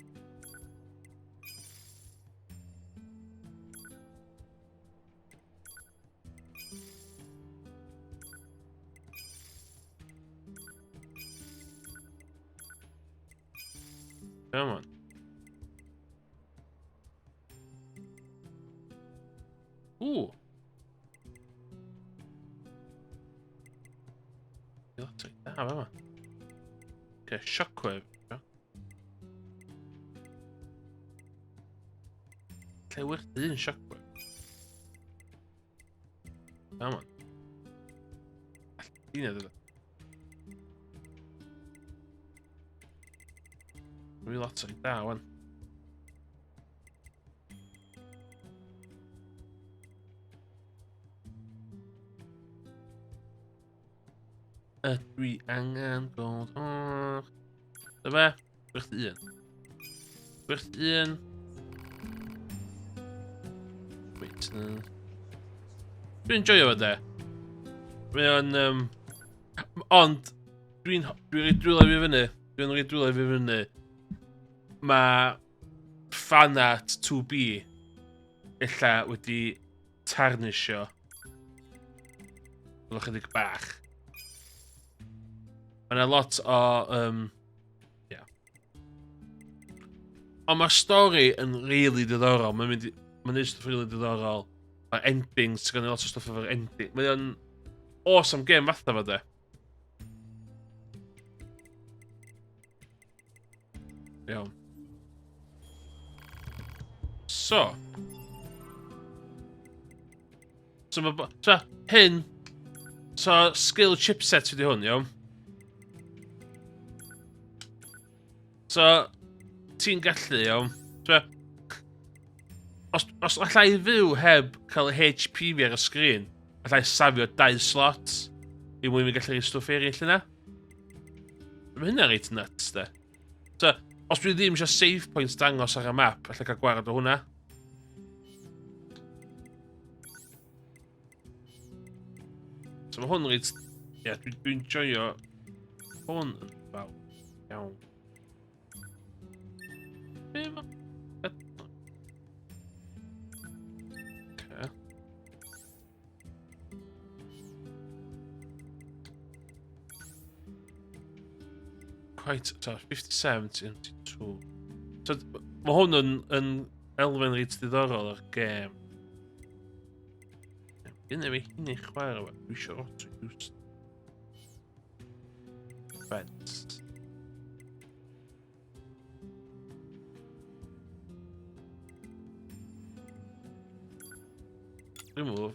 Come on. Ooh. You'll take that, haven't I? Okay, shockwave. Okay, where's the shockwave? Come on. You know that. We lots like that one. Dwi angen gold or... Dyma, gwych un. Gwych un. Wait, dwi'n enjoyo fo de. Mae o'n... Ond, dwi'n rhaid drwylo fi fyny. Dwi'n rhaid drwylo fi fyny. Mae fanart 2B illa wedi tarnisio fel chydig bach. Mae yna lot o... yeah. Ond mae'r stori yn really diddorol. Mae'n neud stwff really diddorol. Mae endings, ti'n gwneud lot o stwff efo'r ending. Mae o'n awesome game fatha fo de. Iawn. So, hyn, so skill chipset ydi hwn, iawn. So, ti'n gallu, iawn. So, os allai fyw heb cael HP fi ar y sgrin, allai safio 2 slots i mwyn mi gallu rhoi stwff eraill yna. Mae hynna reit nuts, de. So, Os dwi ddim eisiau save points dangos ar y map, allai cael gwared o hwnna. So mae hwn reit... Ie, dwi'n joio hwn yn fawr. Iawn. Be ma... Okay. Quite, so 57, 72. So, mae hwn yn elfen reit diddorol o'r gêm. Dyna fi hyn i chwarae efo. Dwi eisiau auto-use. Fence. Remove.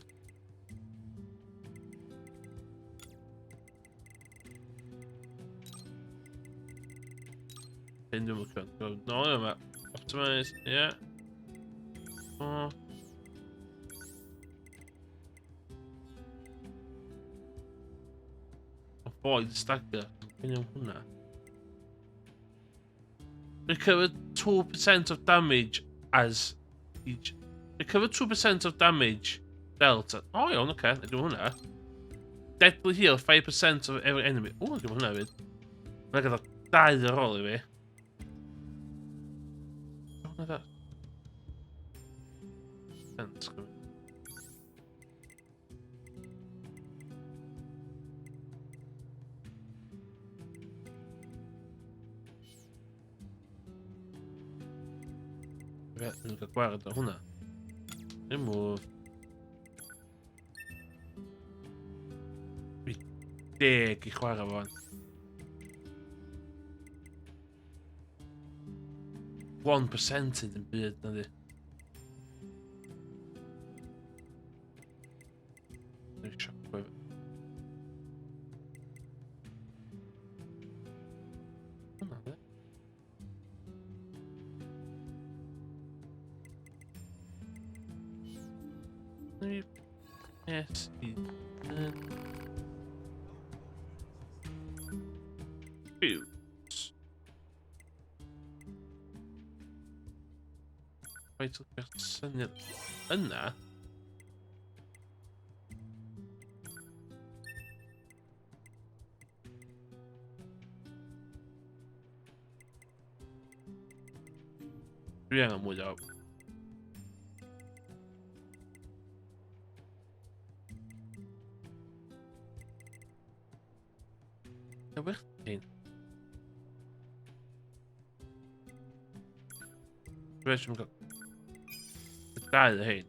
Then we can go. No, I'm optimize. Yeah. Oh. Avoid stagger. Can hwnna? Recover 2% of damage as each. Recover 2% of damage dealt. Oh, iawn, okay. Dwi'n hwnna. Deadly heal 5% of every enemy. O, dwi'n hwnna fyd. Mae'n gyda 2 ar ôl I fi. Hwnna da. Sense. Dwi'n cael gwared o hwnna. Remove. 10 I chwarae fo'n. 1% yn byd na di. Dwi'n siop efo. Hwna di. Yes, Right, o'ch syniad yna. Dwi angen mwy o. Wych ein. Dwi eisiau gael dau o hein.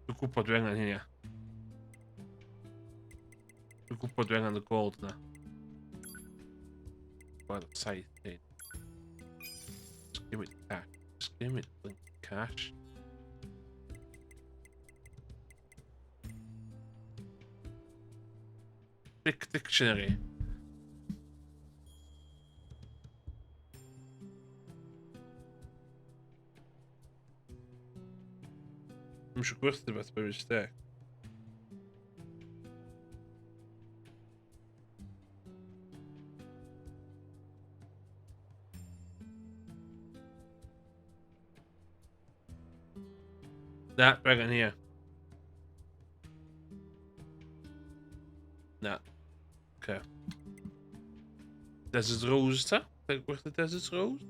Dwi'n gwybod dwi angen hynny. Dwi'n gwybod dwi angen y gold na. Wel, saith hein. Just give me cash. Just give me the cash. Dictionary. I'm eisiau gwerthu beth byr ysdeg. Na, dwi angen here. Na. Okay. Desert Rose ta? Gwerthu Desert Rose?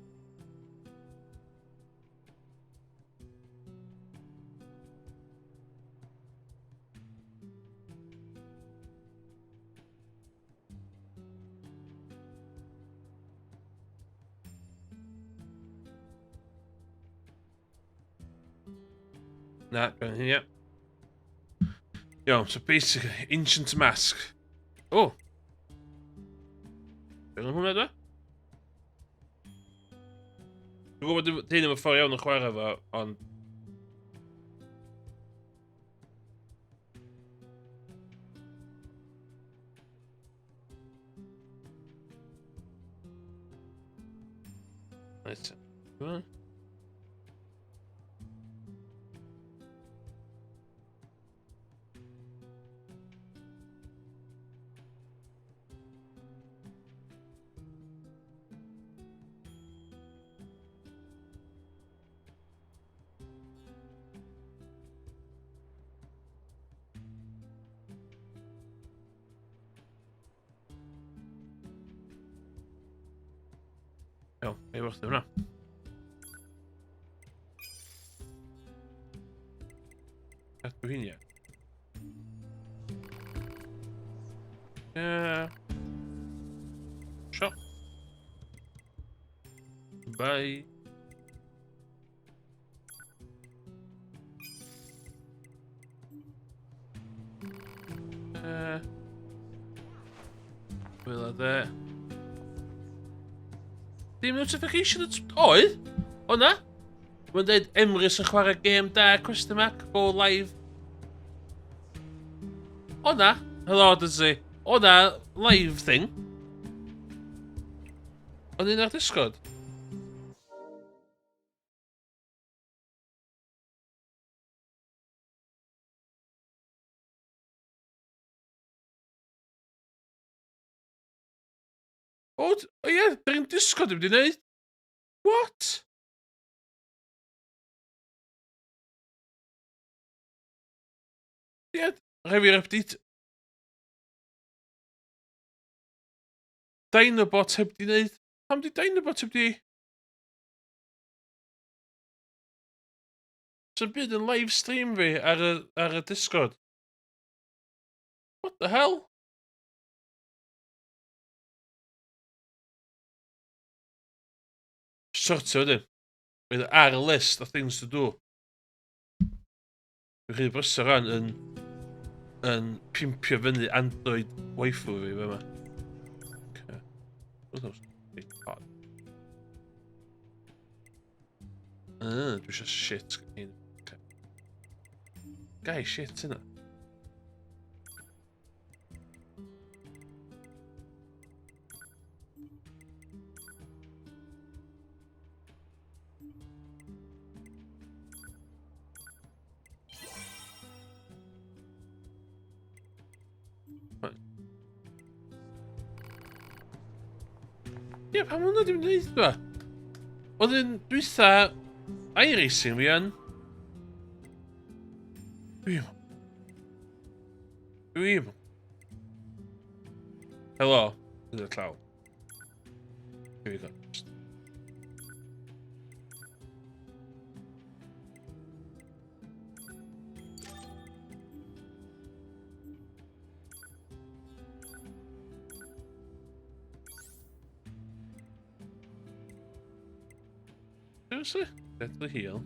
Na, dwi here. Iawn, so basically, Ancient Mask. Oh! Dwi'n hwnna dwi? Dwi'n gwybod dyn nhw'n ffordd iawn o chwarae fo, ond... Right. Right. Iawn, ei wrth hwnna. Cadw hi'n ie. Sure. Bye. Wyla there. Dim notification oedd? O na? Mae'n dweud Emrys yn chwarae game da, question mark, go live. O na? Hello, does he? O na, live thing. O'n un ar Discord. O ie, da ni'n Discord yn mynd i wneud. What? Ie, rhaid fi'r update. Dinobot heb di wneud. Pam di Dinobot heb di? Sy'n byd yn live stream fi ar y Discord. What the hell? Sortio wedyn. Bydd ar y list of things to do. Fi'n rhaid bryso rhan yn pimpio fyny Android waifu fi fe yma. Dwi eisiau shit. Gai shit yna. Ie, pam hwnna dim wneud dda? Oedd yn dwytha iRacing fi yn... Dwi'n... Helo, yn y llaw. Here we go. Seriously? Deadly heal.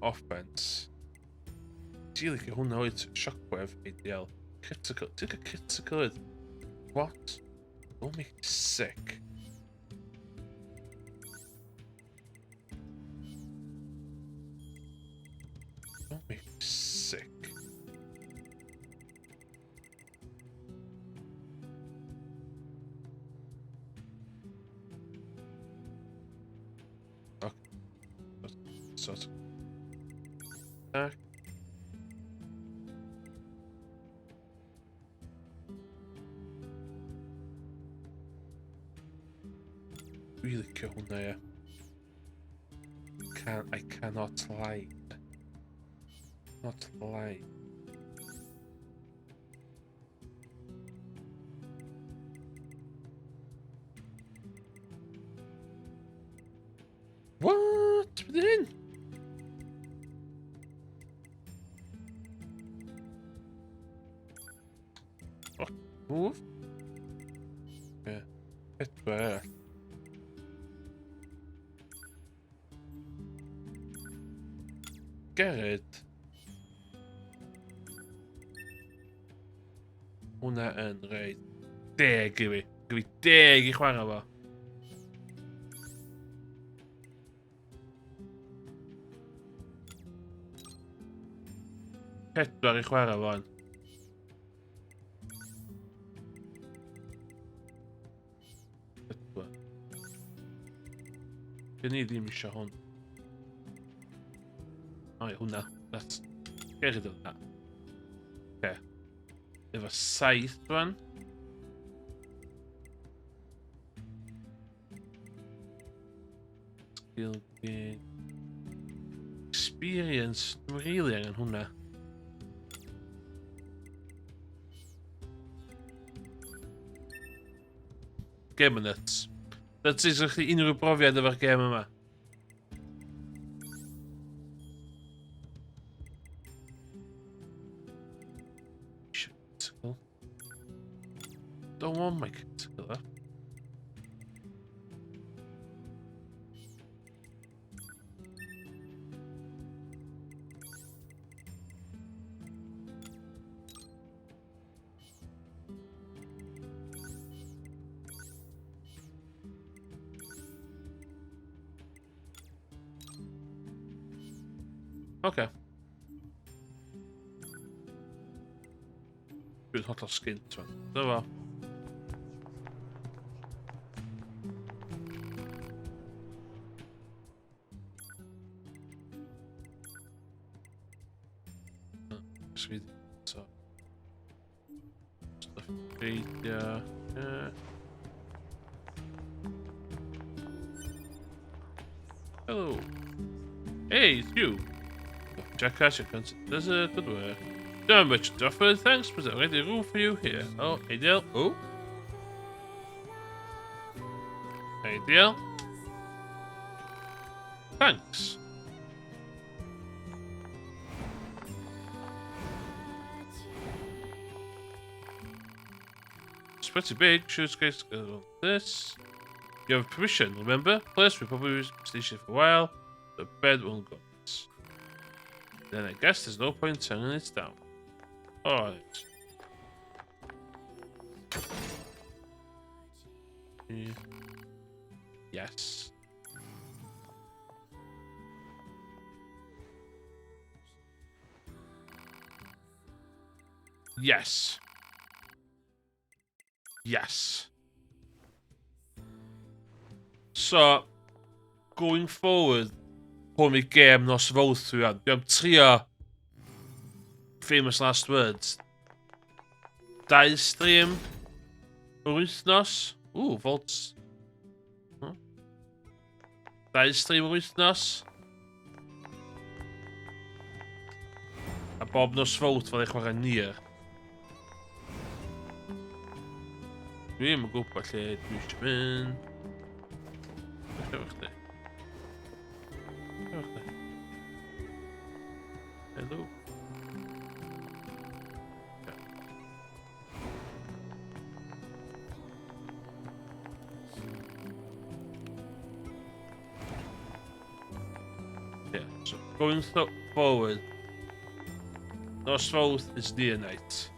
Offense. Ti'n licio hwnna oed shockwave ADL. Critical. Ti'n cael critical oed? What? Don't make me sick. Don't make me sick. Sort. Attack. Really cool there. I cannot lie. Not lie. What? Then? Move? Yeah. Hit where? Gerrit. Hwna yn reid 10 i fi. Gwy 10 i chwarae fo. Pedwar i chwarae fo'n. Pedwar. Gen i ddim eisiau hwn. O ie, hwnna. That's... Gerrit o'n that. Okay. Efo 7 rwan. Skill gain. Experience. Dwi'n rili angen hwnna. Game minutes. Dat is echt unrhyw brofiad efo'r gêm yma. Don't want my critical. Okay. Dwi'n hollol skint fan. Dyma. Sweet. So. Stuff. Yeah. Hello. Hey, it's you. Jack Hatcher considers it good work. Don't much to offer, thanks, but I've already room for you here. Oh, ideal. Oh. Ideal. Thanks. It's pretty big. Shoes case goes on this. You have permission, remember? Plus, we probably station for a while. The bed won't go. Then I guess there's no point turning it down. Alright. Yes. Yes. Yes. So, going forward, hwn I gêm nos fawrth dwi am. Dwi am trio famous last words. 2 stream yr wythnos. Ooh, volts. 2 stream yr wythnos. A bob nos fawrth fel eich chwarae NieR. Dwi ddim yn gwybod lle dwi eisiau mynd. Efo chdi. Hello. Yeah, so going forward, nos fawrth is NieR night.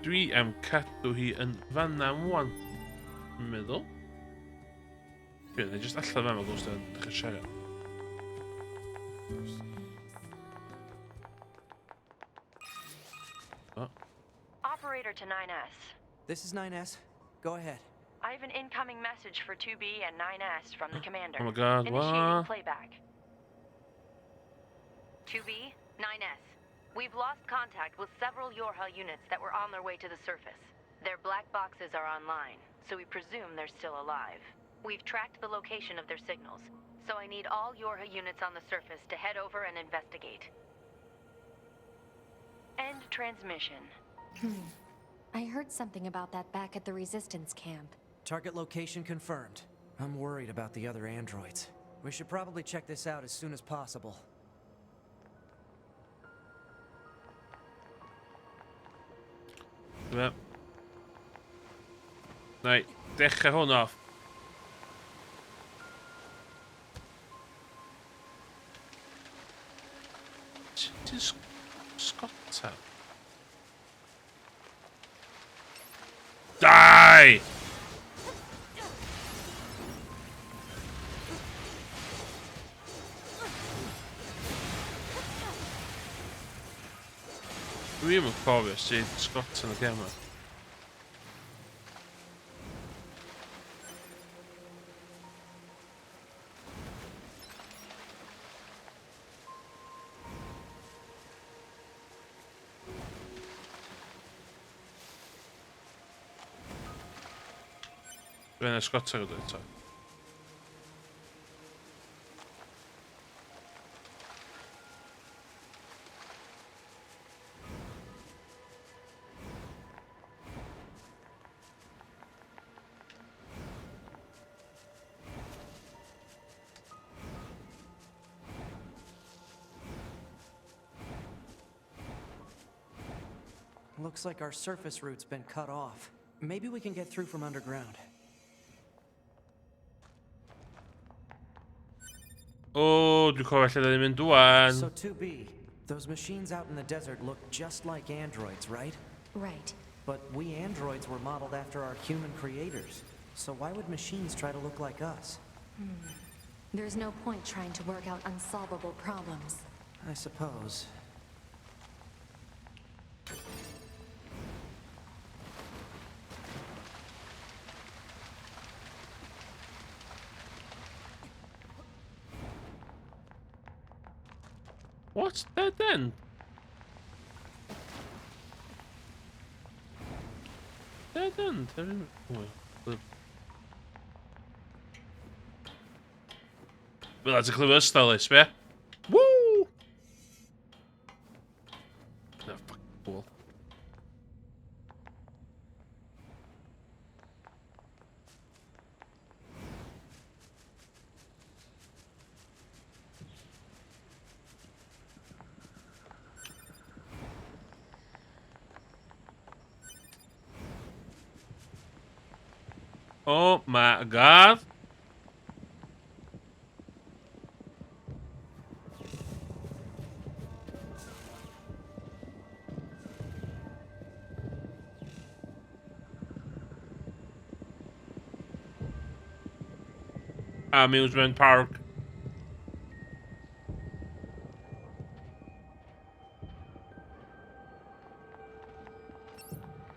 Dwi am cadw hi yn fanna wan. Yn meddwl. Dwi'n ei just allan fan gwrs dwi'n dechrau siarad. Oh. Operator to 9S. This is 9S. Go ahead. I have an incoming message for 2B and 9S from the commander. Oh my god, Initiating what? playback. 2B, 9S. We've lost contact with several Yorha units that were on their way to the surface. Their black boxes are online, so we presume they're still alive. We've tracked the location of their signals, so I need all Yorha units on the surface to head over and investigate. End transmission. I heard something about that back at the Resistance camp. Target location confirmed. I'm worried about the other androids. We should probably check this out as soon as possible. Yep. Nee, dechrau hwn off. Ti'n sgota? Die! Dwi ddim yn cofio sydd sgota yn y gem yma. Dwi'n esgota gyda eto. Looks like our surface route's been cut off. Maybe we can get through from underground. O, dwi'n cofio lle da ni'n mynd dwan. So 2B, those machines out in the desert look just like androids, right? Right. But we androids were modeled after our human creators. So why would machines try to look like us? There's no point trying to work out unsolvable problems. I suppose. What's dead end? Dead end? Wel, that's a clever stylus, be? Woo! No, fucking cool. Oh my god. Amusement park.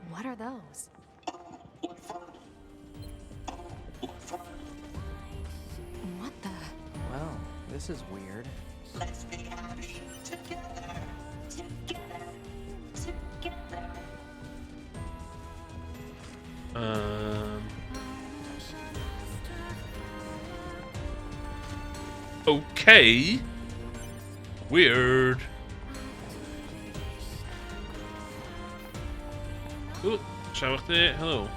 What are those? What the? Well, this is weird. Let's be happy together. Together. Together. Okay. Weird. Ooh, siarad chdi. Hello.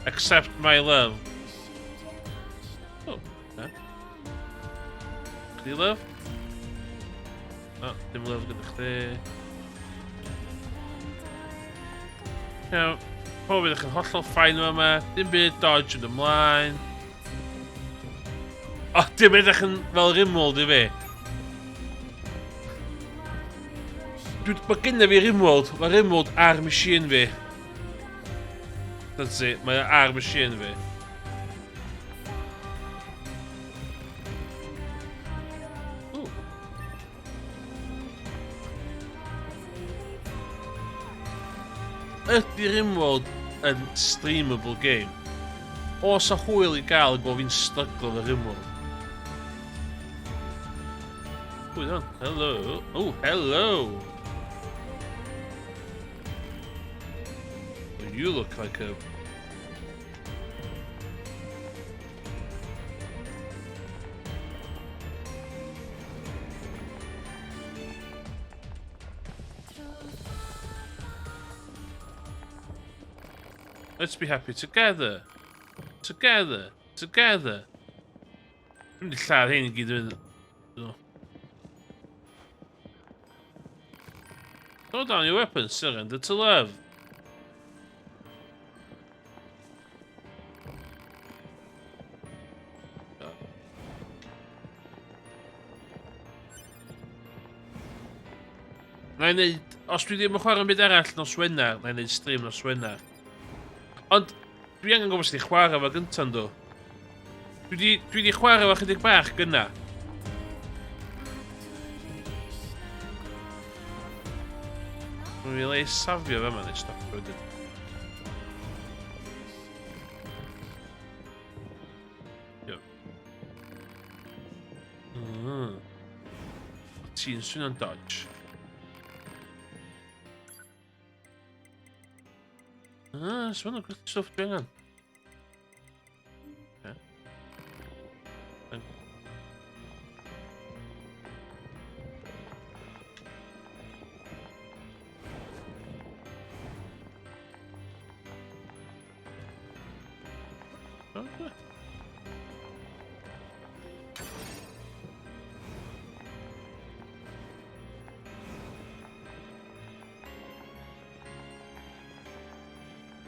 Accept my love. Oh, okay. Chdi love? Oh, dim love gyda chdi. Iawn. Pob bydd eich yn hollol ffain yma. Dim byd dodge yn ymlaen. O, dim edrych yn fel rimwald i fi. Mae gynna fi rimwald. Mae rimwald ar machine fi. That's it. Mae ar machine fi. Ooh. Ydy rimwald yn streamable game? Oes a hwyl i gael bod fi'n stryglo fy rimwald? Who's on? Hello. Oh, hello. Well, you look like a... Let's be happy together. Together. Together. Dwi'n mynd i lladd hyn i gyd yn... Throw down your weapons, surrender to love. Na i neud, os dwi ddim yn chwarae byd arall nos Wener, na i neud stream nos Wener. Ond, dwi angen gwybod sydd i chwarae fo gynta ndw. Dwi di chwarae fo chydig bach gynna. Dwi'n mynd i safio fe yma neu stopio wedyn. Io. Ti'n swnio'n dodge. Swn o'n gwrdd stwff dwi angen.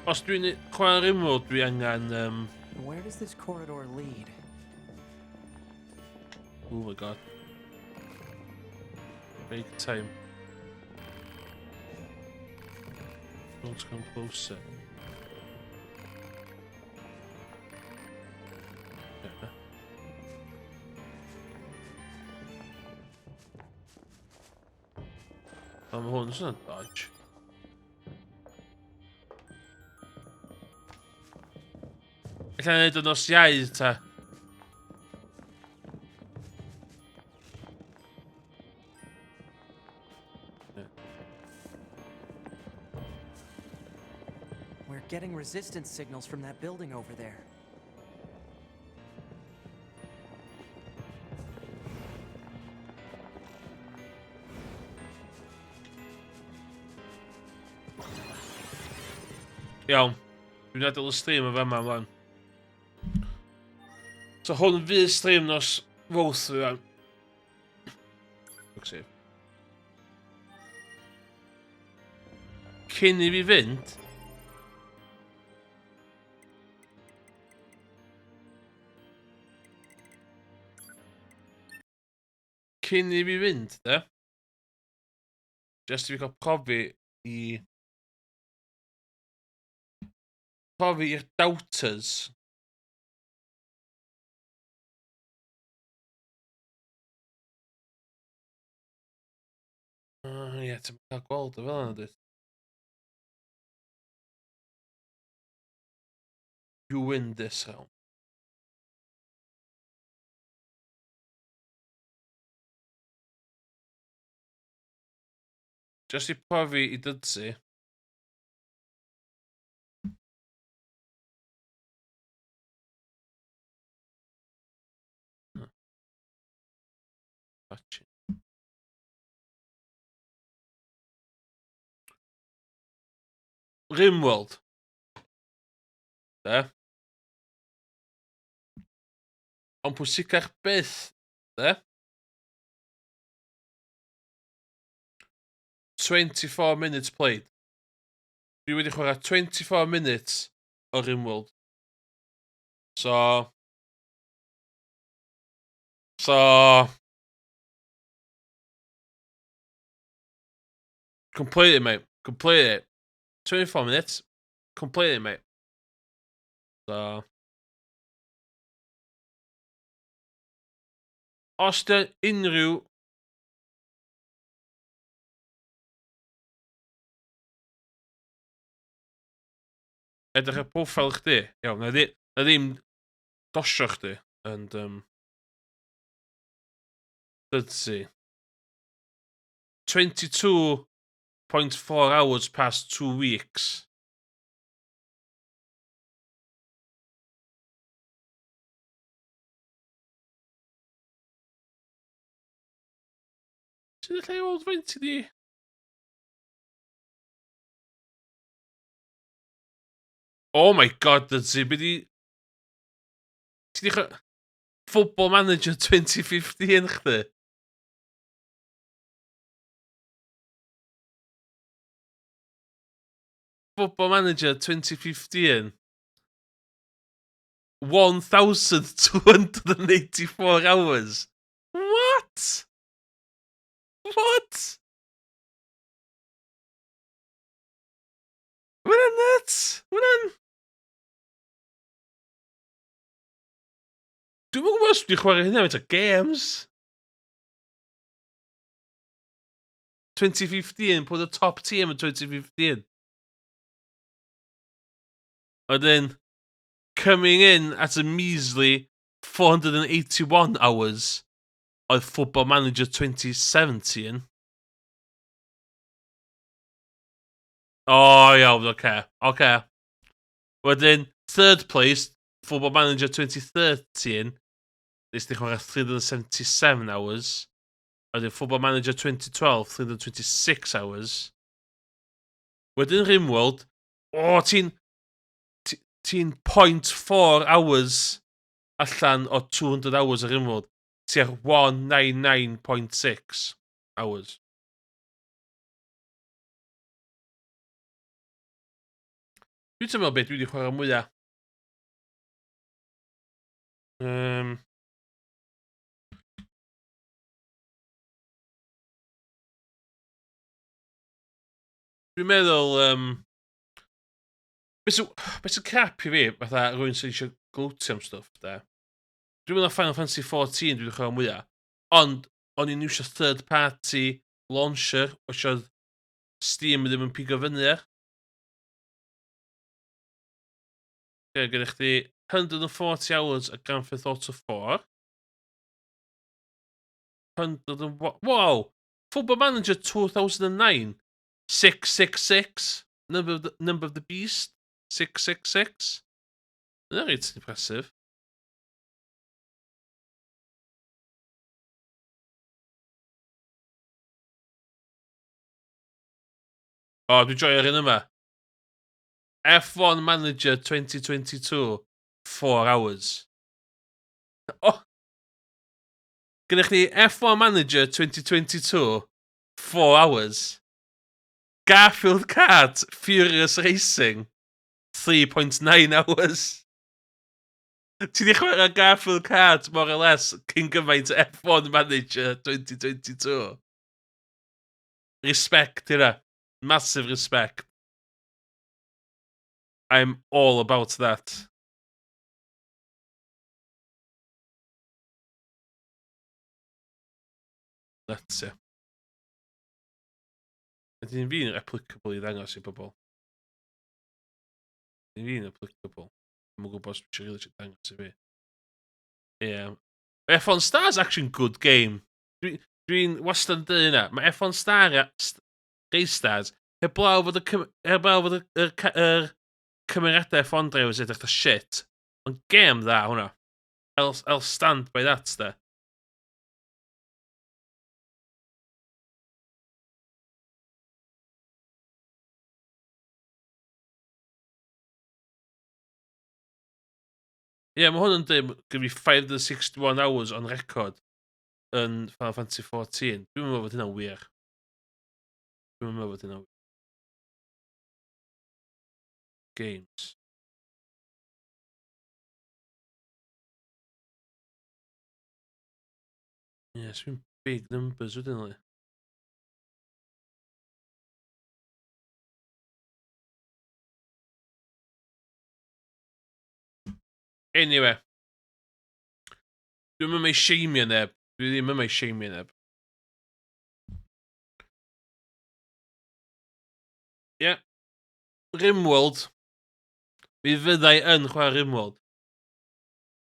Os dwi'n chwarae remote, dwi angen... Where does this corridor lead? Oh my god. Make time. Don't come closer. Yeah. Mae hwn sy'n dodge. Alla i neud yn os iaidd ta. We're getting resistance signals from that building over there. Iawn. Dwi'n adael y stream o fama ymlaen. So hwn fydd stream nos Wolf rwan. Cyn i fi fynd... Cyn i fi fynd, de? Just i fi cael profi i... Profi i'r doubters. Ie, ti'n cael gweld o fel yna, dweud. You win this round. Just i profi i dydsi. Rimworld. De? Ond pwysicach beth, de? 24 minutes played. Dwi wedi chwarae 24 minutes o Rimworld. So... Completely, mate. Completely. 24 minutes. Completely, mate. So... Os dy unrhyw... Edrych y profile chdi. Iawn, na ddim dosio chdi. And, dydsi. 22.4 hours past 2 weeks. Sy'n lle old 20 di? Oh my god, dydsi. Byddi... Ti di Football Manager 2015 chdi? Football Manager 2015. 1,284 hours. What? What? Mae'n nuts. Mae'n... Dwi'n mwyn gwybod os dwi'n chwarae hynny am games. 2015, put the top team in 2015. And then, coming in at a measly 481 hours of Football Manager 2017. Oh, yeah, okay. Okay. Wedyn, third place, Football Manager 2013. Nes di chwarae 377 hours. Wedyn, Football Manager 2012, 326 hours. Wedyn, Rimworld. Oh, ti'n 0.4 hours allan o 200 hours o Rimworld. Ti ar 199.6 hours. Dwi'n teimlo beth dwi wedi chwarae mwyaf. Dwi'n meddwl, beth sy'n crap i fi, fatha rhywun sy'n eisiau glwtio am stwff, de. Dwi'n meddwl Final Fantasy 14 dwi wedi chwarae mwyaf. Ond, o'n i'n iwsio third party launcher, osiodd Steam ddim yn pigo fyny ar. Gyda chdi 140 hours a Grand Theft Auto 4. 101... Wow! Football Manager 2009. 666. Number of the Beast. 666. Yna'n reit impressive. O, dwi'n joio'r un yma. F1 Manager 2022. 4 hours. O! Gyda chdi F1 Manager 2022. 4 hours. Garfield Kart Furious Racing. 3.9 hours. Ti di chwarae Garfield Kart more or less cyn gymaint F1 Manager 2022. Respect, hynna. Massive respect. I'm all about that. That's it. Ydyn fi'n applicable i ddangos i bobl. Ydyn fi'n applicable. Dwi'n gwybod os dwi'n really dangos i fi. Yeah. F1 Star's actually good game. Dwi'n wastad yn dweud hynna. Mae F1 Race Stars heblaw fod y cymeriadau F1 drivers edrych da shit. Ond game dda hwnna. I'll stand by that, da. Ie, mae hwn yn dweud gyda fi 561 hours on record yn Final Fantasy 14. Dwi'n meddwl bod hynna'n wir. Dwi'n meddwl bod hynna'n wir. Games. Ie, sy'n big numbers wedyn ni. Anyway. Dwi'n mynd ei sheimio neb. Dwi ddim yn ei sheimio neb. Ie. Rimworld. Mi fyddai yn chwarae Rimworld.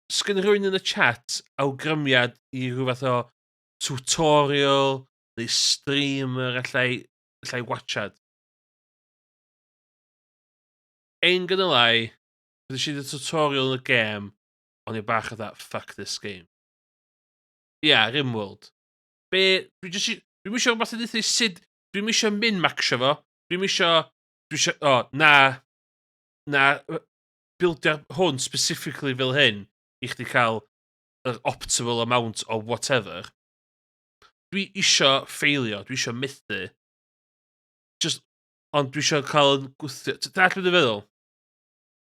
Sgyn rhywun yn y chat awgrymiad i rhyw fath o tutorial neu streamer allai watchad. Ein gyda lai, bydd eisiau dy tutorial yn y game, ond i bach o that fuck this game. Ia, Rimworld. Dwi'n eisiau rhywbeth yn dweud sut, dwi'n eisiau min-maxio fo, dwi'n eisiau, na, buildio hwn specifically fel hyn, i chdi cael yr optimal amount o whatever. Dwi eisiau ffeilio, dwi eisiau mythu. Ond dwi eisiau cael yn gwthio. Dall dwi'n feddwl?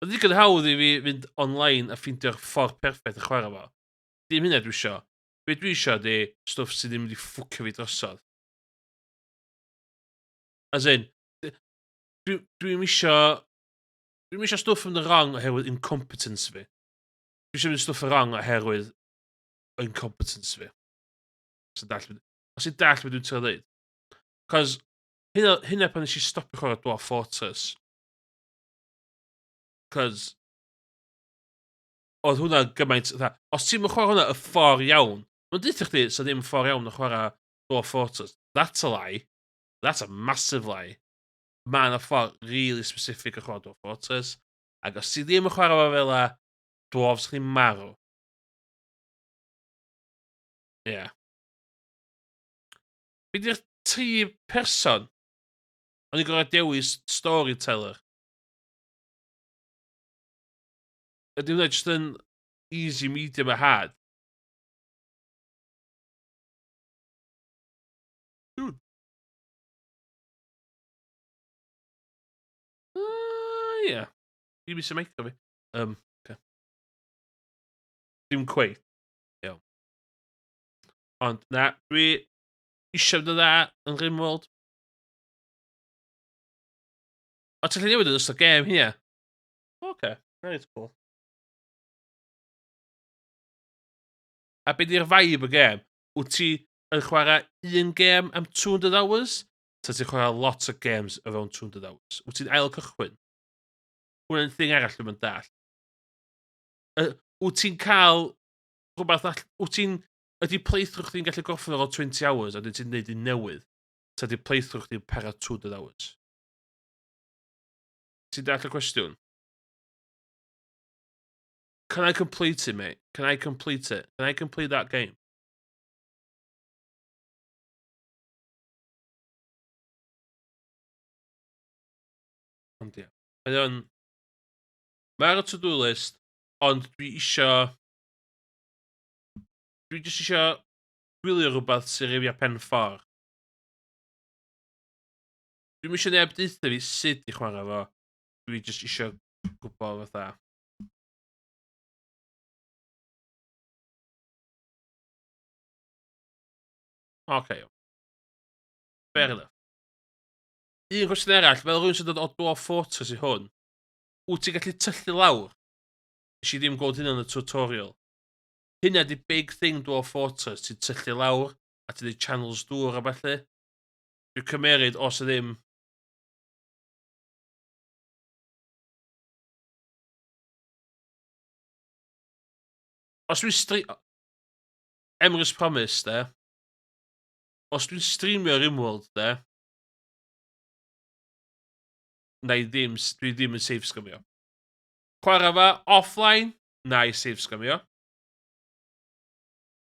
Oedd digon hawdd i fi fynd online a ffeindio'r ffordd perffaith y chwarae fo. Dim hynny dwi eisiau. Be dwi eisiau di stwff sydd ddim wedi ffwcio fi drosodd. As in, dwi'n eisiau stwff yn y wrong oherwydd incompetence fi. Dwi eisiau mynd stwff yn wrong oherwydd incompetence fi. Os i'n dall beth dwi'n teimlo dweud. Cos hynna pan nes i stopio chwarae Dwarf Fortress. Cos oedd hwnna gymaint... Os ti'n mynd chwarae hwnna y ffordd iawn, mae'n dweud chdi so ddim ffordd iawn o chwarae Dwarf Fortress. That's a lie. That's a massive lie. Mae yna ffordd really specific o chwarae Dwarf Fortress. Ac os ti ddim yn chwarae fo fel a, dwarfs chdi'n marw. Ie. Yeah. Be di'r 3 person o'n i'n gorau dewis storyteller? Ydy hwnna just yn easy, medium a hard? Dude. Ie. BBC micro fi. Ocê. Dim cweit. Iawn. Ond na, dwi isio bod yn dda yn Rimworld. O, ti'n lle newid yn ystod gêm hynna? Oce, reit cool. A be di'r vibe y gêm? Wyt ti yn chwarae un gêm am 200 hours? Ta ti'n chwarae lot o games o fewn 200 hours? Wyt ti'n ail cychwyn? Hwna'n thing arall dwi'n mynd dall. Wyt ti'n cael rhywbeth all... Wyt ti'n... Ydy playthrough chdi'n gallu goffo fel 20 hours a dyn ti'n neud un newydd? Ta di playthrough chdi'n para 200 hours? Ti'n dall y cwestiwn? Can I complete it, mate? Can I complete it? Can I complete that game? Ond ie. Mae ar y to-do list, ond dwi isio... Dwi jyst isio gwylio rhywbeth sy'n rifio pen ffordd. Dwi'n eisiau neb deitha fi sut i chwarae fo. Dwi jyst isio gwybod fatha. Oce. Fair enough. Un cwestiwn arall, fel rhywun sy'n dod o Dwarf Fortress i hwn, wyt ti'n gallu tyllu lawr? Nes i ddim gweld hynna yn y tutorial. Hynna di big thing Dwarf Fortress, ti'n tyllu lawr, a ti'n neud channels dŵr a felly. Dwi'n cymeryd os y ddim... Os dwi'n Emrys Promise, de. Os dwi'n streamio Rimworld, de. Dwi ddim yn safe scumio. Chwarae fa offline, na i safe scumio.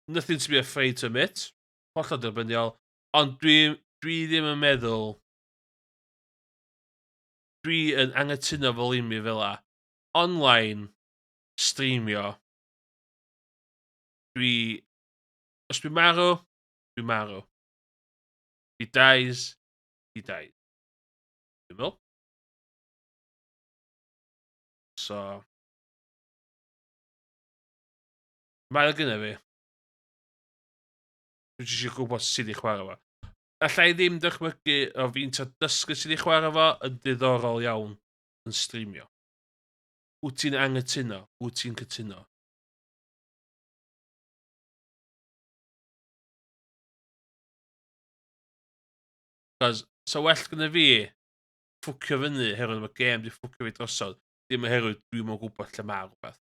Nothing to be afraid to admit. Hollol derbyniol. Ond dwi ddim yn meddwl... Dwi yn angytuno fel un mi fel a. Online, streamio. Os dwi'n marw, dwi'n marw. He dies, he dies. Dwi'n meddwl. So... Mae'n gyda fi. Dwi'n eisiau gwybod sydd i chwarae fo. Alla i ddim dychmygu o fi'n ta dysgu sydd i chwarae fo yn diddorol iawn yn streamio. Wyt ti'n angytuno? Wyt ti'n cytuno? Cos, so well gyda fi ffwcio fyny herwydd mae gêm di ffwcio fi drosodd. Dim herwydd dwi'n mwyn gwybod lle mae rhywbeth.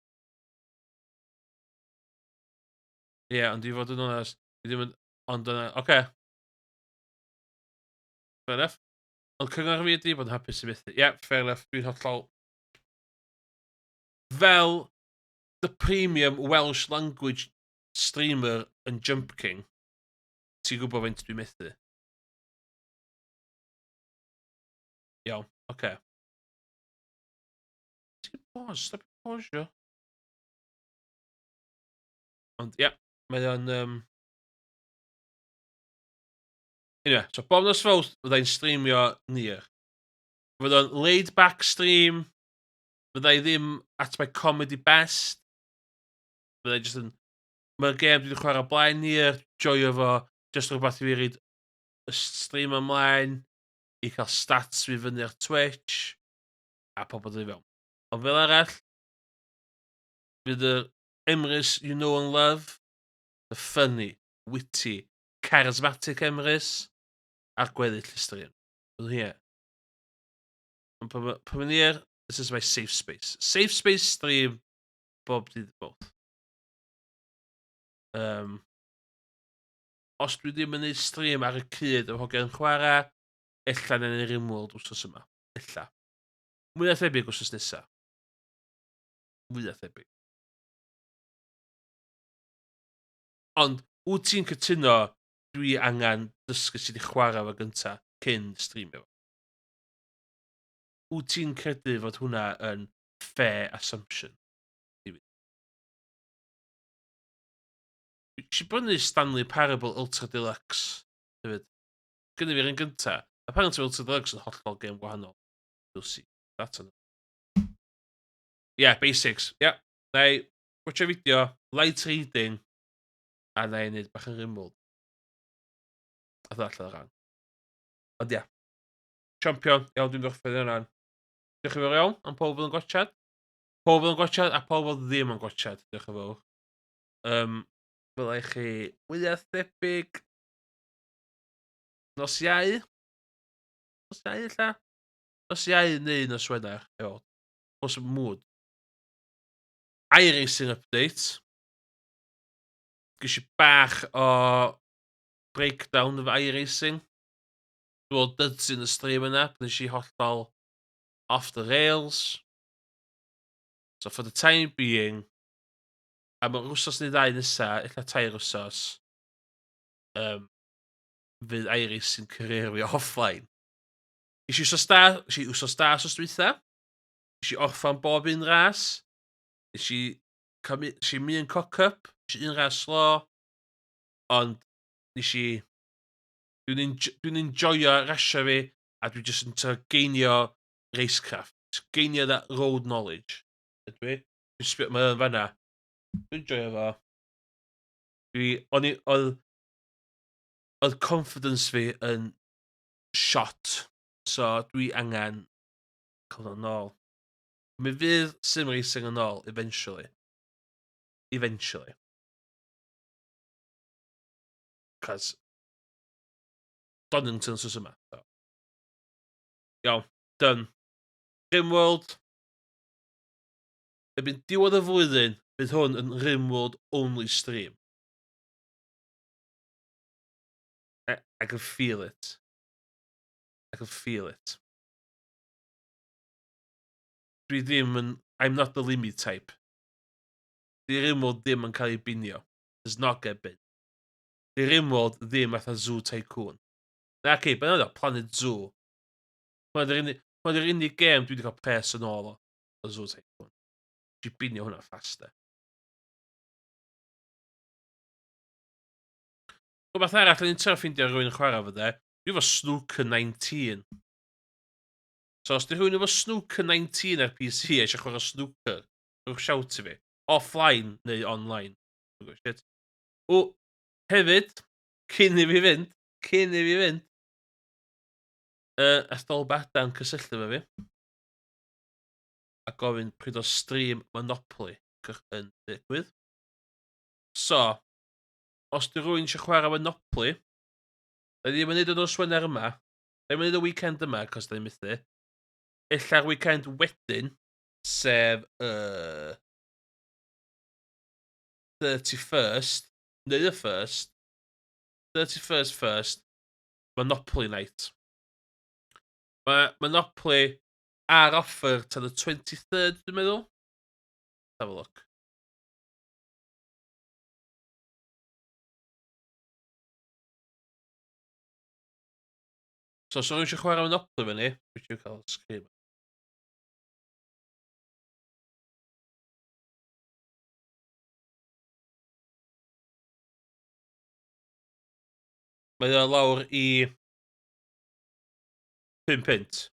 Ie, ond i fod yn onest, dwi ddim yn... Ond yna, oce. Fair enough. Ond cyngor fi ydi bod yn hapus i methu. Ie, fair enough, dwi'n hollol... Fel the premium Welsh language streamer yn Jump King, ti'n gwybod faint dwi'n methu? Iawn, oce. Ti'n pause, stop pausio. Ond ie, mae o'n... Anyway, so bob nos Fawrth fyddai'n streamio NieR. Fydd o'n laid back stream. Fyddai ddim at my comedy best. Fyddai just yn... Mae'r gêm dwi wedi chwarae blaen NieR, joio fo, just rhywbeth i fi reid y stream ymlaen, i cael stats fi fyny ar Twitch, a pobl dwi fewn. Ond fel arall, fydd y Emrys you know and love, the funny, witty, charismatic Emrys, a'r gweddill y stream. Fydd hi e. Ond pan mynd i'r, this is my safe space. Safe space stream, bob dydd both. Os dwi ddim yn neud stream ar y cyd o hogen chwarae, ella na'n ei Rimworld wrthos yma. Ella. Mwy a thebyg wrthos nesa. Mwy a thebyg. Ond, wyt ti'n cytuno dwi angen dysgu sydd i chwarae fo gynta cyn streamio? Wyt ti'n credu fod hwnna yn fair assumption? Eisiau brynu Stanley Parable Ultra Deluxe. Gynnu fi'r un gynta. Apparently Ultra Deluxe yn hollol game gwahanol. You'll see. That's enough. Basics. Neu watcha fideo, light reading, a neu neud bach yn riml. A ddod allan o'r rhan. Ond champion, iawn dwi'n gorffen yna'n. Diolch yn fawr iawn am pob yn gwachad. Pob yn gwachad a pob oedd ddim yn gwachad. Diolch yn fawr. Fel eich chi wyliau thebyg nos iau. Nos iau illa? Nos iau neu nos Wener. Os y mwyd. iRacing update. Gysi bach o breakdown of iRacing. Dwi'n bod dyds yn y stream yna. Nes i hollol off the rails. So for the time being, am yr wsos neu ddau nesa, illa 2 wsos, fydd iRacing career fi offline. Isi wsos da sos dwytha. Isi orffan bob un ras. Isi mi yn cock-up. Isi un ras slo. Ond dwi'n enjoyo rasio fi a dwi'n just yn geinio racecraft. Geinio that road knowledge. Ydw i? Mae yn fanna. Dwi'n enjoyo fo. Oedd confidence fi yn shot. So dwi angen cael o'n nôl. Mi fydd sim racing yn ôl, eventually. Cos Donington sos yma. So. Iawn, done. Rimworld. Erbyn diwedd y flwyddyn, bydd hwn yn Rimworld only stream. I can feel it. Dwi ddim yn... I'm not the limit type. Di Rimworld ddim yn cael ei binio. Does not get bin. Di Rimworld ddim atha Zoo Tycoon. Na, okay, but no, Planet Zoo. Mae'r unig gêm dwi wedi cael pres yn ôl o Zoo Tycoon. Dwi binio hwnna faster. Rhywbeth arall, ni'n trio ffeindio rhywun yn chwarae fo de. Dwi efo Snooker 19. So os di rhywun efo Snooker 19 ar PC eisiau chwarae Snooker, rhywch shout i fi. Offline neu online. O, hefyd, cyn i fi fynd, ethol Badan cysylltu fe fi. A gofyn pryd o stream Monopoly yn digwydd. So, os di rhywun eisiau chwarae Monopoly, da ddim yn neud yn os Wener yma, da ddim yn neud y weekend yma, cos da ddim mythu. Illa'r weekend wedyn, sef 31st, neu the 1st, 31st first, Monopoly night. Mae Monopoly ar offer to the 23rd, dwi'n meddwl. Let's have a look. So, os rwy'n eisiau chwarae Monopoly fe ni, wyt ti'n cael sgrim. Mae o lawr i £5.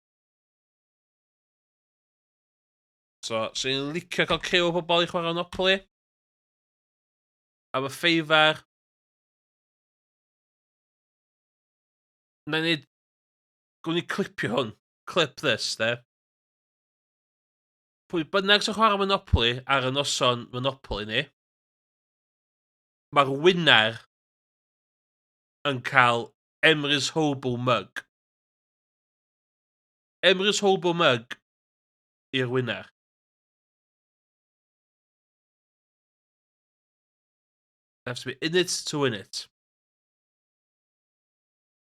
So, sy'n licio cael criw o bobl i chwarae Monopoly. Am y ffeifar. Na i wneud... Gwni clipio hwn. Clip this, de. Pwy bynnag sy'n chwarae Monopoly ar y noson Monopoly ni, mae'r winner yn cael Emrys Hobo Mug. Emrys Hobo Mug i'r winner. They have to be in it to win it.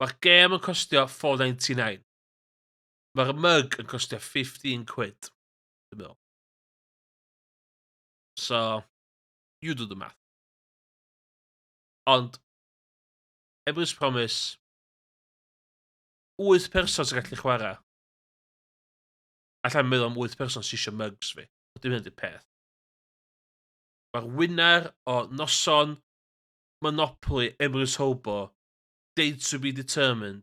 Mae'r gêm yn costio £4.99. Mae'r mug yn costio £15. Dwi'n meddwl. So, you do the math. Ond, Emrys Promise, 8 person sy'n gallu chwarae. Alla'n meddwl am 8 person sy'n eisiau mugs fi. Dim hynny'r peth. Mae'r winner o noson Monopoly Emrys Hobo, date to be determined,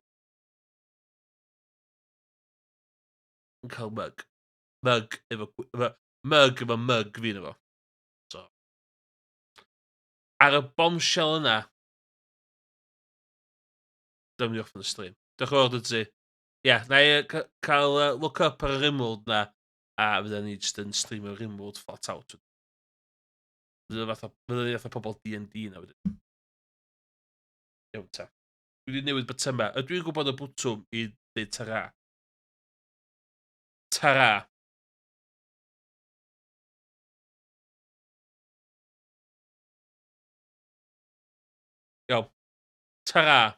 yn cael mug. Mug efo mug efo mug fi yno fo. So. Ar y bombshell yna, dyma ni off yn y stream. Diolch yn fawr ti. Ie, na i cael look up ar yr Rimworld na, a fydda ni jyst yn streamio Rimworld flat out. Fydda ni fatha pobl D&D na wedyn. Iawn ta. Dwi wedi newid beth yma. Ydw i'n gwybod y bwtwm i ddeud tara? Tara. Iawn. Tara.